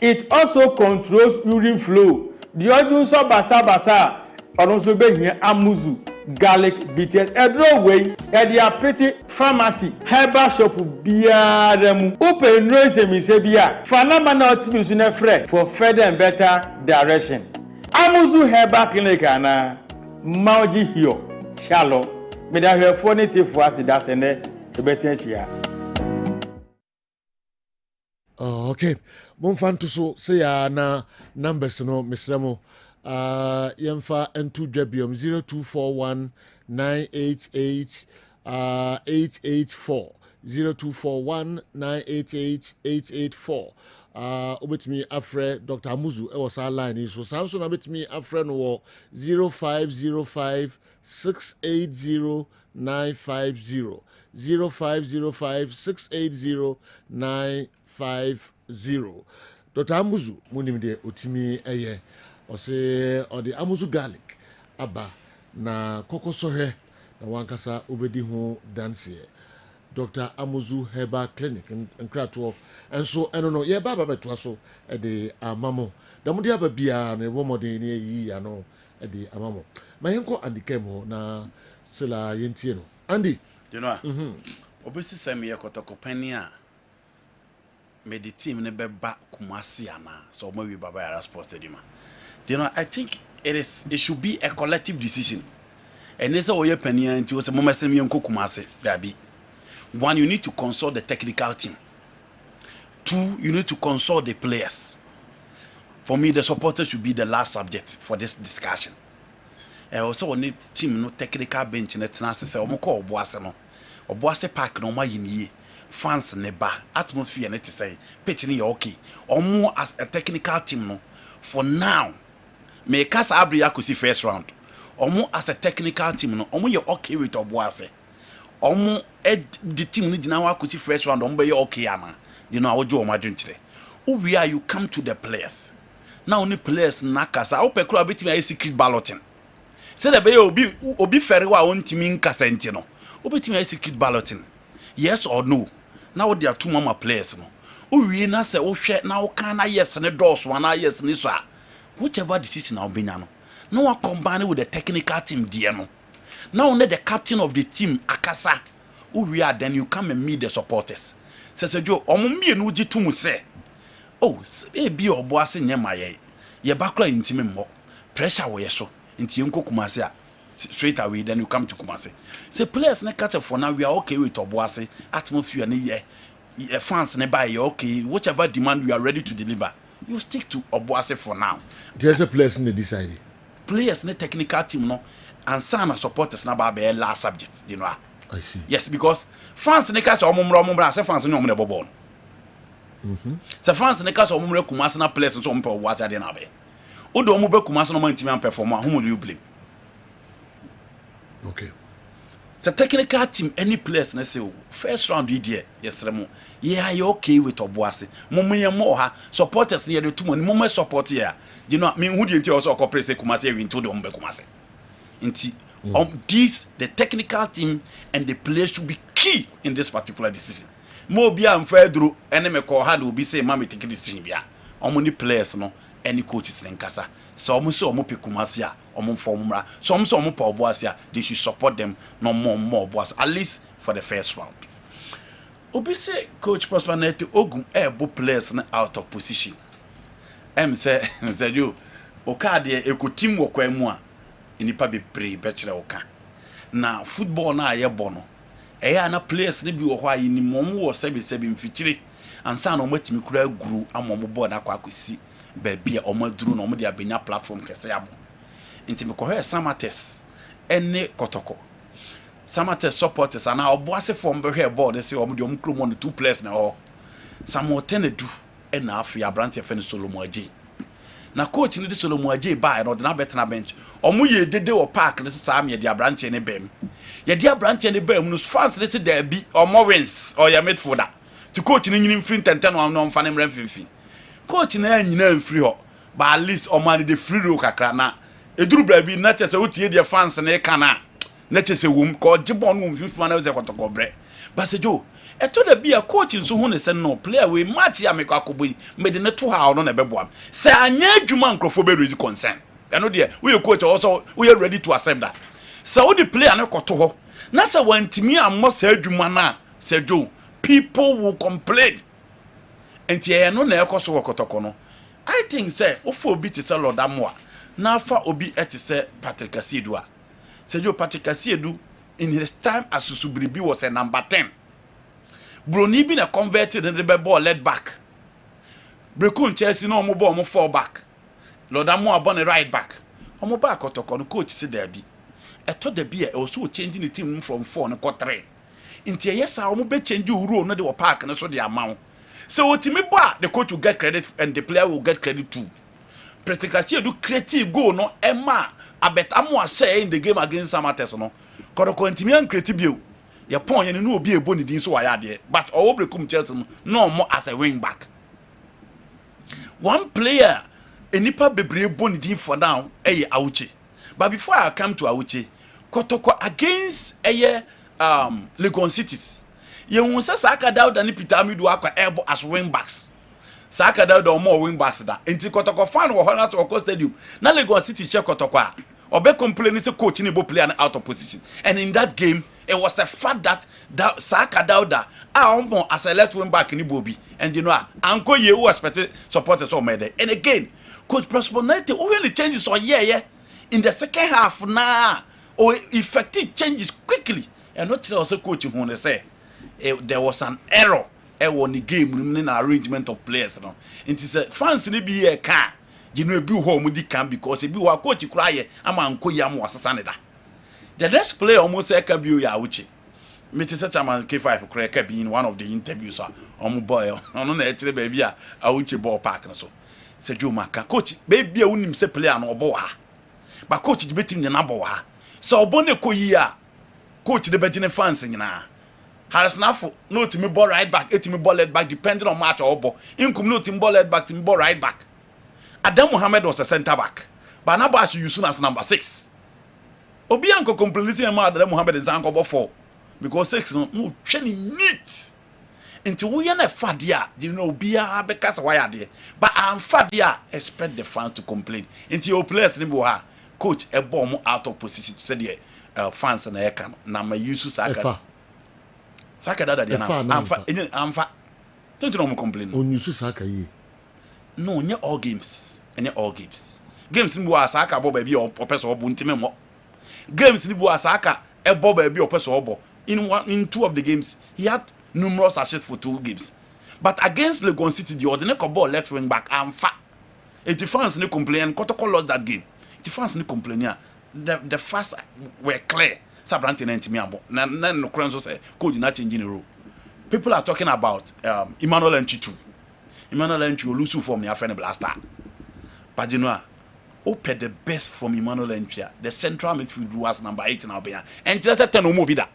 It also controls urine flow. The odun so basa odun so be hia Amuzu garlic bitters edro way e dia pretty pharmacy herbal shop biara mu open no se mi se bia fanama na otimi su na frɛ for further and better direction. Amuzu Herbal Clinic ana Mauji Hio Shalom. Me da hwe fo ne tifo asida se ne e be se hia. Okay. Monfanto so say ya na numbers no misremo yemfa entu dwabiom 0241 988 884 0241 988 884 obetimi afre Dr. Amuzu e was our line so Samson obetimi afre no 0505 680 950 0505 680 950. Dr. Amuzu munim de otimi eye ose odi Amuzu garlic aba na kokosohwe na wankasa obedi ho dance. Dr. Amuzu Herbal Clinic nkrato enso eno no ye baba beto so e de amamo damudi aba bia na womode ne yi ya no e de amamo mayenko andikem ho na sila yentie no Andy you know obesi sem ye kotokopani a me the team ne beba Kumasi ana so mo wi baba ya sports stadium. You know, I think it should be a collective decision. And it's all your penny and to some Kumasi. One, you need to consult the technical team. Two, you need to consult the players. For me, the supporters should be the last subject for this discussion. Also, on the team, no technical bench, and it's not say, Omoko or Boase Park, no my ye, fans neba, atmosphere, and it is say, pitching okay, or more as a technical team, no. For now, may Casa Abria could see first round, or more as a technical team, no, or more you're okay with Obuase, or more the team need now could see first round, or you're okay, Anna, you know, I'll do my drink today. Who are you come to the players? Now only players nakasa o pe kura beti me secret balloting. Say the be obi fere wa on timi nkasa nti no. Obeti me secret balloting. Yes or no? Now they are two mama players no. O wie na say o hwe na o kan na yes ne doors one na yes ni so a. Whichever decision na obenya no. No one combine with the technical team there no. Now only the captain of the team akasa. O wie then you come and meet the supporters. Say Joe omo mie no gi tumu say. Oh, be or boss in Yamaye. Ye background intimate more. Pressure where so. Into Uncle Kumase. Straight away, then you come to Kumase. Say, players ne catch for now. We are okay with Obuase. Atmosphere ne ye. Fans ne buy you okay. Whichever demand we are ready to deliver. You stick to Obuase for now. There's a players in the decided. Players ne technical team no. And some supporters na be last subject. You know. I see. Yes, because fans ne catch omumra. Say fans no omune bobon. So fans ne case omumre Kumase na players so ompe Obuase ade na be. Odo omube Kumase no man team perform, whom will you blame? Okay. So technical team any players na say first round we there yesremo. Yeah, you okay with Obuase. Momo mo ha supporters near the two money momo support here. You know me who dey also cooperate say Kumase win to the ombe Kumase. Inti this the technical team and the players should be key in this particular decision. Mo bia mfedru ene me ko ha do bi say ma me take decision bia omoni players no any coaches ne nkasa so omo so omo pe Kumase a omo formula so omo pa Obuase a they should support them no more Obuase at least for the first round. Obi say coach Prosperity Ogun ebo players na out of position say you oka de ekotim wo kwa mu a enipa be pre be kire oka na football na aye bono eya na players ne bi wo ho ayi ni mom wo sebi mfikyire ansa na omatimi kura guru amom board akwakosi ba bia omaduru na omde abenya platform kese yabo ntimi ko he Samates ene kotoko Samates supporters ana Obuase from be here board say omde omkrom on the two players na ho Samotenedu ena afi abrante fe ne Solomon Aje na coach ni de Solomon Aje ba no de na betena bench omo ye dede wo park ne so am ye de abrante ne bem ye de abrante ne bem no fans ne se da bi omo wins or ya midfielder to coach ni nyini free tenten no mfa ne mra mfimfi coach na nyina free ho ba at least omo ne de free roll kakra na eduru bra bi na chese wotie de fans ne kana na chese wom ko jibon wom mfimfi na ze kwotoko bre ba se jo eto da bia coach nso hu ne se no player we match ya mekọ akoboyi mede ne to ha no na beboam se anya adwuma nkrofo be raise concern eno de we coach also we are ready to accept that so the player ne koto ho na se wantimi ammo se adwuma na se jo people will complain enti e no na ekoso wokotoko no I think say ofo obi te se Lord Amoa na fa obi ete se Patrick Asiedu a se jo Patrick Asiedu in his time as Susubribi was a number 10 Brony been a converted and the ball led back. Brekun Chelsea no more ball more fall back. Lord Amoa born a right back. Omo back otoko no coach say there be. I thought the be also changing the team from 4 no 3. Inti yes omo be change rule no dey park na so the amount. So ultimate ba the coach will get credit and the player will get credit too. Practically do creative goal no Emma abet Amoa share in the game against Samates no. Kodoko ntimi an creative bio. Your point and no be a bony din so why there, but all become Chelsea no more as a wing back. One player, a nipa bebre bony din for now, Auchi. But before I come to Auchi, Kotoko against Legon Cities. You won't say Saka Dowd and Pitami do aqua elbow as wing backs. Saka Dowd or more wing backs that. Until Kotoko fan or Honor to Oko Stadium. Now Legon City check Kotoko. Or be complaining is a coach in a player out of position. And in that game, it was a fact that Saka Dauda as a left wing back in Ibobi. And you know, Uncle you who expected supporters or made it. And again, Coach Prosperity only changes or in the second half now or effective changes quickly. And not also coach who they say there was an error on the game in the arrangement of players. It is a fans need be a car. you know, be home with the camp because if you are coach cry, I'm uncle Yam was a Sanada. The next player almost a cabin ya which. Mr. Such a man K5 crack being one of the interviews on boy on the baby a Uchi ball park and so. Said you Maka, coach, baby, I wouldn't say player no boha. But coach is betting the number. So Bonne Koya, coach the betting fans in na. Harris Naffo, no to me ball right back, 8 me ball left back, depending on match or ball. Income no team ball left back, team ball right back. Adam Mohammed was a centre back, but Nabash you soon as number 6. Obianko completely and mad Adam Mohammed is uncle 4 because 6 no training neat. Into we are fadia, you know, be a because why are there? But I'm fadia, expect the fans to complain. Into your players, coach a bomb out of position to say the fans and I can. Now my use Saka. Saka that I'm fat. Don't you know complain? On you Saka ye. No, near all games. And all games. Games in Saka Bob baby or person or buntimemo. Games in Saka a Bob baby or person or in 2 of the games he had numerous assists for 2 games. But against Legon City, the ordinary ball left wing back, I'm fat. If the fans no complain, Kotoko lost that game. The fans no complain. The fans were clear. Sabranti 90 miambo. Nan no Krenzo say, coach not changing the rule. People are talking about Emmanuel Entry 2. Emmanuel Entry will lose from your friend Blaster. But you know, open the best from Emmanuel Entry. The central midfield was number 8 in Albania. And just 10 no bida.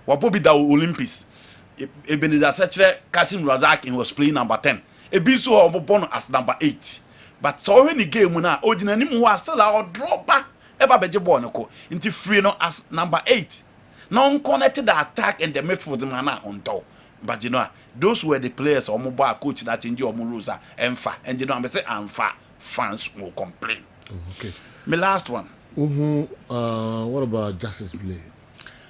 Wabobi da Olympics. Ebenezer Sechere Kasim Razak was playing number 10. Ebiso Obobono as number 8. But so any game na ordinary mu was still our dropper. Eba beje ball no into free no as number 8. Non connected the attack and the midfield mana on top. But you know, those were the players or mobile coach that change your Muruza and you know, I say fans will complain. Okay. My last one. What about Justice Play?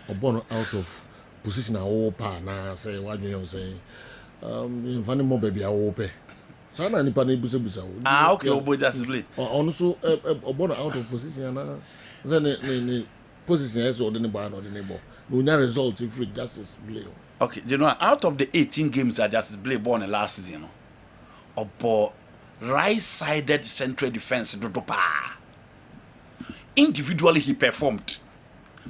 Obono out of position a pa na say what you say funny more baby a ope so na nipa na busa okay obo just play also Obono out of position na say ne position is or the ball or the ball no nya result if we Justice Play. Okay, you know, out of the 18 games that Justice Play born in last season, Obo right-sided central defense do pa individually he performed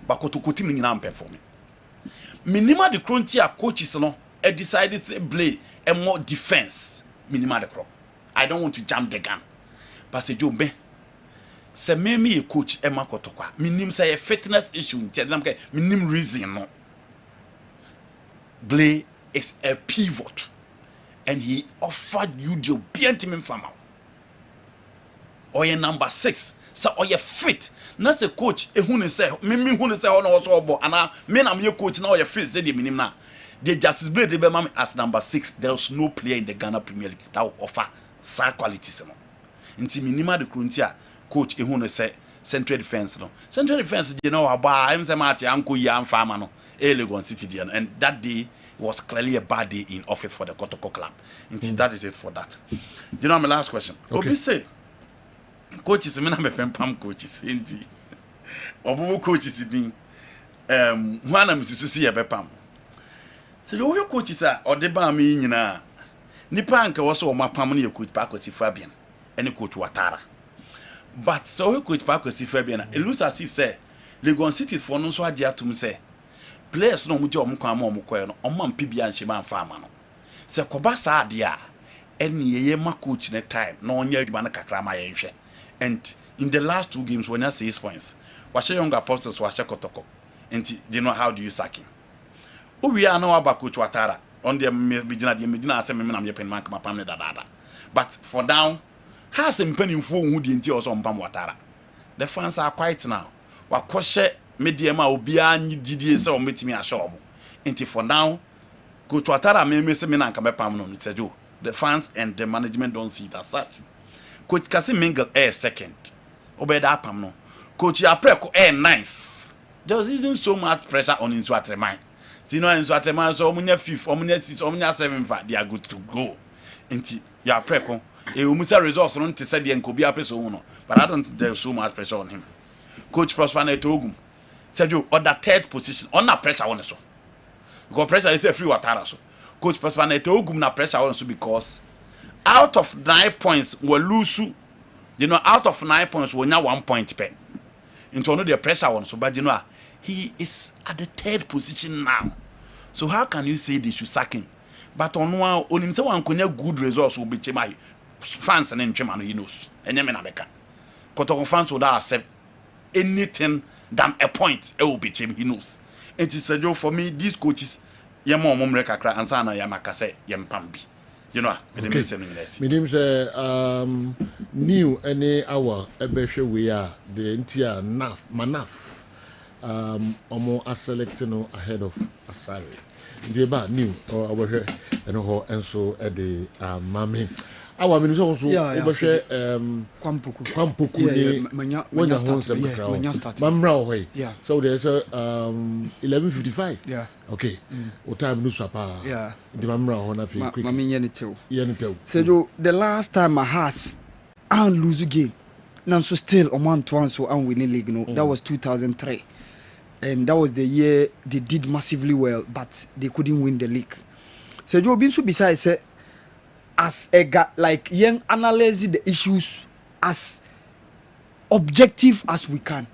but kotokuti ni na performing. Minima the frontier coaches no decided to play a more defense minima the crop. I don't want to jump the gun. But say Joe be say me coach Emma Kotokwa. Minim say a fitness issue. Minim reason no. Blay is a pivot and he offered you the obedient farmer. Or your number 6. So or you fit. Not a coach who say me who say on also bo and me am your coach now you fit say the minimum na. The Justice Blade the man as number 6. There's no player in the Ghana Premier League that will offer such qualities. Inti minima the Cruntia coach who say central defense no. Central defense you know about I'm say match uncle ya farmer no. Legon City and that day was clearly a bad day in office for the Kotoko club. Inti that is it for that. You know my last question. Okay. Obi say coaches me na me pam coaches enti obo coaches din wana misusu si yebepam so you coaches a ode ba me nyina nipa anka wo so mapam na coach Pakwesi Fabian and coach Watara but so you coach Pakwesi Fabian it looks as if say Legon City for no so age atum say players no mu je omkwan ma omkoye no omam pibia nhima amfa ama no se koba sa ade a eni yeye ma coach ne time na onya adwuma na kakra ma ye nhwe. And in the last 2 games, when you say 6 points, Washe Young Apostles, Washe Kotoko. And do you know how do you sack him? Oh, we are now about Coach Watara. On the Medina, I say, I'm pen mark my family. But for now, has a penny for who didn't also on Pam Watara. The fans are quiet now. What Koshe Mediama will be a new DDS or meet me a show. And for now, Coach Watara may miss me and come back. The fans and the management don't see it as such. Coach Kasim Mingle air 2nd. Obeda Pam no. Coach Apreko air 9th. There isn't so much pressure on Insuatremai. You know Insuatremai so omunya 5th, omunya 6th, omunya 7th, they are good to go. Inti Apreko. Umusa results on to say the Nkobi Apeso uno. But I don't think there's so much pressure on him. Coach Prosper Netogum said you on the 3rd position. On that pressure on so. Because pressure is a free Watara so. Coach Prosper Netogum na pressure on so because out of 9 points we lose You know, out of 9 points, we now 1 point per. Into another pressure one. So, but you know, he is at the 3rd position now. So how can you say they should sack him? But on himself, one good results will be chema fans and chema no knows. And then America. Because fans would not accept anything than a point. It will be chema, he knows. It is a joke for me. These coaches, yamo momreka kra ansana yamakase yampambi. You know, okay. Meaning new any hour ebeshe we are the entire manaf are selecting ahead of Asari. The bad new or over here and so at the mami. Our minister also overshare Kwampuku when you start Mamra way. So there's a 11:55. Yeah. Okay. What time no sapa? Yeah. The Mamra on a few quick. Mami yenito. Yenito. So the last time I has and lose a game. Now so still on 1-1 so and winning league no. That was 2003. And that was the year they did massively well, but they couldn't win the league. So Joe Binsu besides say as a guy like young analyze the issues as objective as we can,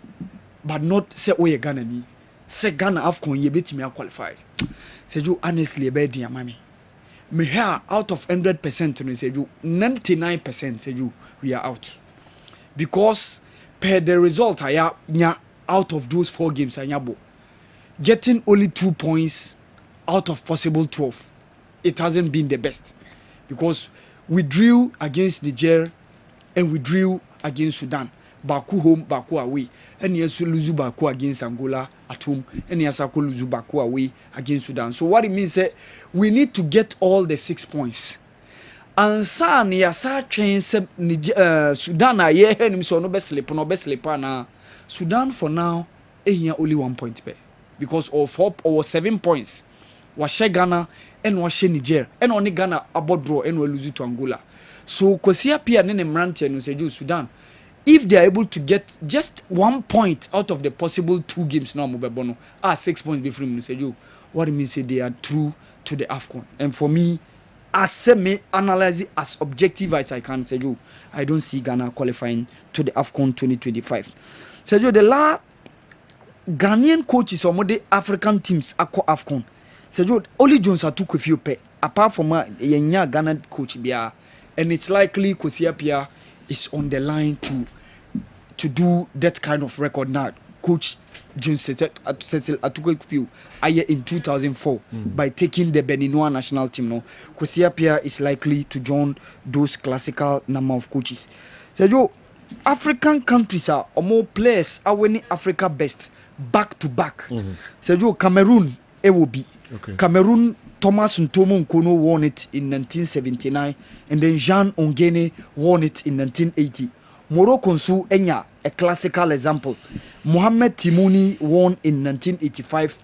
but not say oh you Ghana ni say Ghana AFCON ye betimi qualify. Say Joe honestly be dia mami. Me here out of 100% no say Joe 99% say Joe we are out. Because per the result I nya out of those 4 games anyabo getting only 2 points out of possible 12 it hasn't been the best because we drew against Niger and we drew against Sudan Baku home Baku away and yes lose Baku against Angola at home and yes lose Baku away against Sudan. So what it means is we need to get all the 6 points and san yasa train Sudan aye him so no be sleep na Sudan for now, only 1 point per because of 4 or 7 points. Was Ghana and was Niger and only Ghana about draw and will lose to Angola. So Kosia Pia Nene Mranti and say Sudan, if they are able to get just 1 point out of the possible 2 games now, 6 points before me say what it means they are true to the AFCON. And for me, as me analyze it as objective as I can say I don't see Ghana qualifying to the AFCON 2025. Sergio, the last Ghanaian coaches or the African teams akọ AFCON. Sergio, only Jones are took a few pay apart from a young Ghanaian coach bia, and it's likely Kosia Pia is on the line to do that kind of record now. Coach Jones said I took a few in 2004 by taking the Beninois national team. No, Kosia Pia is likely to join those classical number of coaches. Sergio, African countries are more players are winning Africa best back to back. Sergio, Cameroon it will be. Okay. Cameroon Thomas Ntomo Nkono won it in 1979 and then Jean Ongene won it in 1980. Morocco Nsu Enya a classical example. Mohamed Timouni won in 1985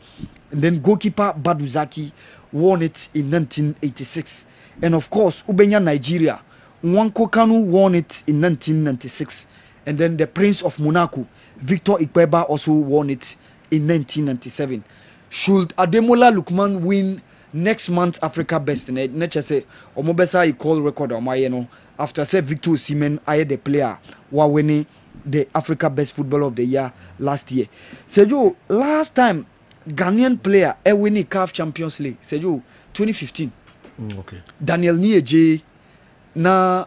and then goalkeeper Baduzaki won it in 1986. And of course Ubenya Nigeria Nwanko Kanu won it in 1996 and then the Prince of Monaco Victor Ikweba also won it in 1997. Should Ademola Lookman win next month Africa Best in nature say omobesa equal record on my after say Victor Osimhen I the player who winning the Africa Best Footballer of the Year last year. Sergio, last time Ghanaian player winning CAF Champions League Sergio 2015. Okay. Daniel Nieje na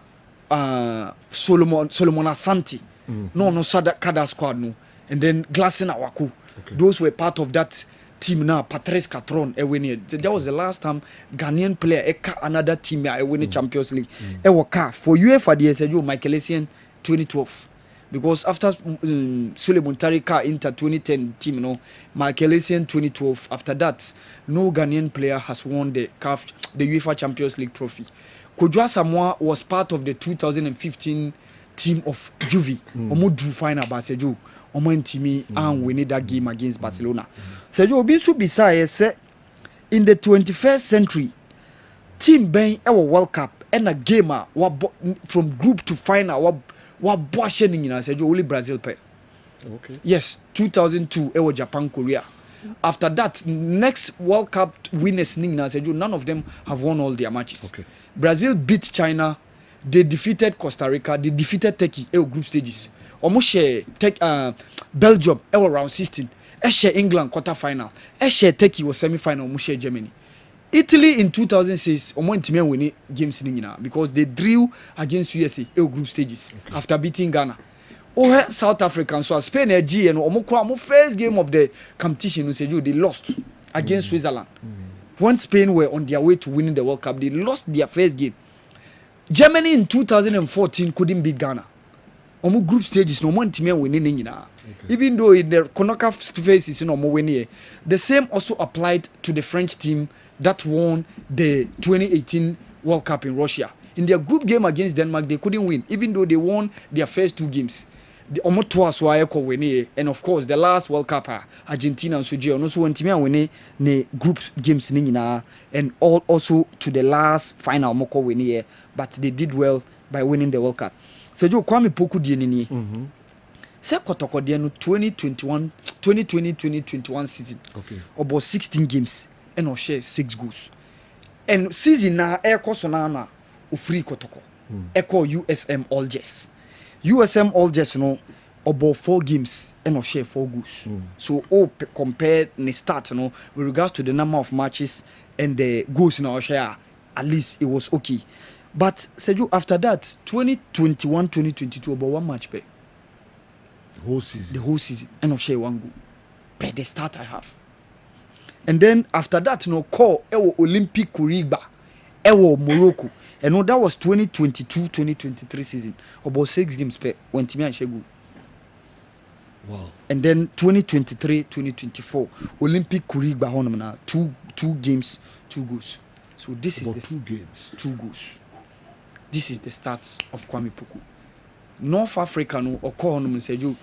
Solomon Asante no sada kada squad no and then Glassina Waku those were part of that team now. Patrice Catron winning that was the last time Ghanaian player another team winning Champions League waka for UEFA the Sergio Michael Essien 2012 because after Suleiman Tarika Inter 2010 team Michael Essien 2012 after that no Ghanaian player has won the UEFA Champions League trophy. Kodwa Samoa was part of the 2015 team of Juve. Omo drew final Barcelona. Omo ntimi and winning that game against Barcelona. Sergio Obisu Bisaya said in the 21st century, team Ben our World Cup and a gamer from group to final wa boshing in Sergio only Brazil pay. Okay. Yes, 2002 it was Japan Korea. After that, next World Cup winners Sergio none of them have won all their matches. Okay. Brazil beat China they defeated Costa Rica, they defeated Turkey group stages. Almost share Belgium round 16. Share England quarter final. Share Turkey was semi final. Almost share Germany. Italy in 2006 almost win games because they drew against USA group stages after beating Ghana. South Africa so Spain and almost first game of the competition they lost against Switzerland. When Spain were on their way to winning the World Cup, they lost their first game. Germany in 2014 couldn't beat Ghana. Almost group stages no one team winning. Even though in the knockout phases no more winning. The same also applied to the French team that won the 2018 World Cup in Russia. In their group game against Denmark, they couldn't win, even though they won their first 2 games. The almost twice win, and of course the last World Cup, Argentina and Sudan also won team winning the group games and all also to the last final moko win, but they did well by winning the World Cup. So Joe Kwame Poku di nini. Say Kotoko di 2020-2021 season. Okay. About 16 games and or share 6 goals. And season na air kosonana free Kotoko. Echo USM Algiers. USM Algiers no about 4 games and or share 4 goals. So compare the start with regards to the number of matches and the goals in our share, at least it was okay. But Sergio, after that 2021-2022 about 1 match pay. The whole season and or share 1 goal. Per the start I have. And then after that call Olympic Kuriba Morocco. And that was 2022-2023 season. About 6 games per when Timmy and Shegu. Wow. And then 2023-2024 Olympic Kuriba Honamana 2 games, 2 goals. So this about is the 2 games, 2 goals. This is the start of Kwame Poku. North Africa no Okohonum said you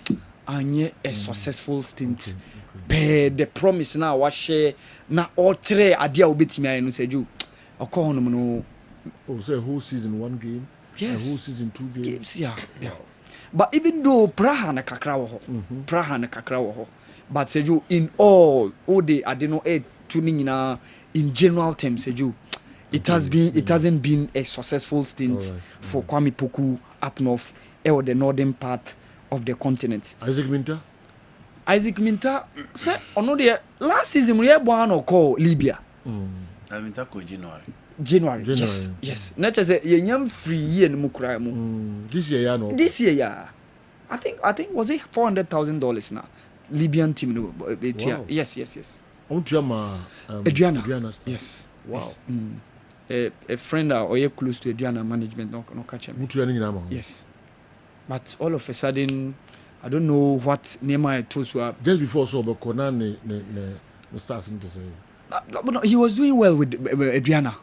anye a successful stint. Per the promise na wa share na all 3 adia obetimi ayi no said you Okohonum no. Oh, so a whole season 1 game? Yes. A whole season 2 games? Yeah. But even though Praha na kakra wo ho. But said you in all the adeno tuning in general terms said you it hasn't been a successful stint for Kwame Poku up north or the northern part of the continent. Isaac Minter say the last season we born or call Libya. Minter ko January. Yes. Not just a young free year in Mukramu. This year, This year, yeah. I think was it $400,000 now? Libyan team. No, wow. Yes. Adriana. Yes. Wow. Yes. A friend or you close to Adriana management no catch him. Yes. But all of a sudden, I don't know what Nehemiah told you. Just before so, but Conan ne starts to say. But no, he was doing well with Adriana.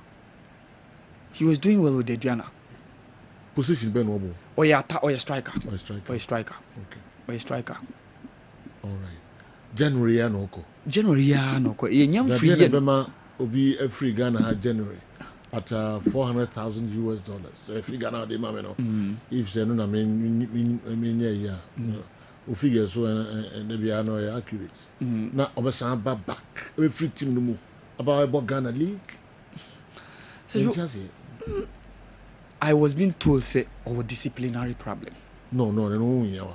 Position Ben Wobo. Or striker. Okay. Or striker. All right. January anoko. Young free year. Obi a free Ghana had January at $400,000. A free Ghana de mameno. If they no mean yeah. We figure so and they be accurate. Now obesan back. We free team no more. About Ghana League. I was being told say our disciplinary problem. No, they don't hear.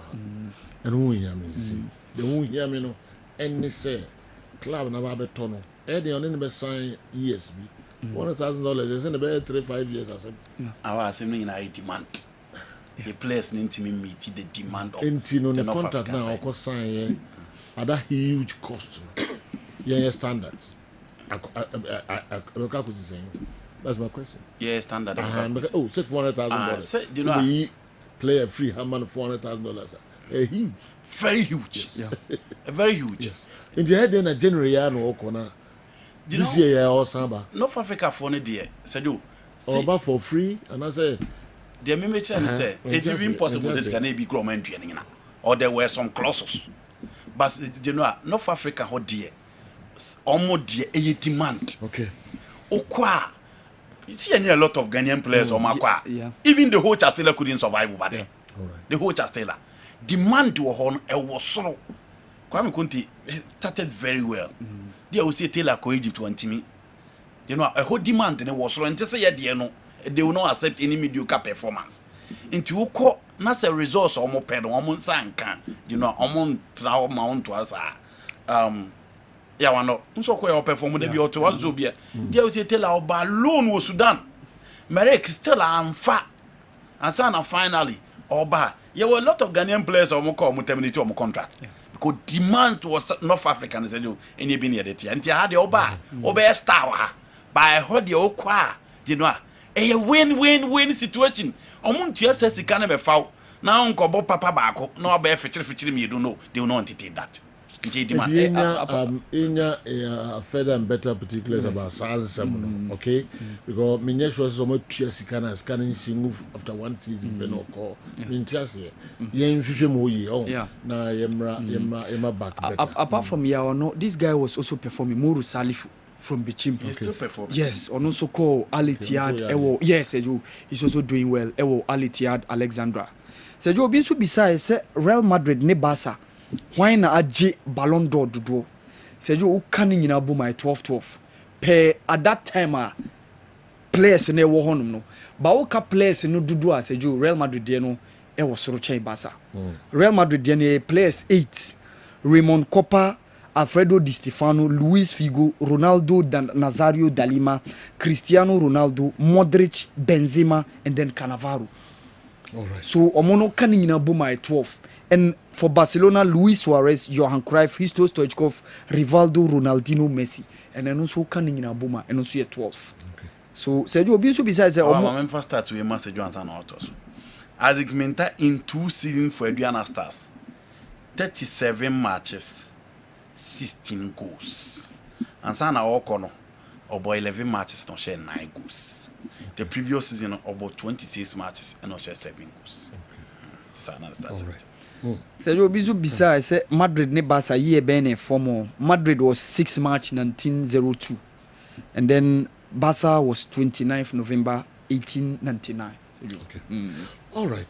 They don't hear me. They won't hear me no. Any say club na ba beto no. They only be sign years be. $400,000. They send about 3-5 years. I said. Our assembly in a demand. The players need to meet the demand of. The contract now of course sign at that huge cost. Yeah, standards. I could say. That's my question. Yeah, standard. Say $400,000. You know, play a free hammer $400,000. Huge. Very huge. Yes. Very huge. Yes. In the head in a January no okona. This year or samba. North Africa for no dear. Said you. About for free and I say the mimicry and say it's even possible this can be growing training or there were some clauses. But you know North Africa how dear. Almost dear a demand. Okay. Okwa. You see a lot of Ghanaian players or Makwa. Yeah. Even the whole Chastela couldn't survive over there. All right. The whole Chastela. Demand to a horn was so. Kwame Kunti started very well. They will say Taylor ko Egypt one team. You know, a whole demand and it was so and say yeah, no. they will not accept any mediocre performance. Into uko na se resource omo pɛ no omo nsanka you know omo tra omo on to us ya wano nso ko ya perform de bi oto wa zo bia dia we tell our balloon wo Sudan Merek still amfa and finally oba there were a lot of Ghanaian players omo ko omo terminate omo contract because demand was North African said you any be near the tia nti ha de oba star by how de okwa you know a win-win situation. Omuntu yesa sika na befa na nkobo papa baako na oba fichiri me you know they will not entertain that. Inya further and better particulars about SARS okay because me sure so much sika na scanning move after one season be no call mintiase yen hwehwe mo yi na yemra back better. Apart from no, this guy was also performing Moru Salifu from Bichim. He's still performing. Yes, on also call Ali Tiad. Yes, Seju, he's also doing well. Ewo Ali Tiad Alexandra. Seju Binsu beside say Real Madrid ne Barca. Why na aje Ballon d'Or dudu? Seju u kani nyina bu my 12-12. Per at that time players ne wo honum no. Ba wo ka players no dudu a Seju Real Madrid de no e wo soro chen Barca. Real Madrid de ne players 8. Raymond Kopa, Alfredo Di Stefano, Luis Figo, Ronaldo Nazario Dalima, Cristiano Ronaldo, Modric, Benzema, and then Cannavaro. All right. So Omono Kanina Buma at 12. And for Barcelona, Luis Suarez, Johan Cruyff, Hristo Stoichkov, Rivaldo, Ronaldinho, Messi. And then also Kanina Buma and also at 12. Okay. So Sergio Obisu besides I'm first start to a message Johnson Autos. As it meant in 2 seasons for Adriana Stars. 37 matches. 16 goals. And Sana Okono, about 11 matches, no share 9 goals. The previous season, about 26 matches, and no share 7 goals. Sergio Bizu Bisa, I said Madrid ne Barca year bene formal. Madrid was 6 March 1902. And then Barca was 29th November 1899. Okay. All right.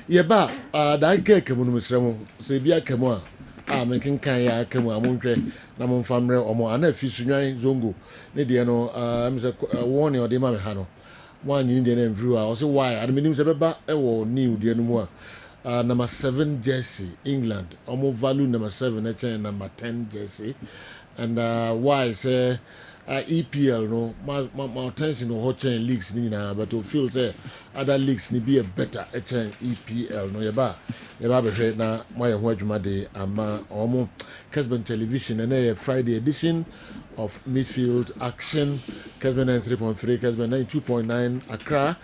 Yeah, ba da ke kemu musremo. Se bia kemu making kan ya kemu amonhwe na momfamre omo ana fi sunwan zongo ne de no am se won e de ma me ha no wan yin de na mfiri a o se why and minim se beba e wo new de no mu a number 7 jersey England omo value number 7 e chen number 10 jersey and why say EPL no my attention no hot chain leagues ni na but to feel say other leagues ni be a better chain EPL no yeba be na my ho adwuma de ama omo Kessben television and a Friday edition of Midfield action Kessben 93.3 Kessben 92.9 Accra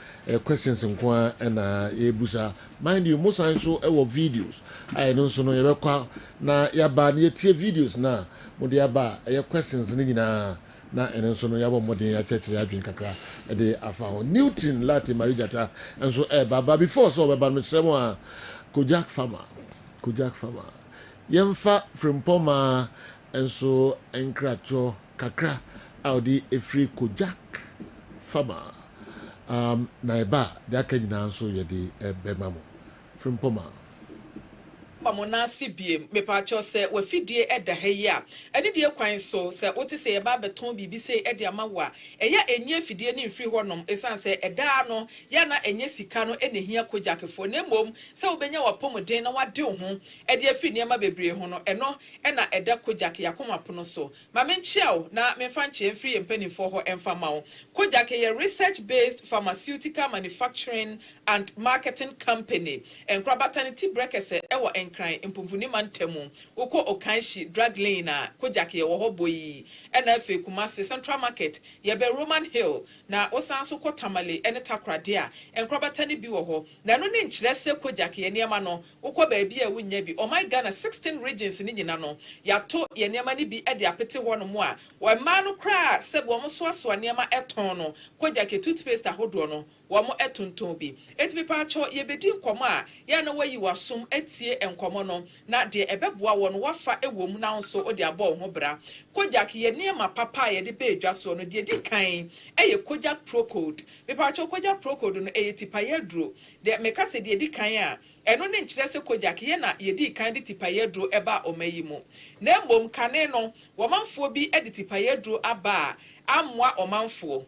questions nkwa and ebusa mind you most so videos I don't so no yeba na yaba na tie videos na mo de yaba questions ni na na ene nso no yabo modern ya church adwin kakra de afa ho Newton lati marijata enso baba before so be ban mesremo a Kojak farmer yemfa frimpoma enso enkracho kakra audi efri Kojak farmer na eba da kanyina nso ye de bemamo frimpoma Pamona CBM me pacho se we fidie eda ha yi a ene de kwan so se wote se ye ba beton bibi se ede amawa eya enye fidie ni mfiri honom esan se eda no ya na enye sika no ene hia Kojakefo na mom se obenya wapomden na wade ho ede afi niam bebre ho no eno ena eda Kojak yakoma pono so ma menchiao na memfa nche mfiri empanifo ho emfa mawo Kojak ye research based pharmaceutical manufacturing and marketing company enkrabatanity brekese ewo enkran empumfuni mantemu woko okanshi drug lane a Kojak ye wo hoboyi ena afi Kumasi Central Market ye be Roman Hill na osanso kotamale ene takrade a enkrabatani bi wo ho na no ne nkyerese Kojak ye niam no woko ba bi a wunya bi o my Ghana 16 regions ni nyina no yato ye niam ni bi ede apete ho no mo a wo ma no kra sebo mo so aso niam eton no Kojak toothpaste ahodo no wamo etonton bi etibi paacho ye bedi nkomo a ya na wayi wasum etie enkomo no na de ebeboa wo no wafa ewom na nso odi abo ho bra Kojak ye niam papa ye de beedwa so no de di kan eye Kojak Pro Code be paacho Kojak Pro Code no eye tipaye duro de meka se de di kan a eno ne nkyere se Kojak ye na ye di kan de tipaye duro eba omayi mu na mbom kane no womanfo bi ede tipaye duro aba amwa omanfo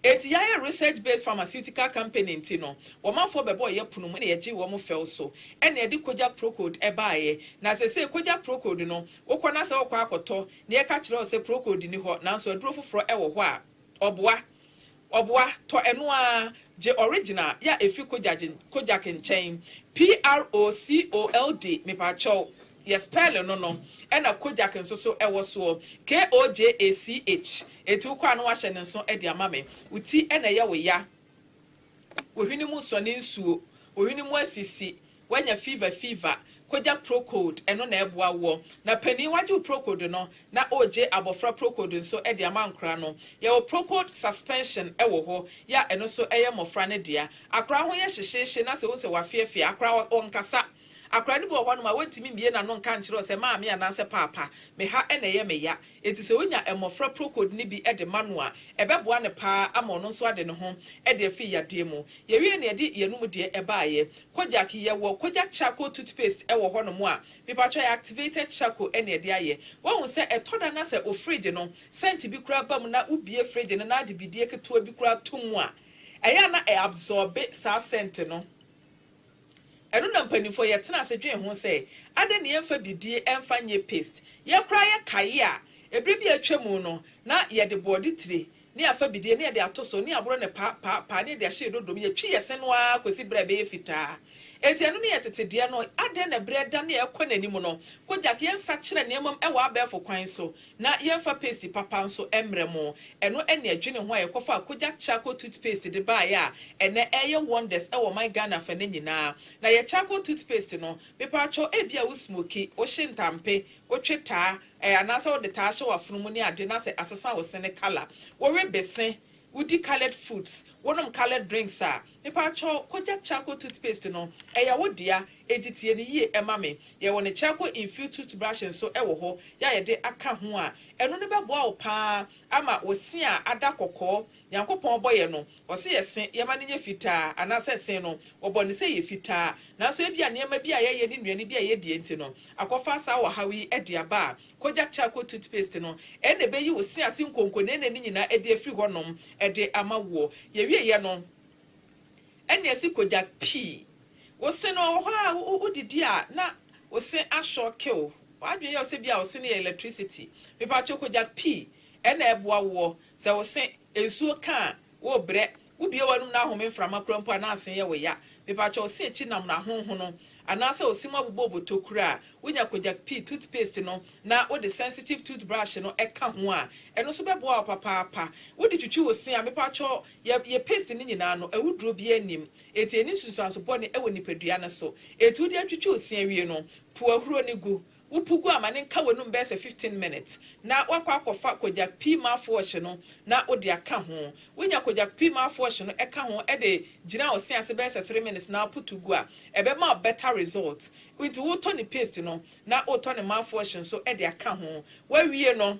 Eti ya research based pharmaceutical company ntino womanfo bebo ye punum na ye gi wo mo fel so e na edi koja procode e baaye na se koja procode no wokona se wokwa akoto na ye ka kire se procode ni ho na so aduro foforo e wo ho a oboa to eno a je original ya efi koja kenchen PROCOLD me pa chow ye spell no ena kojak nso so ewo so KOJACH etu kwa no ahye ne nso e de amame uti ena ye we ya wohwini mu so ne nsuo wohwini mu asisi wanya fever kojak procode eno na eboa wo na pani waje procode no na oje abofra procode nso e de amankra no ye wo procode suspension ewo ho ya eno so eye mofra ne dia akra ho ye hyehyehye na se wo se wafiafia akra onkasa akra ni bo hɔ no ma wantimi mie na no nka nkyerɛ sɛ maame ananse papa me ha ene ye me ya eti sɛ wonya emofra procode ni bi de manu a ɛbɛboa ne pa ama no nso ade ne ho de afi yade mu ye wie ne de yenum de ɛbaaye kojak ye wo kojak charcoal toothpaste ɛwɔ hɔ no mu a pipatwa activated charcoal ene de aye wɔn sɛ ɛtɔda na sɛ o fridge no scent bi kura bam na ubie fridge no na de bidie ketewa bi kura tum a ɛya na absorb sa scent no enu na mpanifo ye tena ase dwen ho se ade ne yemfa bidie emfa nye paste ye kra ye kaye a ebre bi atwam no na ye de body tire ne afa bidie ne ye de atoso ne aboro ne pa ne de ahye dodom ye twi ye se no a kosi bre be fita enti enu ne ye tetedie no ade na bre da ne ye kɔ nanim no kojak ye nsa kire ne emam ewa abefo kwan so na yemfa paste papa nso emremo enu ene adwene ho a ye kɔfa kojak charcoal toothpaste de ba ya ene eye wonders ewo my Ghana fa ne nyina na ye charcoal toothpaste no mepa cho ebia wo smoky wo hyentampe wo tweta anasa wo de ta hye wafunu mu ne ade na se asesa wo sene color wo rebese udi colored foods wonom colored drinks a mepa cho kojak charcoal toothpaste no eya wo dia editie ne yie emame ye wo ne charcoal infused toothbrush so ewo ho ya ye de aka ho a eno ne beboa wo pa ama wo se a ada kokko yankopon boye no wo se ye se ye ma ne nye fita anasa se no wo bo ne se ye fita na so ebia ne ma bia ye ne nnuane bia ye die enti no akofa sa wo hawi edi aba kojak charcoal toothpaste no ene be yi wo se ase nkonko ne ne nyina edi afiri honom edi ama wo ye wie ye no ene esi kojak pea wo se no ha wo didi a na wo se asho kill wadwe ye se bia wo se ne electricity me pa kojak pea ene eboa wo se wo se ensuo ka wo bre wo bie wanum na home frama krampo na asen ye wo ya me pa wo se chi nam na honho no anase osima bobo tokura wonya kojak pea toothpaste no na wo the sensitive toothbrush no eka ho a eno so beboa papa wo di twitwi wo se a me pa cho ye paste ni nyina no awuduro bi anim eti eni susuanso bone ewo nipadua ne so etu di atwitwi wo se awie no pu ahuro ne gu upugu amane nka wonum bese 15 minutes na wakwa akofa kojak pea mouthwash no na odi aka ho wonya kojak pea mouthwash no eka ho e de gina osi ase bese 3 minutes na putugu a ebe ma better result with wo to ni paste no na wo to ni mouthwash so e de aka ho wa wie no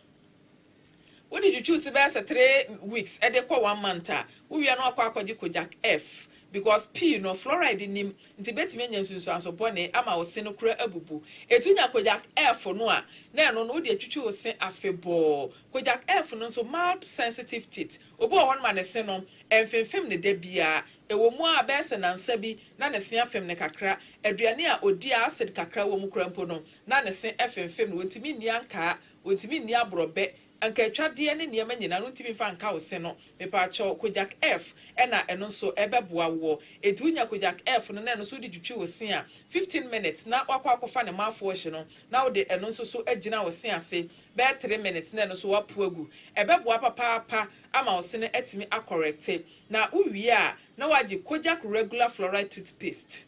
wo di choose bese 3 weeks e de kwa 1 month a wo wie no akwa akwaji kojak F because P no fluoride nim nti betime nya nsunsu anso bone ama wo se no kura abubu etunya kojak F no a na no no de atwitwi wo se afebo kojak F no so mild sensitive teeth obo won ma ne se no emfemfem ne da bia ewo mu a bese na nsa bi na ne se afem ne kakra aduane a odi acid kakra wo mu kura mpo no na ne se efemfem no ntimi ni anka ntimi ni abrobe anka twade ne niam nyina no ntimi fa anka wo se no mepa cho kojak F ena eno so ebeboa wo edunya kojak F no na eno so di twitwi wo se a 15 minutes na wakwa akofa ne mouthwash no na wo de eno so agina wo se ase be 3 minutes na eno so wapo agu ebeboa papa ama wo se no etimi acorrect na uwie a na waji kojak regular fluoride toothpaste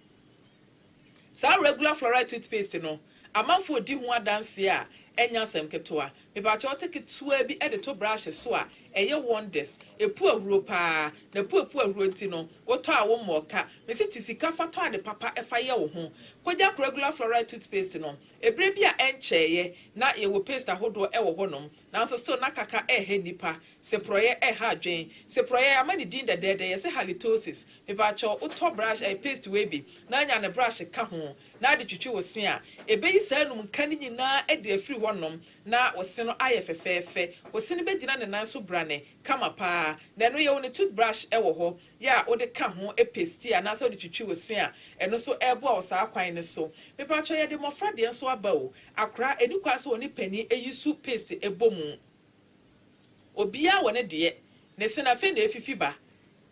sa regular fluoride toothpaste no amanfo di ho adanse a enya sem ketoa me ba cho take tuwa bi e de to brush so a eye wonders epu ahuro pa na epu ahuro nti no woto a wo moka me se tisika fa to ade papa e fa ye wo ho kojak regular fluoride toothpaste no ebre bi a encheye na ye wo paste ahodo e wo honom na so still na kaka e he nipa se proye e ha adwen se proye amani din de ye se halitosis me ba cho woto brush e paste we bi na anya ne brush ka ho na de twitwi wo se a ebe yi sa num kan nyina e de afiri hɔnom na wɔse no ayɛ fɛfɛɛfɛ wɔse no bɛgyina ne nan so brane kama paa na ɛno yɛ wo ne toothbrush ɛwɔ hɔ yɛ a wode ka ho paste anaasɛ wode twitwi wo se a ɛno so ɛboa wo saa kwan ne so mepatwɔ yɛde mmɔfra deɛ nso aba o akora ɛni kwa sɛ wɔne pani ɛyi su paste ɛbɔ mu obiara wɔ ne deɛ ne se na afei na efifi ba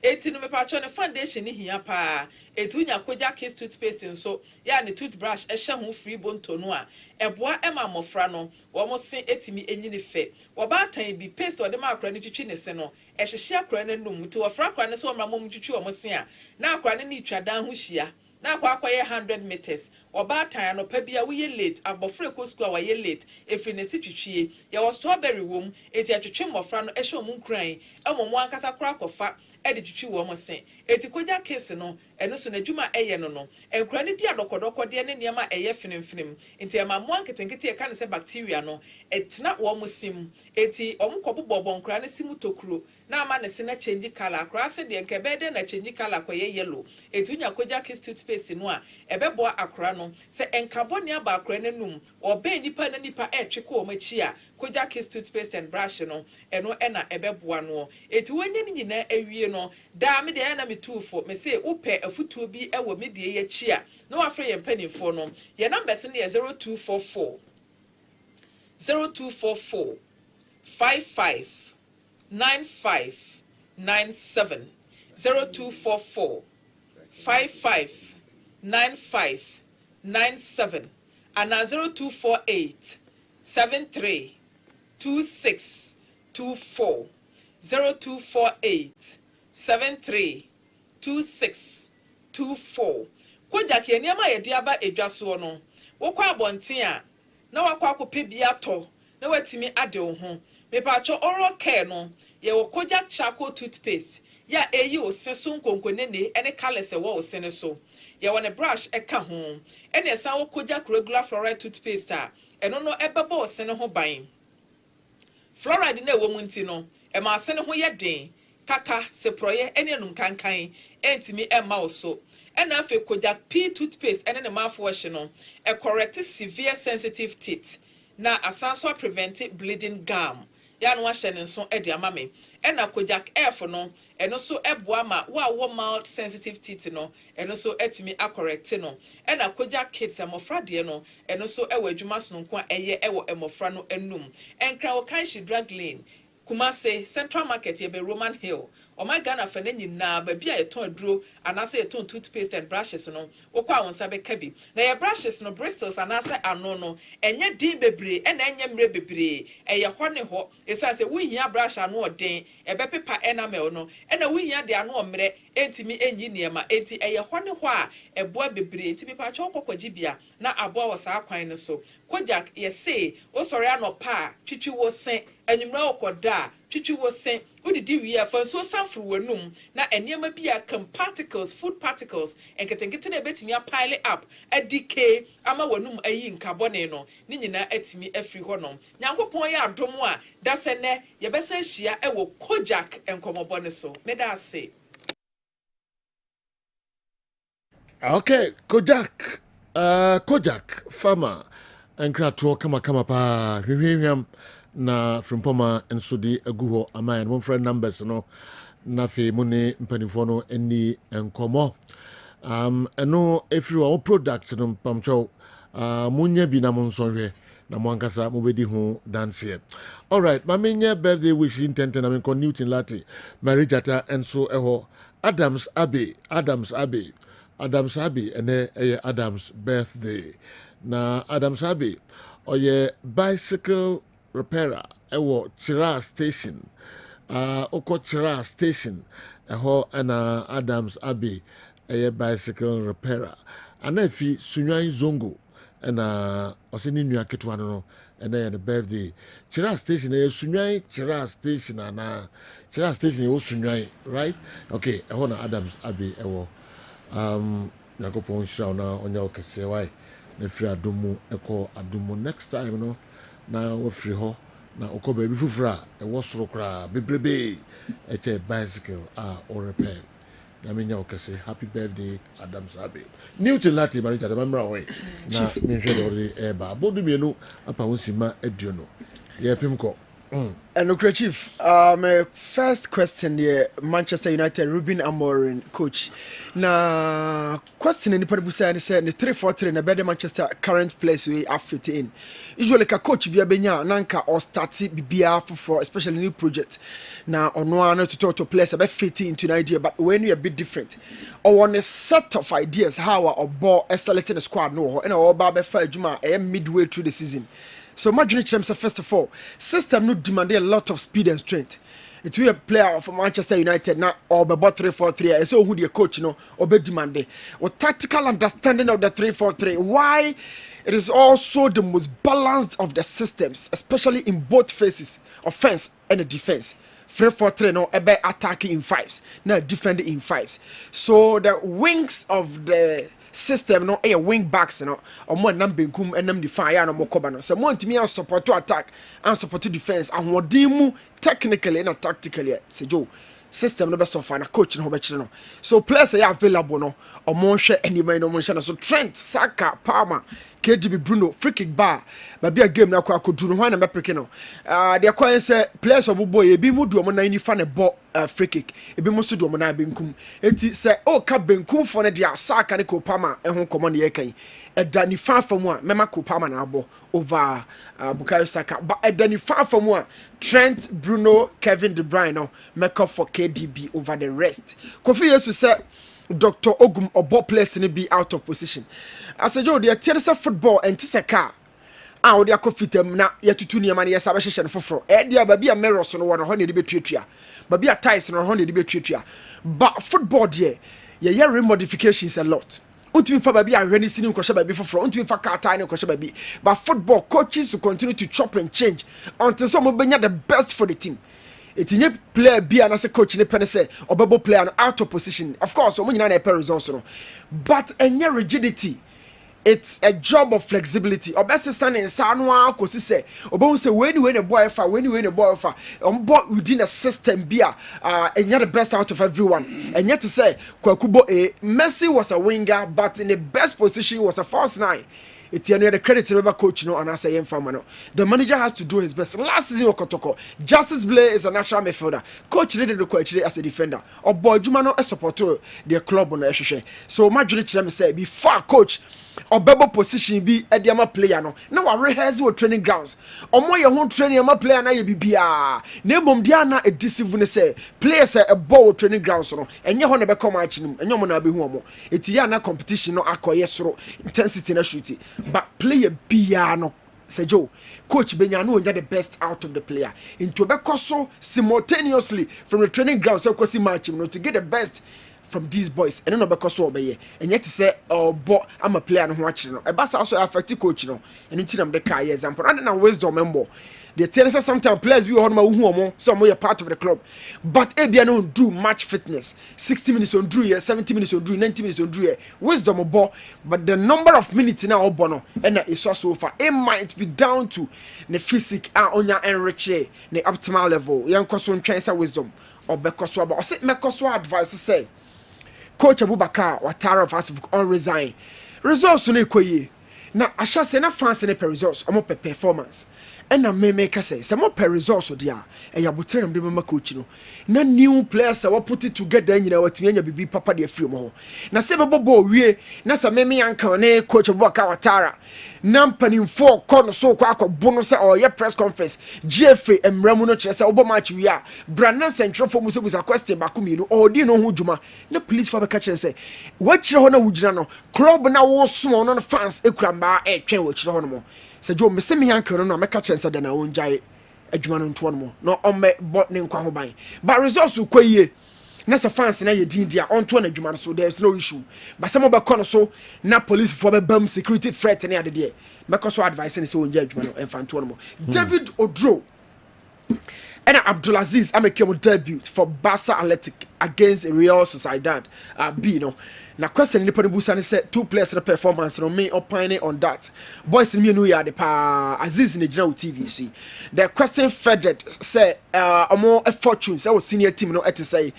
eti no mepatwɔ ne foundation ne hia paa etu nya koja kiss toothpaste nso ya ne toothbrush ɛhyɛ ho free bonto no a ɛboa ɛma mmɔfra no wɔn se etimi enyi ne fɛ wɔbaatan bi paste ɔde ma akora ne twitwi ne se no ɛhyehyɛ akora ne num nti wɔfra akora ne so wɔn mram twitwi wɔn se a na akora ne twa dan ho hyia na akwa 100 meters obaatan no pa bia wo ye late abofra ko school wa ye late efiri ne sitwitwie ye wo strawberry wom eti atwetwe mmofra no ehye omun kran emomo ankasa kora kofa edi twitwi wo mo sen eti koja case no eno so na dwuma eye no enkura ne di adokodoko de ne niam eye finimfinim enti ema mo anketenkete e ka ne se bacteria no etna wo mo sim eti omo kobobobon nkura ne simu tokuro na ama ne se na change color akura se de nkebe de na change color ko ye yellow eti unya koja kiss toothpaste no a ebebo akura no se enkabo ne aba akura ne num obe nipa na nipa etwe ko omachi a koja kiss toothpaste and brush no eno ena ebebo no eti wonye ni nyina awie no da me de na me tufo me se upe afutuo bi ewo me de ye chi a no afre ye mpanimfo no ye numbers ne 0244 55 95 97 0244 55 95 97 and 0248 73 26 24 0248 73 2624 koja ke niam aye di aba edwaso no wokwa abonten a na wakwa akope bi ato na watimi ade wo ho mepacho oral care no ye wokoja charcoal toothpaste ya eyi o seso nkonkonene ene colors e wo o sene so ye wone brush e ka ho ene esan wokoja regular fluoride toothpaste a eno no ebeba o sene ho ban fluoride na ewo mu nti no e ma sene ho ye den kaka se proye ene num kankan entimi emma oso ena afi koja pea toothpaste ene ne mouth wash no e correct severe sensitive teeth na asanso prevent bleeding gum ya no ahye ne nso e de ama me ena koja f no eno so eboa ma wo mild sensitive teeth no eno so etimi correct no ena koja kids amofra de no eno so ewo adwuma so nko eye ewo emofra no enum enkra wo kan shi drug lane Kumase Central Market ye be Roman Hill. O my Ghana fa na nyina ba bia ye ton aduro anase ye ton toothpaste and brushes no. Wokwa won sa be kabi. Na ye brushes no Bristols anase ano no enye din bebre e na enye mre bebre. Eye ho ne ho. Esa se wo hia brush ano odin e be pepa enamel no. E na wo hia de ano mre entimi enyi niema enti eye ho ne ho a eboa bebre entimi pa cho kokwaji bia na aboa wo sa kwan ne so. Kojak ye say o sori anopa twitwi wo sen enwumra okoda twitwi wo sen udidi wi afa so sanfru wanum na eniema bia cam particles food particles enketenkete na betimi pile up adike ama wanum ayi nkabone no ni nyina atimi afri honom nyankopon ya adom a dasene ye besa hia ewo Kojak enkomobone so meda ase. Okay, Kojak farmer enkrato kama pa hwehwehwam na frimpoma enso de aguho amayan mon friend numbers no na fe mu ne mpanifo no eni enkomo eno efiri wo products no pamcho munya bi na monsonhwe na mwankasa mubedi ho dance. All right, mamenye birthday wishing tenten na ko Newton Lati Marijata enso eho Adams Abbey ene Adams birthday na Adams Abbey oye bicycle repairer ewo Chira station oko Chira station eho na Adams Abbey bicycle repairer anafi Sunyan Zongo na osini nua ketwa no ene the birthday Chira station Sunyan Chira station na Chira station Sunyan, right? Okay, eho na Adams Abbey ewo nakopon shira na onya okese why na free adumu eko adumu next time no na wo free ho na okọ ba bi fufura e wo soro kra bebrebe e che bicycle or repair na menya okese happy birthday Adam Sabe Newton Lati Marita the member away na me hwe do re eba bodu mienu apa wonsima aduno ye pimko and Chief, my first question here, Manchester United, Ruben Amorim, coach. Now, question in the Padibusa said the 3-4-3 in a better Manchester current place we are fit in. Usually, a coach be a benya, nanka or starty BBR for especially new project. Now, on one to talk to players about fitting into an idea, but when we a bit different, or on a set of ideas, how or ball escalating a squad, no, and all Baba Juma midway through the season. So imagine first of all, system no demand a lot of speed and strength. It will a player of Manchester United now or about 3-4-3. And so who the coach or be demanded or tactical understanding of the 3-4-3. Why it is also the most balanced of the systems, especially in both phases, offense and defense. 3-4-3 no ebe attacking in fives, now defending in fives. So the wings of the system no wing backs no omo nam benkum enam define ya no mokoba no se mo ntimi an support to attack and support to defense ahwodin mu technically and tactically se jo system no be so far na coach no be kire no so players are available no omo hwe anyway no mo hwe no so Trent Saka Palmer KDB Bruno free kick bar baby a game na kwa koduru ho na me peke no the coin say players obobo e bi mu du omo na ni fa ne ball free kick e bi mu so du omo na benkum enti say o ka benkum fo ne dia Saka ne Kopama ho komo ne yekan eda ni fa famu a mema Kopama na abo over Bukayo Saka but eda ni fa famu a Trent Bruno Kevin De Bruyne no make up for KDB over the rest Kofi Yesu say Dr. Ogum obo players ne be out of position as a joe the teresa football and tisaka ah they akofitem na yetutu niam na yesa behehye foforo dia ba bia mirrors no wo ho ne de betuatua ba bia ties no ho ne de betuatua but football there ye remodifications a lot untimi fa ba bia hwe ne sini nkoshe ba bi foforo untimi fa kata ne nkoshe ba bi but football coaches to continue to chop and change until some benya the best for the team. It's in player be and as a coach in a pen say or bubble player out of position. Of course, so when you know results, but any rigidity, it's a job of flexibility. Or best standing in Sanwa, because say, or say when you win a boy for when you win a boy for on board within a system be and you're the best out of everyone. And yet to say, Kwakubo Messi was a winger, but in the best position was a false nine. It's the credit to the coach, and I say, the manager has to do his best. Last season, Okotoko, Justice Blair is a natural midfielder. Coach did the coach as a defender. Or boy, Jumano a supporter their club on the Eshe. So, my jury say, before coach or bubble position be a diama player. No, now I rehearse your training grounds. Or more your home training, a player na be BR. Name Diana a discipline say, players a ball training grounds, and you want to become matching, and you want to be home. It's Yana competition, no acquire intensity na shooting. But player piano say Joe coach Benyano and the best out of the player into Bekoso simultaneously from the training ground so kosi matching no to get the best from these boys and no Bekoso obey and yet to say oh but I'm a player no watching no a bass also affect coach no and into them the car example and now wisdom member they tell us sometimes players be on my who some way part of the club but Abia no do match fitness 60 minutes on drew 70 minutes on drew 90 minutes on drew wisdom of ball but the number of minutes now bono and is so far it might be down to the physique on your enrich the optimal level young person chance wisdom or because or say mekoso advice say coach Abubakar or Tara of us on resign results no ekoye na asha say na fans na results omo performance and na me make say some more results dia e ya botrem de mama coach no na new players we put it together nyina watumi anya bibi papa de afiri mo ho na se bebo wie na sa me yanka ne coach Abubakar Watara na mpanimfo kɔ so kwa akɔbo no sɛ ɔyɛ press conference GFA emramu no kyerɛ sɛ obo match wi a Brandon Central for musa busa question ba ko mienu ɔdi no ho dwuma na police fa bɛka kyerɛ sɛ wakyerɛ hɔ na wugina no club na wo so no fans ekura mba twɛn wakyerɛ hɔ no mo sɛ jo me se me yanka no mɛka kyerɛ sɛ da na wo ngyae adwuma no ntoɔ no mo no ɔmmɛ bɔ ne nkwa ho ban but results kɔ yie na sa fans na ye din dia onto na adwuma so there's no issue but some be kono so na police for be bam security threat na ade de make so advice ni so onja adwuma no enfanto no mo David Odro and Abdulaziz amakem debut for Barca Athletic against Real Sociedad B no na question ni busa ni say two players na performance no me opining on that boys ni me ya de pa Aziz ni gina TVC the question fed say omo a fortune say senior team no et say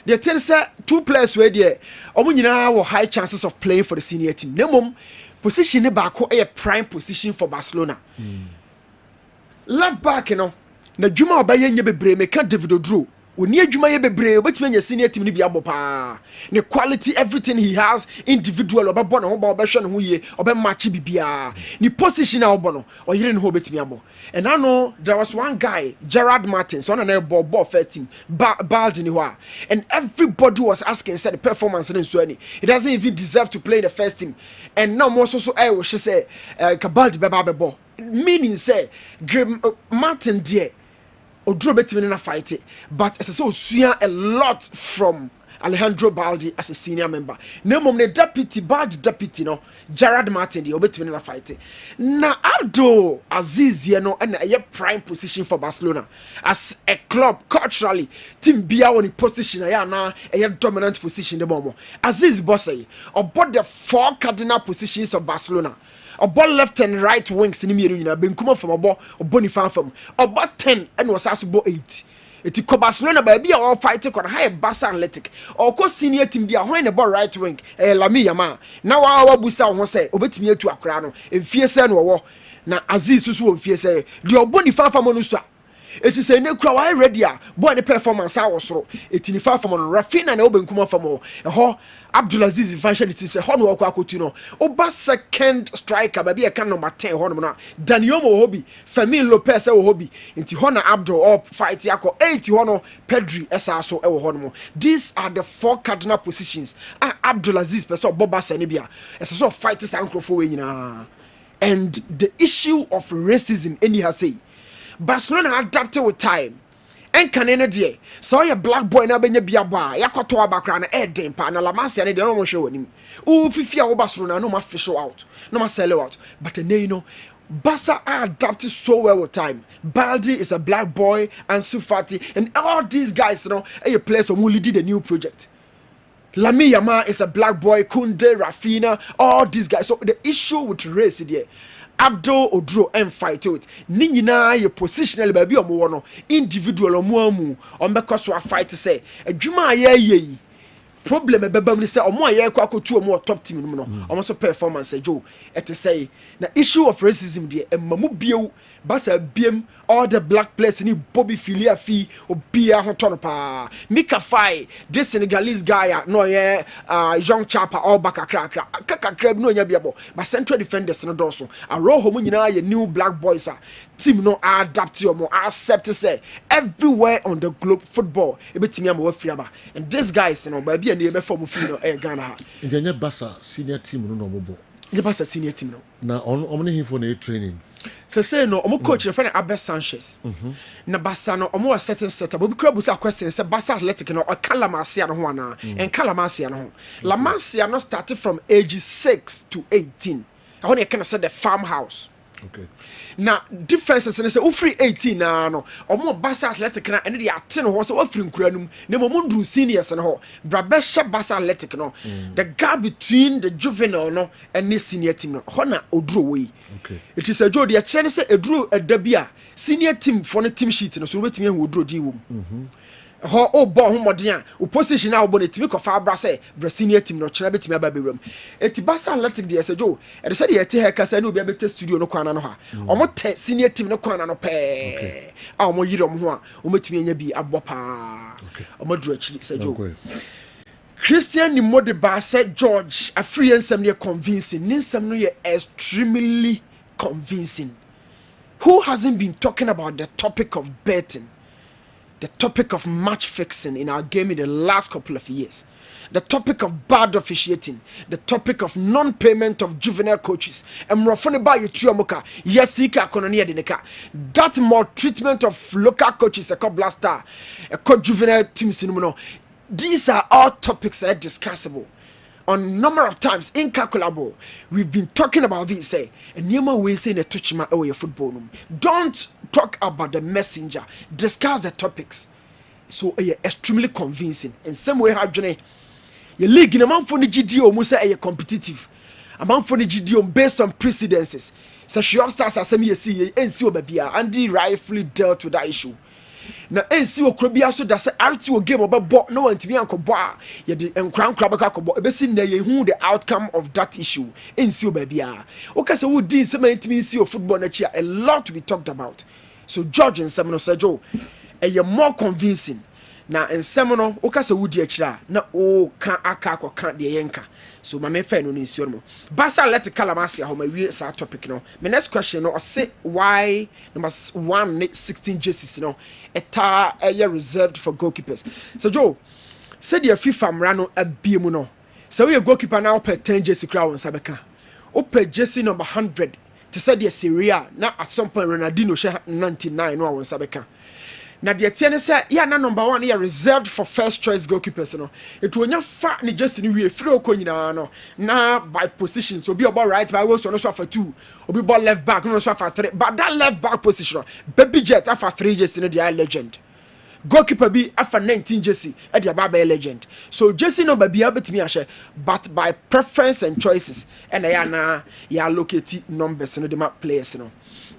the thing say 2 players were there omo nyina were high chances of playing for the senior team nemom position ne baako a prime position for Barcelona left back no na dwuma obaye nye bebre meka David Oduro oni adwuma ye bebre obetime nya senior team ni bia bopa ne quality everything he has individual obebo ne ho ba obehwe ne ho ye obe match bibia ni position a obo no oyire ne ho obetime abo and I know there was one guy Gerard Martins on an ball first team bald in the and everybody was asking said the performance in Swani he doesn't even deserve to play in the first team and now more so I was say Kabald beba ball meaning say Martin dear Oduro betimi na fight it but as so suya a lot from Alejandro Baldi as a senior member nemom ne deputy bad deputy no Gerard Martin the obetimi na fight it na Abdul Aziz ye no na a prime position for Barcelona as a club culturally team bia woni position ya na a dominant position the momo Aziz bossy about the 4 cardinal positions of Barcelona about left and right wings ni mienu nyina benkuma from obo ni fan from about 10 and was asubo 8 eti ko Barcelona ba bia all fight ko high Barca Athletic or ko senior team bia when the ball right wing Lami Yama na wa busa ho say obetimi atu akra no emfie se no wo na Aziz susu wo mfie se de obo ni fan from no so eti say ne kura wa ready a boy ne performance a wosoro eti ni fan from no Rafinha na obenkuma from ho Abdulaziz functionality say ho no akotu no oba second striker ba bia kan number 10 ho no na Daniel Hobi Fermin Lopez e wo Hobi nti ho na Abdul up fight yakọ 80 ho no Pedri esa so e wo ho no these are the 4 cardinal positions Abdulaziz person boba se ne bia esa so fight sankrofo we nyina and the issue of racism any has say Barcelona adapted with time en kanene de so your black boy na benya bia ba yakoto abakra na eden pa na La Masia ne de no mo hwe wanim o fifia wo Barcelona no ma fish out no ma sell out but you know Barca are adapted so well with time. Baldi is a black boy and Sufati and all these guys, you know, a place who leading the new project. Lami Yama is a black boy, Kunde, Rafina, all these guys. So the issue with race here, Abdul Oduro and fight it. Nina ye positional baby omo individual omo on because we fight to say a juma ye problem ebeba me say omo aye kwa kotu omo top team no omo so performance ejo et say na issue of racism there emamu bieu basa biem all the black players ni Bobby Filia fi obia ho tono pa Mika Fai this Senegalese guy no ye young chapa all back kakra no nya biabo but central defenders no do so aroho mu nyina ye new black boys team no adapt to more accept to say everywhere on the globe football ebetimi am wa fiaba and this guys no ba bia ne be form fi no Ghana ha ndenye Barca senior team no bobo the Barca senior team no na on ne him na training say no omo coach the friend Abel Sanchez na Barca no omo certain setup obi kra bu say question say Barca Athletic no o kala Masia no ho ana en kala Masia no ho La Masia no started from age 6 to 18 I want you can say the farmhouse. Okay. Now differences in say free 18 na no omo Barca Athletic na ene dey aten ho so free nkuranum na mo seniors na ho brabesha Barca Athletic no the gap between the juvenile no and the senior team no ho na Oduro we. Okay. It is a joy dey chere say Oduro edabia senior team for the team sheet no so wetimi hu Oduro din wo ho o ball ho modern a o position na o bon etimi kofa abra say senior team no chere betimi aba bewram eti Barca Athletic dey say jo e dey say dey te he kasa na obi abete studio no kwana no ha omo te senior team no kwana no pe a omo yire omo ho a omo timi anya bi abbo pa omo duro achili say jo Christian Nimode ba say George afri ensem ne convincing ninsem no ye extremely convincing. Who hasn't been talking about the topic of betting, the topic of match fixing in our game in the last couple of years, the topic of bad officiating, the topic of non-payment of juvenile coaches, and that maltreatment of local coaches, a blaster, a coach juvenile teams. These are all topics that are discussable. On number of times incalculable, we've been talking about this. Say, and Nima we say in a touch my away football room. Don't talk about the messenger. Discuss the topics. So extremely convincing. In some way, how Johnny, your league in a man for the GDO must say competitive. A man for the GDO based on precedences. So she all starts as me see and see Andy rightfully dealt with that issue. na ensi okrobia so da se RTO game obebo no wantimi ankobɔ a ye de enkran beka akobɔ ebesi na ye hu the outcome of that issue ensi obabia o kase wo din se mantimi ensi o football na chia a lot to be talked about so George nsɛm no Sergio eye more convincing na nsɛm no o kase wo di akira na o ka aka akɔka de yenka so my me fa no nsuo no Basa let Kalamasi how my we sa topic no my next question no say why number 116 jerseys no eta reserved for goalkeepers so Joe said your FIFA mrano abiem no so we goalkeeper now per 10 jersey crowd on sabeka o per jersey number 100 to say the Syria na at some point Ronaldinho she 99 no on sabeka na de tie ne say ya na number 1 ya reserved for first choice goalkeepers no it wonya fa ne just ni we free okonyina no na by position so be about right by so no so for 2 obi ball left back no so for 3 but that left back position baby jet after 3 just no the legend goalkeeper be after 19 jersey at the baba legend so jersey number be abetimi ahye but by preference and choices and na ya allocate numbers no the map players no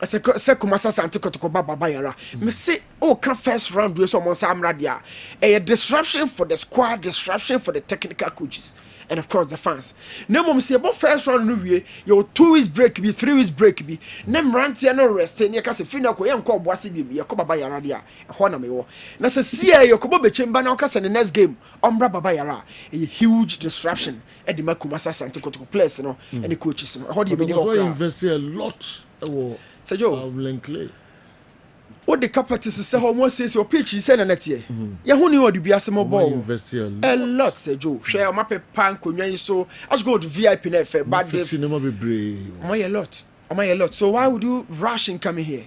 se Kumasa Sante Kotoko Baba Yara. Me say, oh, can first round do some Samra dia. A disruption for the squad, disruption for the technical coaches, and of course the fans. No mom say about first round no your 2 weeks break be 3 weeks break be. Nem rant no rest. Nya kase fina ko yan ko boase bi me ko Baba Yara dia. Ho na me wo. Na se see your ko be chemba na kase the next game. Ombra Baba Yara. A huge disruption. E di Kumasa Sante Kotoko players no and the coaches no. How do you mean you invest a lot? So Joe, what the capital say how much says your pitch is na netie. Ya hu ni odi bia sem ball. A lot say Joe. Share my pan konwa so as go to VIP na fe bad day. Cinema be brave. A lot. So why would you rush in coming here?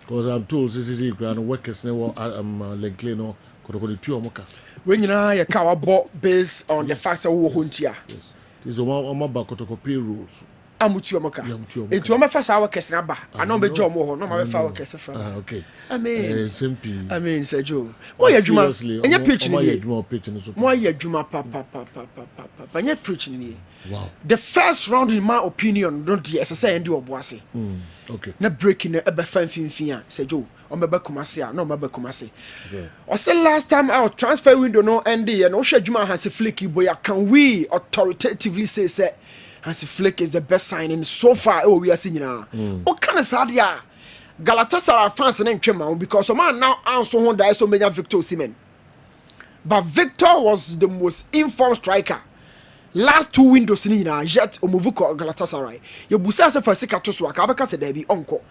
Because I'm told this is grand workers na Linkley no kotoko the two omoka. When you na ya ka bought based on the fact that we huntia. Yes. This is one kotoko pay rules. Amutu omoka. Into oma fa sa workers na ba. Ano be job mo ho no ma be fa workers from. Okay. I mean, simple. I mean, say Joe. Mo ya djuma. Enya pitch ni. Mo ya djuma pa. Enya pitch ni. Wow. The first round in my opinion don't the say ndi oboase. Okay. Na breaking na ebe fan finfin say Joe. On beba Kumasi no meba Kumasi. Okay. Or say last time our transfer window no end and o hwe djuma has a flicky boy can we authoritatively say Hansi Flick is the best signing so far. Oh, we are seeing now. What kind of sad ya? Galatasaray fans and Chema because man now answer one that so many Victor Osimhen. But Victor was the most informed striker. Last 2 windows in Jet Omuvuko Galatasaray. You busa se for sika to so akabaka se debi onko.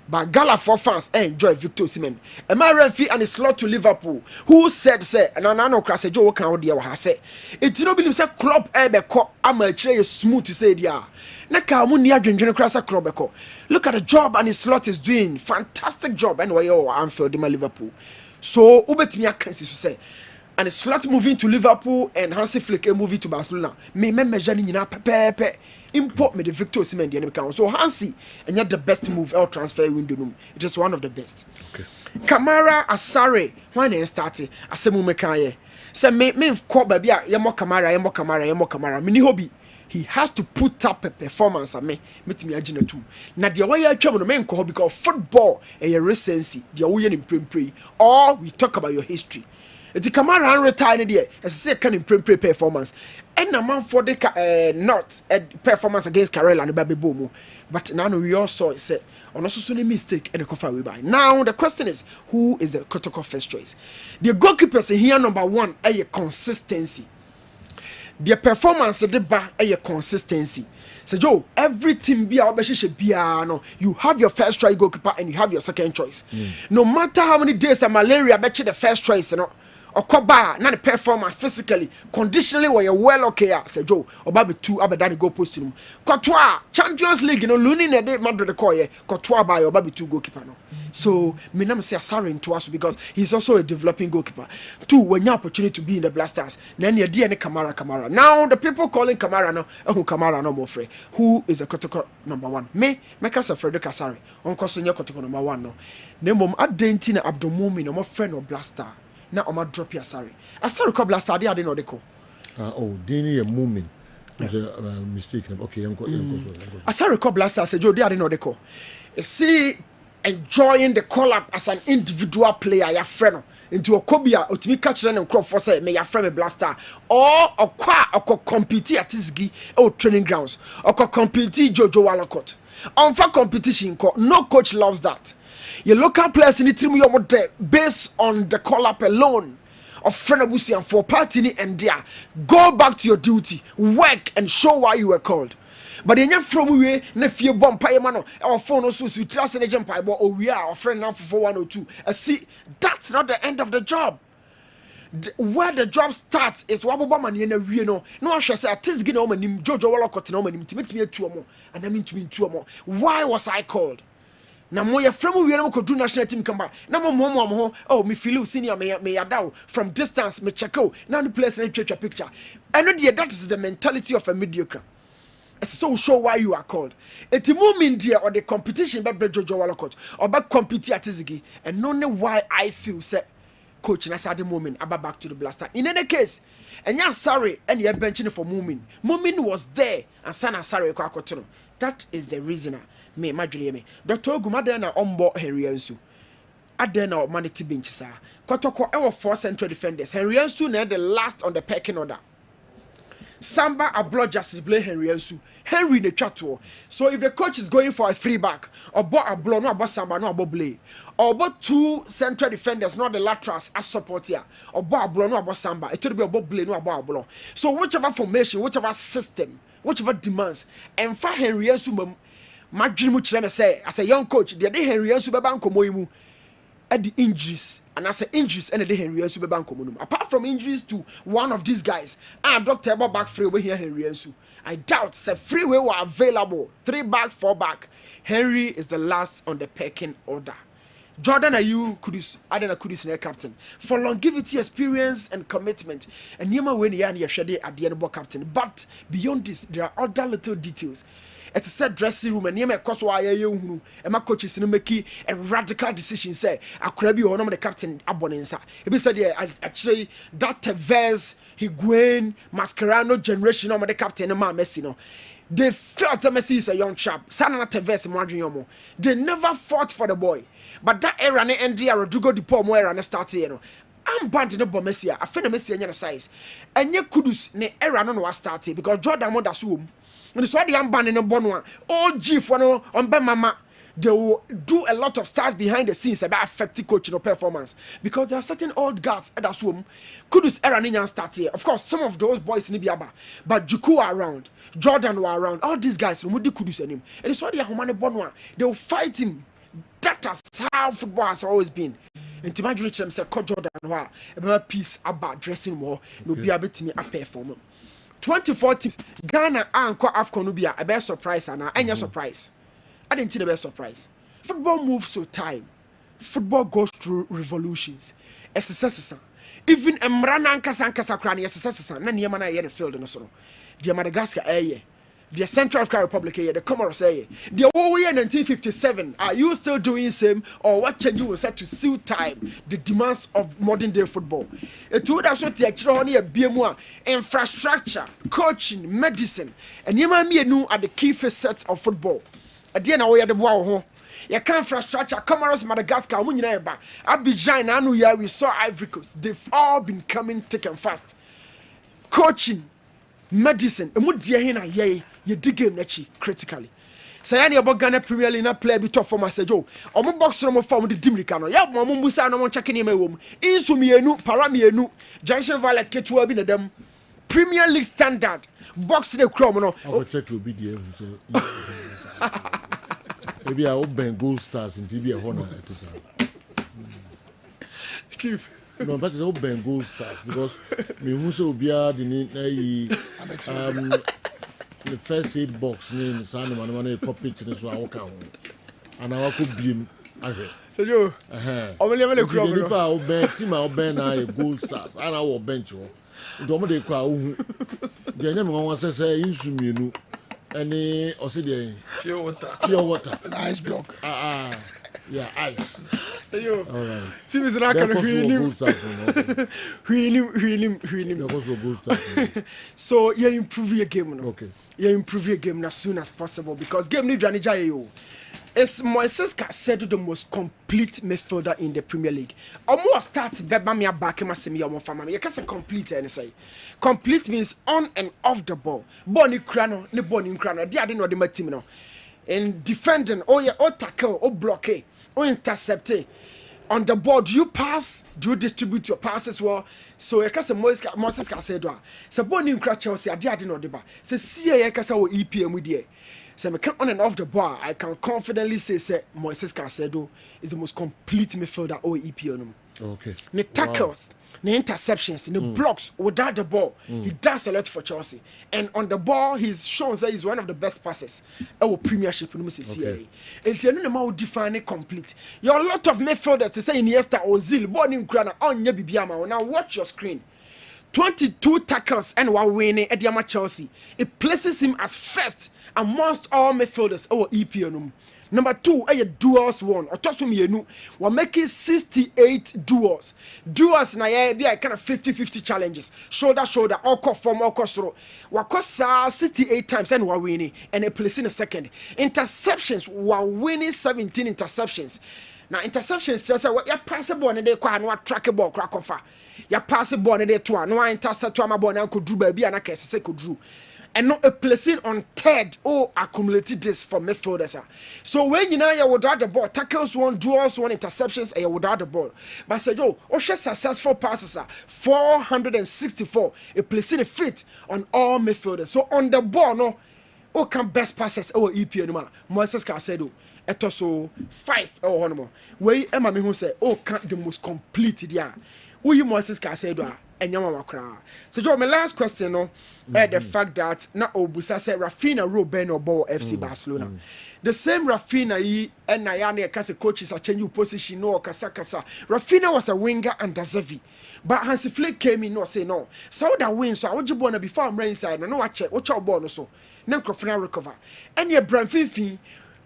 But Gala for fans enjoy Victor Osimhen. A man referee and his slot to Liverpool. Who said say and no class Joe can odi wa say. It no believe say club ebe ko ama chere smooth to say dia. Na ka mu ni adwendwene class club e ko. Look at the job and his slot is doing fantastic job anyway Anfield in Liverpool. So ubetimi akansi so say and his slot moving to Liverpool and Hansi Flick moving to Barcelona. Me measure ni na pepe. Import me the Victor Osimhen the account. So Hansi and yet the best move out transfer window. It is one of the best. Okay. Kamara Asare when he started asemu mekaye. Say me call baby yemo Kamara. Mini hobby. He has to put up a performance at me me agina too. Na the way I travel no men call because football a recency the way in pre or we talk about your history. It's a Kamara retire there as say can improve performance. And a man for the not a performance against Carol and the baby boom. But now we all saw it said on also so mistake and a coffee we buy. Now the question is who is the Kotoko first choice? The goalkeepers here number 1 a consistency. Their performance at the back a consistency. So Joe, every team be our best no. You have your first choice goalkeeper and you have your second choice. No matter how many days of malaria bet you the first choice, you know. Okoba na the performance physically conditionally where you well okay say Joe obabe 2 abedani go post him Courtois Champions League no luni na de Madrid call ye Courtois by obabe 2 goalkeeper no so me na say Asare into us because he's also a developing goalkeeper 2 when you opportunity to be in the Blasters then you dey Kamara now the people calling Kamara no more free who is a Kotoko number 1 me Meka Frederick Asare onko so nye Kotoko number 1 no nemom adenti na Abdomomi no mo friend of Blaster na oma drop ya Asare ko Blaster dey ade no dey ko dini a movement was a mistake okay yanko Asare ko Blaster say Joe dey ade no dey ko see enjoying the call up as an individual player your friend into okobia otimi catch and crop for say me your friend me blaster or okwa compete at Tisgi or training grounds or compete Jojo Walcott unfair competition no coach loves that your local players in the team you're there based on the call up alone of friend abusian for party and there go back to your duty work and show why you were called. But then you from we na fie bomb pie man our phone also so trust and agent pie or we are our friend now for 102. See, that's not the end of the job. Where the job starts is what man we no I shall say at this gina man Jojo Walcott no man me two more and I mean to me two more. Why was I called? Na mo ye frem we no ko do national team kamba na mo oh me feel senior me yadaw from distance me check out now the players na twetwa picture. And that is the mentality of a mediocre. So show why you are called. It's a moment there or the competition by Jojo Walcott or back compete at Tizigi and no know why I feel say coach and at the moment about back to the blaster. In any case, and yeah sorry and you're benching for Moomin. Moomin was there and Sana sorry Kwakotono. That is the reason me me. Dr. Gumadena ombo Henry Ansu. Adena manity benches are. Kotoko our 4 central defenders. Henry Ansu now the last on the pecking order. Samba Ablo Justice Blay Henry Ansu. Henry ne chatwo. So if the coach is going for a 3-back, or bought a blow, no about Samba, no about Blay, or bought 2 central defenders, not the laterals as support here, or bought a blow, no about Samba, it will be about Blay, no about blow. So whichever formation, whichever system, whichever demands, and for Henry Ansu, my dream which let me say, as a young coach, the day Henry Ansu bebanko moimu at the injuries, and as a injuries, and the day Henry Ansu bebanko monum. Apart from injuries to one of these guys, Dr. Back free away here Henry Ansu. I doubt the freeway were available 3-back, 4-back. Henry is the last on the pecking order. Jordan Ayew Kudus, Adena Kudus, their captain for longevity, experience, and commitment. And Yema when you are shady at the end of captain. But beyond this, there are other little details. It's a set dressing room and Yema Koswa Ayew, and my coaches in make a radical decision. Say, I could be one of the captain Abonensa. It be said, yeah, actually, that verse. Higuain, Mascherano generation of the captain and Messi no. They felt that Messi is a young chap. Sana Tevez Madriomo. They never fought for the boy. But that era ne NDR Rodrigo Di Paul era ne start here no. I'm banned in the Messi. I feel Messi any size. And ye Kudus ne era no was started because Jordan Moda Zoom. And so the I'm banned in the Bonwa. All G for no on Ben Mama. They will do a lot of stars behind the scenes about affecting coaching or performance because there are certain old guards at that swim. Kudus era Ninian start here. Of course, some of those boys in Ibiaba, but Juku are around, Jordan were around. All these guys, Mudi Kudus and him. And it's why they are Humane Bonwa. They will fight him. That's how football has always been. And to imagine them say, Coach Jordan, about peace about dressing more, no be able to me a perform. 2014, Ghana and AFCON will be a best surprise and any surprise. I didn't think the best surprise. Football moves with time. Football goes through revolutions. SSS. Even Emrana Kasankasa Krani SSS. None of the field in the solo. The Madagascar area. The Central African Republic area. The Comoros area. The whole year 1957. Are you still doing same or what can you set to suit time? The demands of modern day football. It would also take BMO infrastructure, coaching, medicine, and you might know at the key facets of football. At the end of the war, you can't infrastructure, Comoros, Madagascar, Abidjan, Anu, we saw Ivory Coast. They've all been coming thick and fast. Coaching, medicine, and what you dig game critically. Sayani about Ghana Premier League not play bit of for my Joe. Or my box from a form with the Dimricano. Ya, Mamusa, no one checking in my room. Insumienu, Paramienu, Junction Violet, Ketua bin them. Premier League standard. Box the chromo. I will check your BDM. Maybe I will bang gold stars in TV honor at this Chief. No, but it's all bang gold stars because me who so be the first aid box name Sanu Manamane copy to this one and I could be him. So you only have a crowd. I'll bench team, I'll bench gold stars, and I will bench you. Don't make crowd. The name of one says, Insuminu. Any Ossidian pure water, an ice block. Yeah, ice. Yo, all right. Team is not going to So you improve your game, no? Okay. You improve your game as soon as possible because game need Janija you. Is Moises Caicedo the most complete midfielder in the Premier League? Almost start beba me back ma se me omo fama me. You can say complete and say. Complete means on and off the ball. Ball ni kra no, ni ball ni kra no. Dia de no de ma team no. In defending, oh yeah, oh tackle, oh block, oh intercept. On the ball, do you pass? Do you distribute your passes well? So you can say Moises Caicedo. So ball ni kra Chelsea, dia de no de ba. Se see you can say o EPM with there. So on and off the ball, I can confidently say Moises Caicedo is the most complete midfielder or EPL. Okay. The tackles, the interceptions, the blocks without the ball, he does a lot for Chelsea. And on the ball, he's shown that he's one of the best passes. Our Premiership in CCA. And you know how define it complete. You have a lot of midfielders to say Iniesta or Zil, born in Ghana, on your BBM. Now watch your screen. 22 tackles and one winning at Yama Chelsea. It places him as first amongst all midfielders or EPL. Number 2, duels won. Or toss me we're making 68 duels. Duels na be kind of 50-50 challenges. Shoulder, all core form, all core throw. We cost 68 times and we're winning. And a place in a second. Interceptions, we're winning 17 interceptions. Now interceptions just say what you pass a ball and they can't track a ball crack off. Ya pass ball na dey to no intercept to am ball na could drew baby and I say could drew and not a placing on third accumulated this for midfielders. So when you know you without the ball, tackles one, duels one, interceptions and you without the ball. But say yo, successful passes 464 a placing a fit on all midfielders. So on the ball no can best passes EPL no Moises Caicedo eto so 5 one more. Where Emma me who say can the most complete there. Who you Moises Caicedo and Yama Wakra. So, Joe, my last question, the fact that na Obusa said Rafinha Ro Ben or Ball FC Barcelona. The same Rafinha and Nayane Kasa coaches are changing position no Kasa. Rafinha was a winger under Zevi. But Hansi Flick came in no say no. So that win, so I want you born before I'm right inside. No, watch it. Watch your ball so. Then Rafinha recover. And your brand Fifi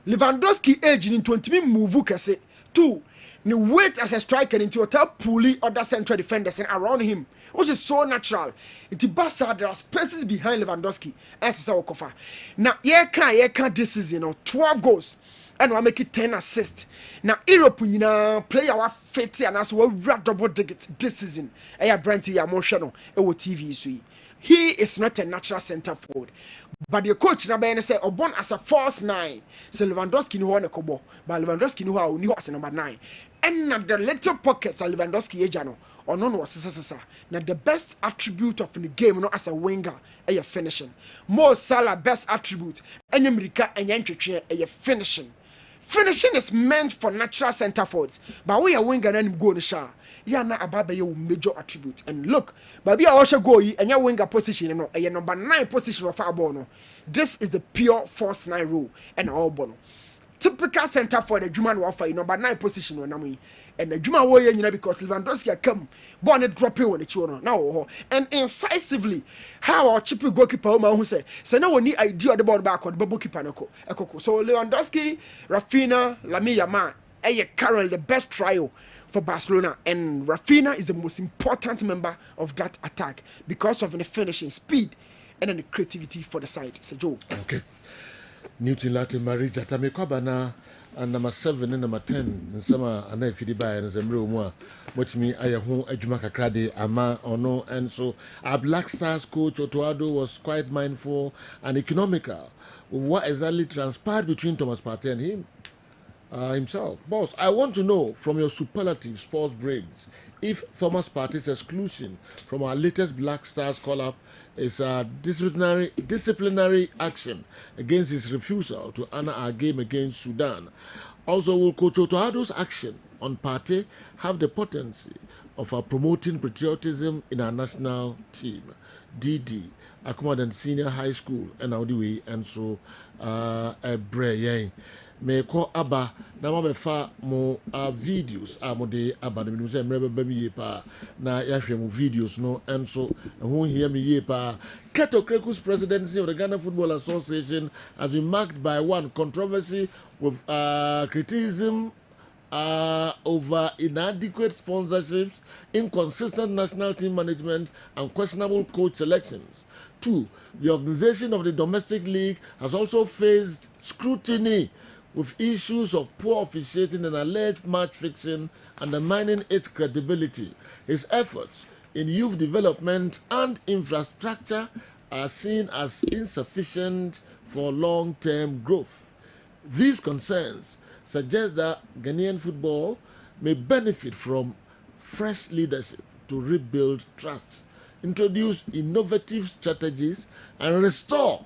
Lewandowski age in 20 move Kase. 2. Ni wait as a striker into hotel pulley other central defenders and around him, which is so natural. It's bastard, there are spaces behind Lewandowski as is our cover. Now, ye can this season 12 goals and we make it 10 assists. Now, Europe, play our fate and as well double digit this season. Aya Branty emotional TV sui. He is not a natural center forward. But the coach na be say Obon as a false 9. So Lewandowski no one kobo, but Lewandowski no how ni as number 9. And na the little pockets of Lewandowski ejano or no sasa. Now the best attribute of the game no as a winger a finishing. Mo Salah best attribute any America and yantwe a finishing. Finishing is meant for natural center forwards, but we are winger and go sha. Ya na ababe your major attribute. And look, baby I also go and your winger position no a number 9 position of our ball. This is the pure false 9 rule and all ball. Typical center for the Juman offer number 9 position on Nami. And the Juma way because Lewandowski come born dropping on the children now and incisively how our cheap goalkeeper who say no one need idea the ball back on the goalkeeper so Lewandowski, Rafinha, Lamine Yamal currently the best trio for Barcelona, and Rafinha is the most important member of that attack because of the finishing speed and then the creativity for the side. So Joe. Okay. Newton Latin Marija Tamekabana and number 7 and number 10 in summer and if you buy and some room which me I home Ejumaka Krade Ama or no, and so our Black Stars coach Otoado was quite mindful and economical with what exactly transpired between Thomas Partey and him. Himself. Boss, I want to know from your superlative sports brains if Thomas Partey's exclusion from our latest Black Stars call-up is a disciplinary action against his refusal to honor our game against Sudan. Also, will Coach Otoado's action on Partey have the potency of promoting patriotism in our national team? DD, Akumadan Senior High School, and Audiwe, and so Breyang. Me ko aba na ma befa mo videos mo de aba no se mrebe ba mi yepa na ya hwe mo videos no enso ho hia mi yepa. Keto Kreku's presidency of the Ghana Football Association has been marked by one controversy with criticism over inadequate sponsorships, inconsistent national team management, and questionable coach selections. 2, the organization of the domestic league has also faced scrutiny with issues of poor officiating and alleged match fixing undermining its credibility. His efforts in youth development and infrastructure are seen as insufficient for long-term growth. These concerns suggest that Ghanaian football may benefit from fresh leadership to rebuild trust, introduce innovative strategies, and restore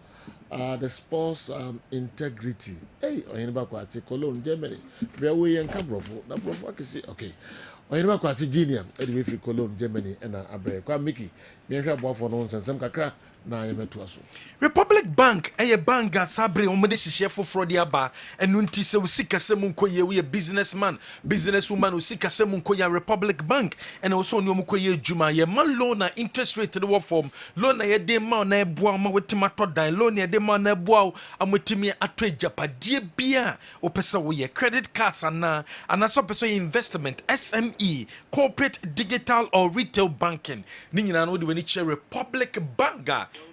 the sport's integrity. Hey, Oyinba Kwachi, Cologne, Germany. Where we in Cabrofo. Na Brofo akisi. Okay. Oyinba Kwachi Genium. Anyway, from Cologne, Germany, and Abre. Kwa Mickey. Mienja Boafo nonsense. Some kakra na yemetuaso. Republic Bank a bank a sabre omede hihye foforo de aba enu nti se usika se mu nkoye we businessman businesswoman usika se mu nkoye Republic Bank and also no mu koye adwuma ye ma loan na interest rate de wo form loan na ye de ma na eboa ma wetima to dan loan ye de ma na eboa amotimi ato ajapadie bia opese wo ye credit cards ana so pese investment SME corporate digital or retail banking ni nyina no de wani che Republic Bank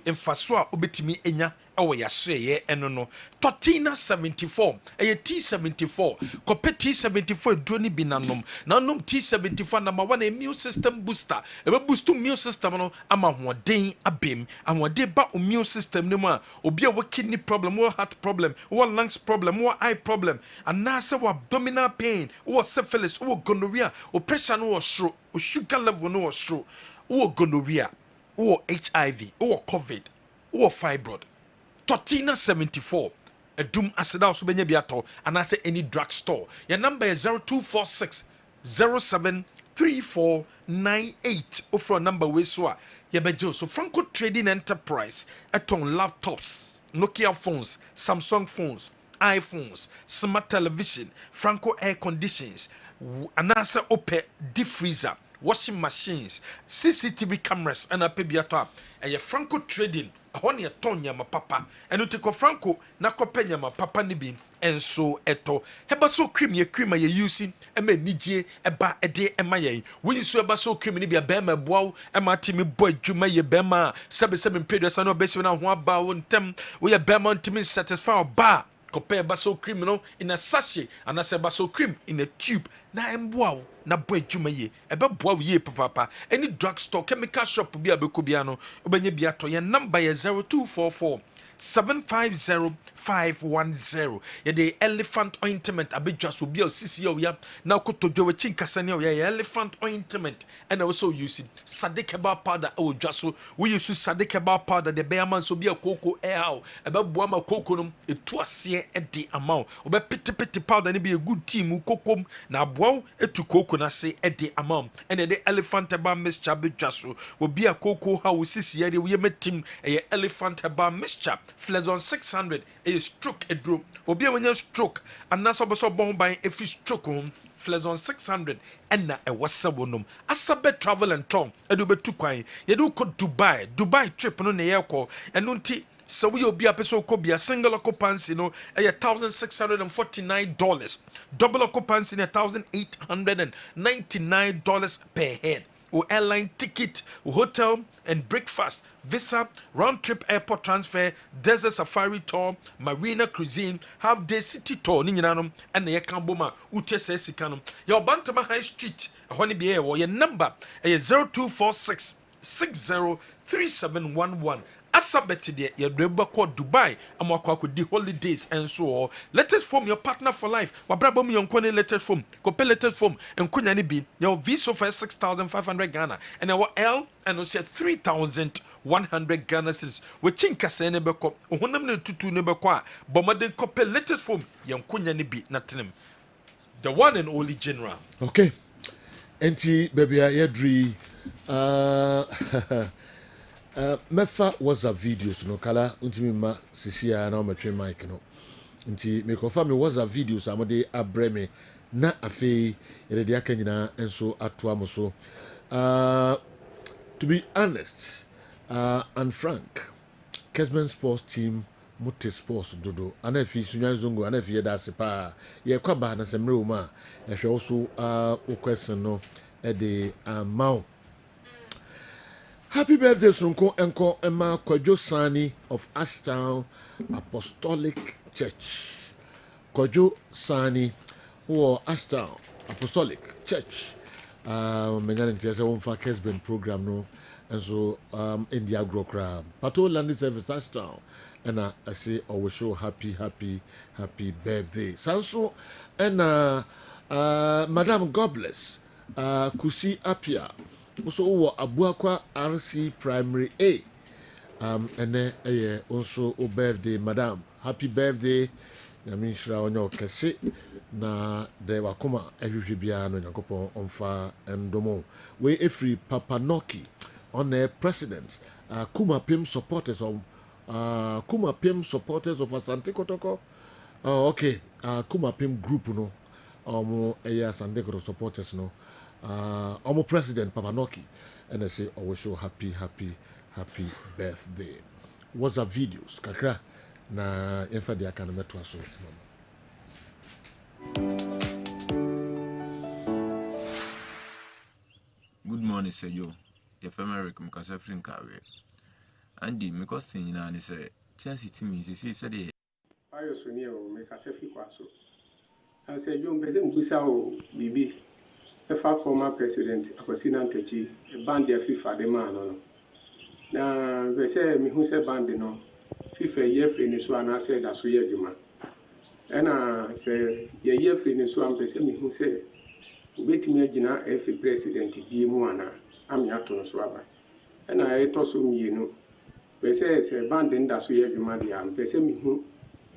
emfaso a obetimi enya ewo yaseye eno no Totina 74 T74 kope T74 edroni binanom na nom T74 number 1 immune system booster ebe boost immune system no ama hoden abem ahode ba immune system ne mu a obi a wo kidney problem wo heart problem wo lungs problem wo eye problem anase wo abdominal pain wo syphilis wo gonorrhea wo pressure no wo shro wo sugar level no wo shro wo gonorrhea wo HIV wo COVID wo fibroid Totina 74 Edum aseda so benya biato anase any drug store. Your number is 0246 073498 offer number we so ye bejo so Franco Trading Enterprise eton laptops, Nokia phones, Samsung phones, iPhones, smart television, Franco air conditions, anase ope deep freezer, washing machines, CCTV cameras and a pebiato and Franco Trading Honia Tonya ma papa and utiko Franco na kopenya ma papa ni bi enso eto heba so cream ye cream ye using ema nigye eba ede ema ye we so eba so cream ni bia bema boaw ema timi boy dwuma ye bema sebe mpedwa no be na ho aba wo ntem we ye bema ntimi satisfy ba kopɛ baso cream no in a sachet and as a baso cream in a tube na emboa na boy dwuma ye ebe boa ye papa any drugstore chemical shop bi abekobiano obenye biato ye number ye 0244 750510 ye the elephant ointment abedwa so bia osisi ya na kotodwo chinkasane ya elephant ointment and also using sadikeba powder o dwaso we use sadikeba powder the bearman so bia koko air ebe boa ma koko no etu ase e de amount obe piti powder ni be a good team kokom na boa etu koko na se e de amount and the elephant eba mixture abedwaso obi a koko ha osisi ya de we metim e elephant eba mixture Flezon 600 a stroke a drum. Obi when you stroke and Nasa Boso bomb by a fish stroke home. Flezon 600 and na a wasabonum. Asabe travel and tongue. A do be too quiet. You do go Dubai trip on the aircall and nunti. So we will be a peso could be a single occupancy, you know, $1,649. Double occupancy $1,899 per head. Airline ticket, hotel and breakfast, visa, round trip airport transfer, desert safari tour, marina cuisine, half day city tour, Ninyanum, and the Yakamboma, Utese Sikanum. Your Bantama High Street, Honey Beer, or your number, 0246 603711. Asabeti de ye dreba ko Dubai amwakwa ko di holidays and so latest form your partner for life wabrabo mu yonkone latest form ko latest form enkonya ne bi your visa for 6500 Ghana and our L and also 3100 Ghana cedis we chinka se ne beko honam ne tutu ne beko a bomade ko latest form yenkonya ne bi natenem the one and only general. Okay, enti baby yedri mefa WhatsApp videos no kala untimi ma sisia na o metwe mic no nti me confirm me WhatsApp videos amode abreme na afi yede de aka nyina enso ato amoso to be honest and frank Kessben sports team Mutte sports dodo ana afi sunyan zongo ana afi yeda asepa ye kwaba na semre uma ye hwe also o question no e de amount. Happy birthday, Sunko Enko Emma Kwadjo Sani of Ashtown Apostolic Church. Kojo Sani wɔ Ashtown Apostolic Church menya ntia sɛ wɔmfa Kessben program no nso India agro kra Pato Land Service Ashtown ɛna ɛse ɔwɔ show happy birthday sanso ɛna Madam God bless Kusi Apia also wɔ Abuakwa RC Primary A ɛnɛ ɛyɛ also o birthday Madam happy birthday nyame nhyira onye okese na de wakoma ehwehwe bia no Nyankopɔn ɔmfa ndomo we efri Papa Noki on the president Kumapim supporters of Asante Kotoko okay Kumapim group no eya Asante Kotoko supporters no president Papa Noki and I say always show happy birthday WhatsApp videos kakra na yɛmfa de aka no mɛtoa so Good morning, Sir Joe. Your family welcome Kasa Frinkawe. Andy, me costing na ni say Chelsea team is said the Ayo Sonia o me Kasa fi kwaso. I say Joe mpese mbusa o bibi. E fa former president Akosina Ntechi e band ya FIFA de man no. Na mpese me hu se band no. FIFA ye free ni so ana say da so ye adwuma. Ena say ye free ni so am pese me hu say obetimi agina efi president bi mu ana am ya to no so aba. Ena e to so mienu. Pese say band nda so ye adwuma dia am pese me hu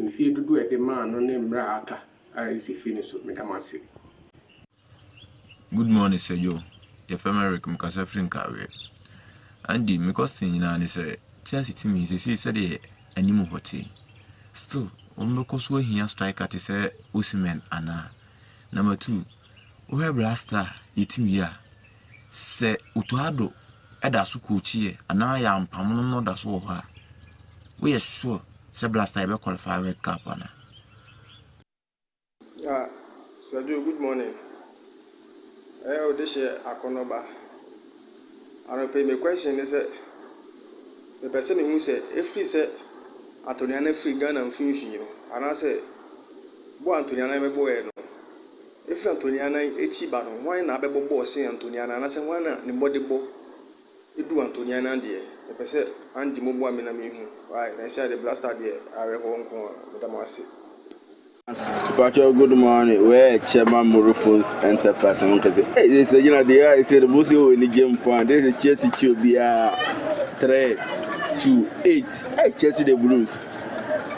mfie dudu e de man no ne mra aka a isi finish so me damase. Good morning, Sir Joe. Your family welcome Kasa Frinkawe. Andy, me costing na ni say Chelsea team is said the animal hoti. Still, because we here striker to say Osimhen ana. Number 2, we have blaster team here. Say Utuado eda su coachie ana ya mpamono no da so ha. We are sure say blaster be qualify World Cup ana. Sergio, good morning. This is Akonoba. I pay my question is the person who said if he said Antoniana free gun and free and I say Bo Antoniana me boy. If Antoniana Echiban, why not be boss say Antoniana and I say why not the body bo it do Antoniana dear. The person and the mobile minami why I say the blaster dear I won't go with the massy. Pacho, good morning. Where Chairman Morofos Enterprise and Uncle say, hey, this is the said the most in the game point. There's a Chelsea to be 3-2-8. Hey, Chelsea the Blues.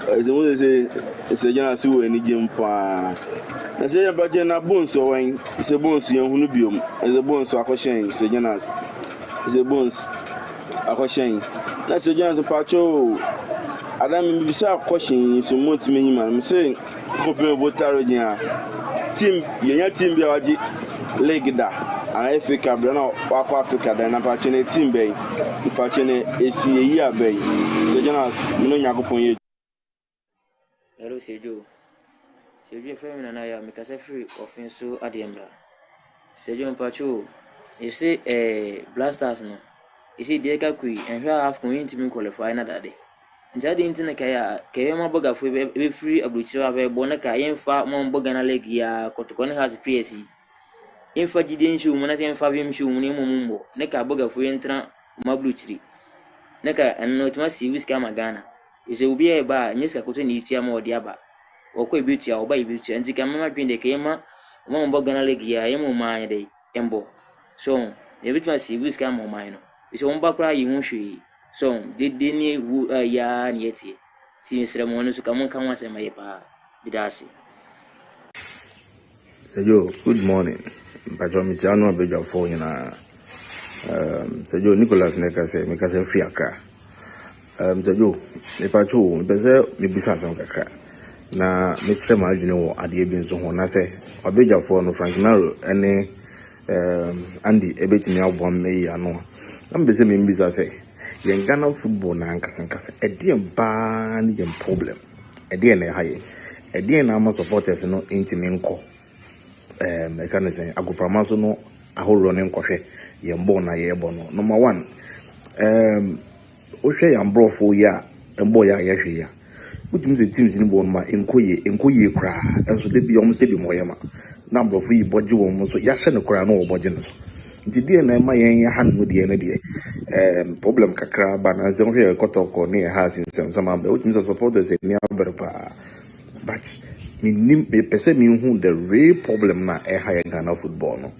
The most say it's a general so in the game point. I say about Jenna Bones or when it's a bones young Hunubium, and the bones are question, it's a generous. It's a bones a question. That's a general Pacho. Adam bisa question so much minimum. I'm saying compare botaro nya team yenya team bi awaji league da and FA Cup na wako Africa da na patch team be patch ne esi eyi abai the journals no nyakopon ye. Hello Sejo family na ya mikasa free offense adembra Sejo mpacho you say blasters no you see dey ka kui and half going to qualify na that day. Jadi internet kaya maboga fu be free abuchira be bona ka yemfa mo mboga na leg ya kotokone has PSC yemfa jide nshu mo na yemfa bi mshu mo ne mumbo ne ka boga fu entra mabluchiri ne ka enno tuma service ka magana ise ubi e ba nyeska koto ni itia ma odi aba okwa ebitua oba ebitua ntika mama twinde ka yema mo mboga na leg ya yemo maanye dai embo so ebituma service ka mo maanye no ise omba kra yi hunhwe. So, did ni ya ni yeti. Si Mr. Mono so come on say my pa. Bidasi. Sejo, good morning. Pacho mi chano abeja fo na Sejo Nicholas Neka say me ka say free akra. Sejo, e pacho mpese mi bisa sam kakra. Na me tre ma adwene wo ade bi nso ho na say abeja fo no Frank Naro ene Andy ebetimi abom me ya no. Na mbese me mbisa say yen Ghana football na nkasa edien ba ni yen problem edien na haye edien na ama supporters no intimi nko e kan say agoprama so no ahoro ne nkohwe yen bo na ye bo no number 1 o hwe yan brofo ya embo ya ye hwe ya wotum sɛ teams no bɔ no ma nkɔyie koraa ɛnso da bi ɔmo stadium hɔ yɛ ma na mborɔfo yi bɔgye wɔn mo so yɛahyɛ no koraa na wɔbɔgye no so nti deɛ na ɛma yɛn yɛ ha no mu deɛ no deɛ problem kakra ba na sɛ wohwɛ kɔtɔkɔ ne yɛ ha asensɛm aba wotum sɛ supporters ani abere paa but mepɛ sɛ menhu the real problem na ɛha yɛ Ghana football no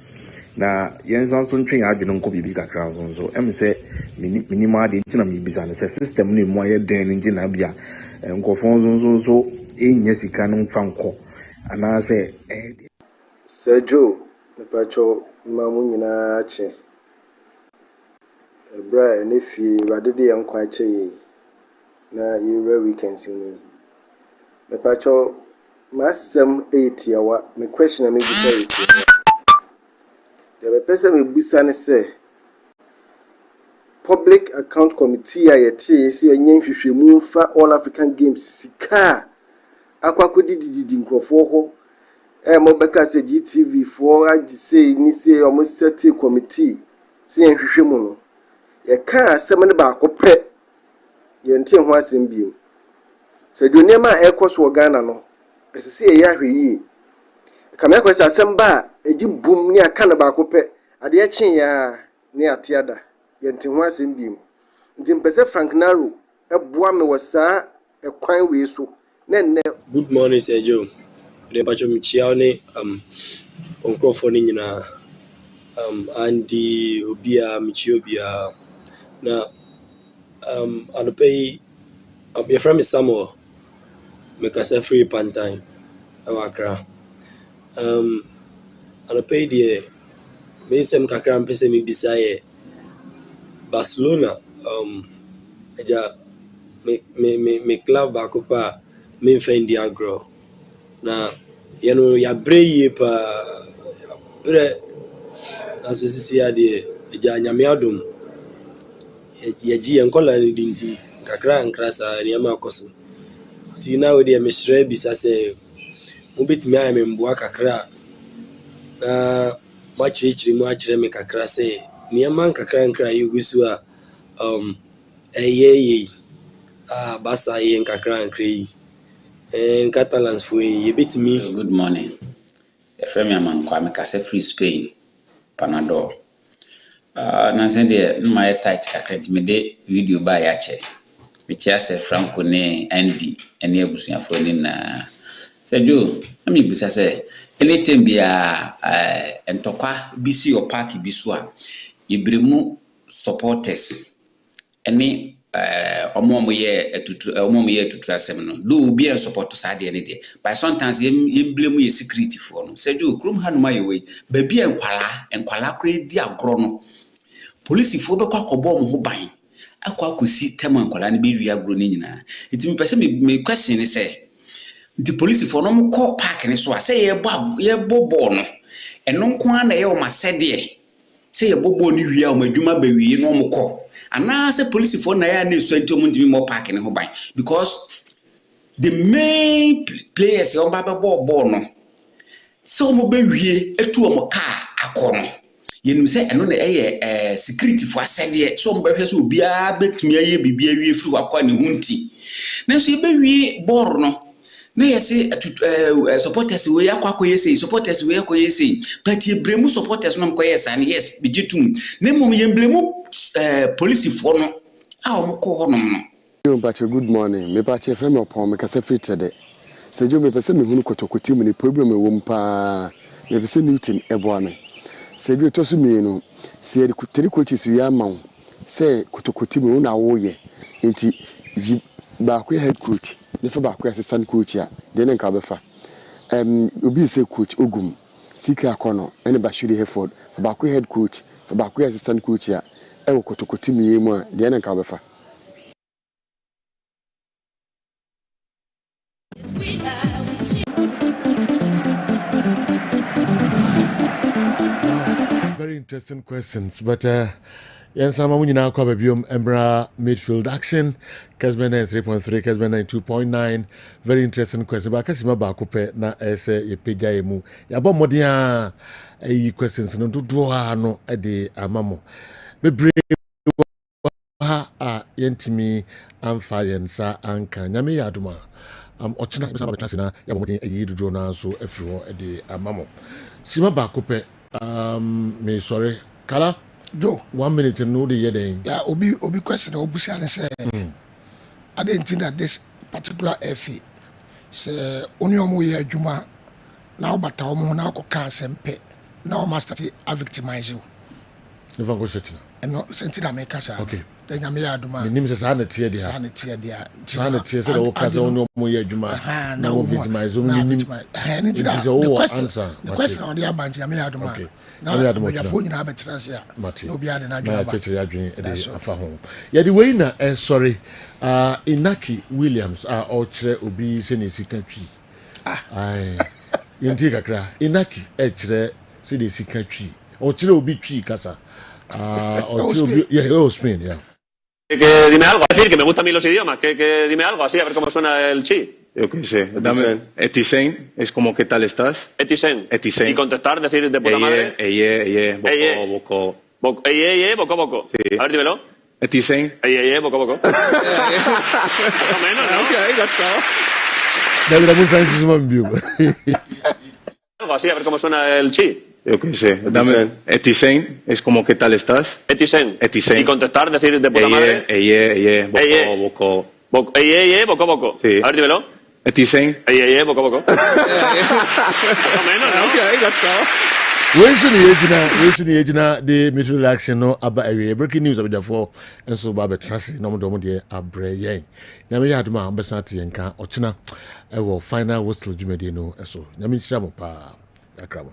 na yɛn nsa nso ntwe yɛn adwene nkɔ biribi kakra nso ɛm sɛ minim ade nti na mebisa no sɛ system no mu ayɛ den nti na bia nkɔfoɔ nso ɛnya sika no mfa nkɔ anaasɛ Sir Joe mepacho mamu nyinaa kye ebra ne fie rade de yankwa kye yi na yewra weekends mu mepacho masem 8 yawa me question me bisa 8 the person me busa ne say public account committee a yete si onyen hwehwemu fa all African games sika akwakodi didi nkrofo ho mo beka se GTV for agi say ni say o mo set committee si yen hwehwemu no ye ka asem ne ba akopɛ ye ntie ho asem biem se donema ekoso Ghana no esisi ye ya hweyi kamya kwese asem ba egi bum ni aka na ba akopɛ ade ya chen ya ni atiada ye ntie ho asem biem nti mpese Frank Naro eboa me wasa ekwan we so na nne. Good morning, Sir Joe. The patch of Michiane, Oncrophone nyina, Andy Obia, Michiobia. Now, I'll pay your friend is Samuel, make us a free pantine, Awakra. I'll pay the Mesem Kakram Pesemi Bisaye, Barcelona, me club bakopa, me find the agro. Na ya breye pa bre asosisi ya de ja nyame adom ya ji enkola ni dinti kakra nkrasa ni ama akoso ti na we de mesre bisa se mo betimi aya me mboa kakra na ma chirichiri mo akire me kakra se ni ama kakra nkra yugusu a basa ye kakra nkra yi Catalans for you beat me. Good morning. A friend of mine called me free Spain, Panadol. Na send my tight account me de video by yache. Which I said Franco ne Andy and Nebusia for na. Said you, I mean, because I say anything be and toka BC or party biswa. Ibrimu supporters. Any omo ye tutu asem no do be and support to side any day but sometimes you blame your security for no say you krum hanu my way baby enkwala kra di agro no police fo be kwa kobo mo ho ban akwa akosi tem enkwala ne be wi agro ni nyina itimi pese me question ni say the police fo no mo call park ni so say ye bobo no eno nko na ye o masede say ye bobo ni wi a o madwuma ba wi no mo call and say police for na ya na so ntimi more parking ho ban because the main players on baba ball no so mo be wie etu o mo car akono yenim say eno na security for asede so mo be hwe so obia betumi aye bibia wie firi wakwa ne hunti na so be wie ball no na yesi supporters we akwa yesi supporters we akwa yesi but ye bremu supporters no mko yes and yes bijitum na mum ye bremu police for no a o mko ho no good morning me pa che frame upon me kasa fit today se jo me pese me hunu kotokoti mu ni problem e wom pa me pese Newton eboa me se bi to so me no se ye three coaches we amaw se kotokoti mu na wo ye enti ba ko head coach ne fa ba ko assistant coach ya de ne nka be fa obi se coach ogum sika akono ene ba shuri Hereford ba ko head coach fa ba ko assistant coach ya e wo kotokoti mu ye mu a de ne nka be fa. Very interesting questions, but yes, I'm going to cover Embra midfield action. Kessben 3.3, Kessben 2.9. Very interesting question. But Kessima Bakupe na ese ye peja emu. Ya bo modia questions no do no ade amamo. Bebre ha yɛntimi amfa yɛn nsa anka nyame yɛ adom a ɔkyena bɛsa ba bɛtase na yɛbɔmmɔden ayi dodoɔ no nso afiri hɔ de ama mo sima baako pɛ mesɔre kala jo 1 minute no wode yɛ dɛn ya obi question obusa ne sɛ ade nti na this particular FA sɛ oni omo yɛ adwuma na wobata omo na akɔka asɛm pɛ na o master a victimize you never go search no senti na make sa okay da nyame ya aduma menim sɛ saa na tie dia saa na tie dia saa na tie sɛ wo ka sɛ oni omo yɛ adwuma na wo victimize wo menim nti da the question on the abant nyame ya aduma na bɛdwafo nyinaa bɛtena se a na obi ade na adwuma ba kyekye adwen de afa ho yɛde wei na sorry Inaki Williams a ɔkyerɛ obi sɛ ne sika twi ai yɛnti kakra Inaki kyerɛ sɛ ne sika twi ɔkyerɛ obi twi kasa ɔkyerɛ obi Spain yeah. Que dime algo, es decir, que me gustan a mí los idiomas, que dime algo así, a ver cómo suena el chi. Yo qué sé, dame Etisen, es como ¿qué tal estás? Etisen. Etisen. Y contestar, decir de puta madre. Boco. Boco. Sí. A ver, dímelo. Etisen. Boco. Más o menos, ¿no? Ok, ya está. David Amunsa es un bio. Algo así, a ver cómo suena el chi. Yo qué sé, dame Etisen, es como ¿qué tal estás? Etisen. Etisen. Y contestar, decir de puta madre. Boco. Boco. Sí. A ver, dímelo. Etisen. Boco. Más o menos, ¿no? Ok, ya está. When ejina the midfield action no aba area breaking news abedafo enso ba betrase no mo de abre yen nyame ya adoma ambesa te yenka ochina ewo final whistle jumede no eso nyame chira mo pa akramo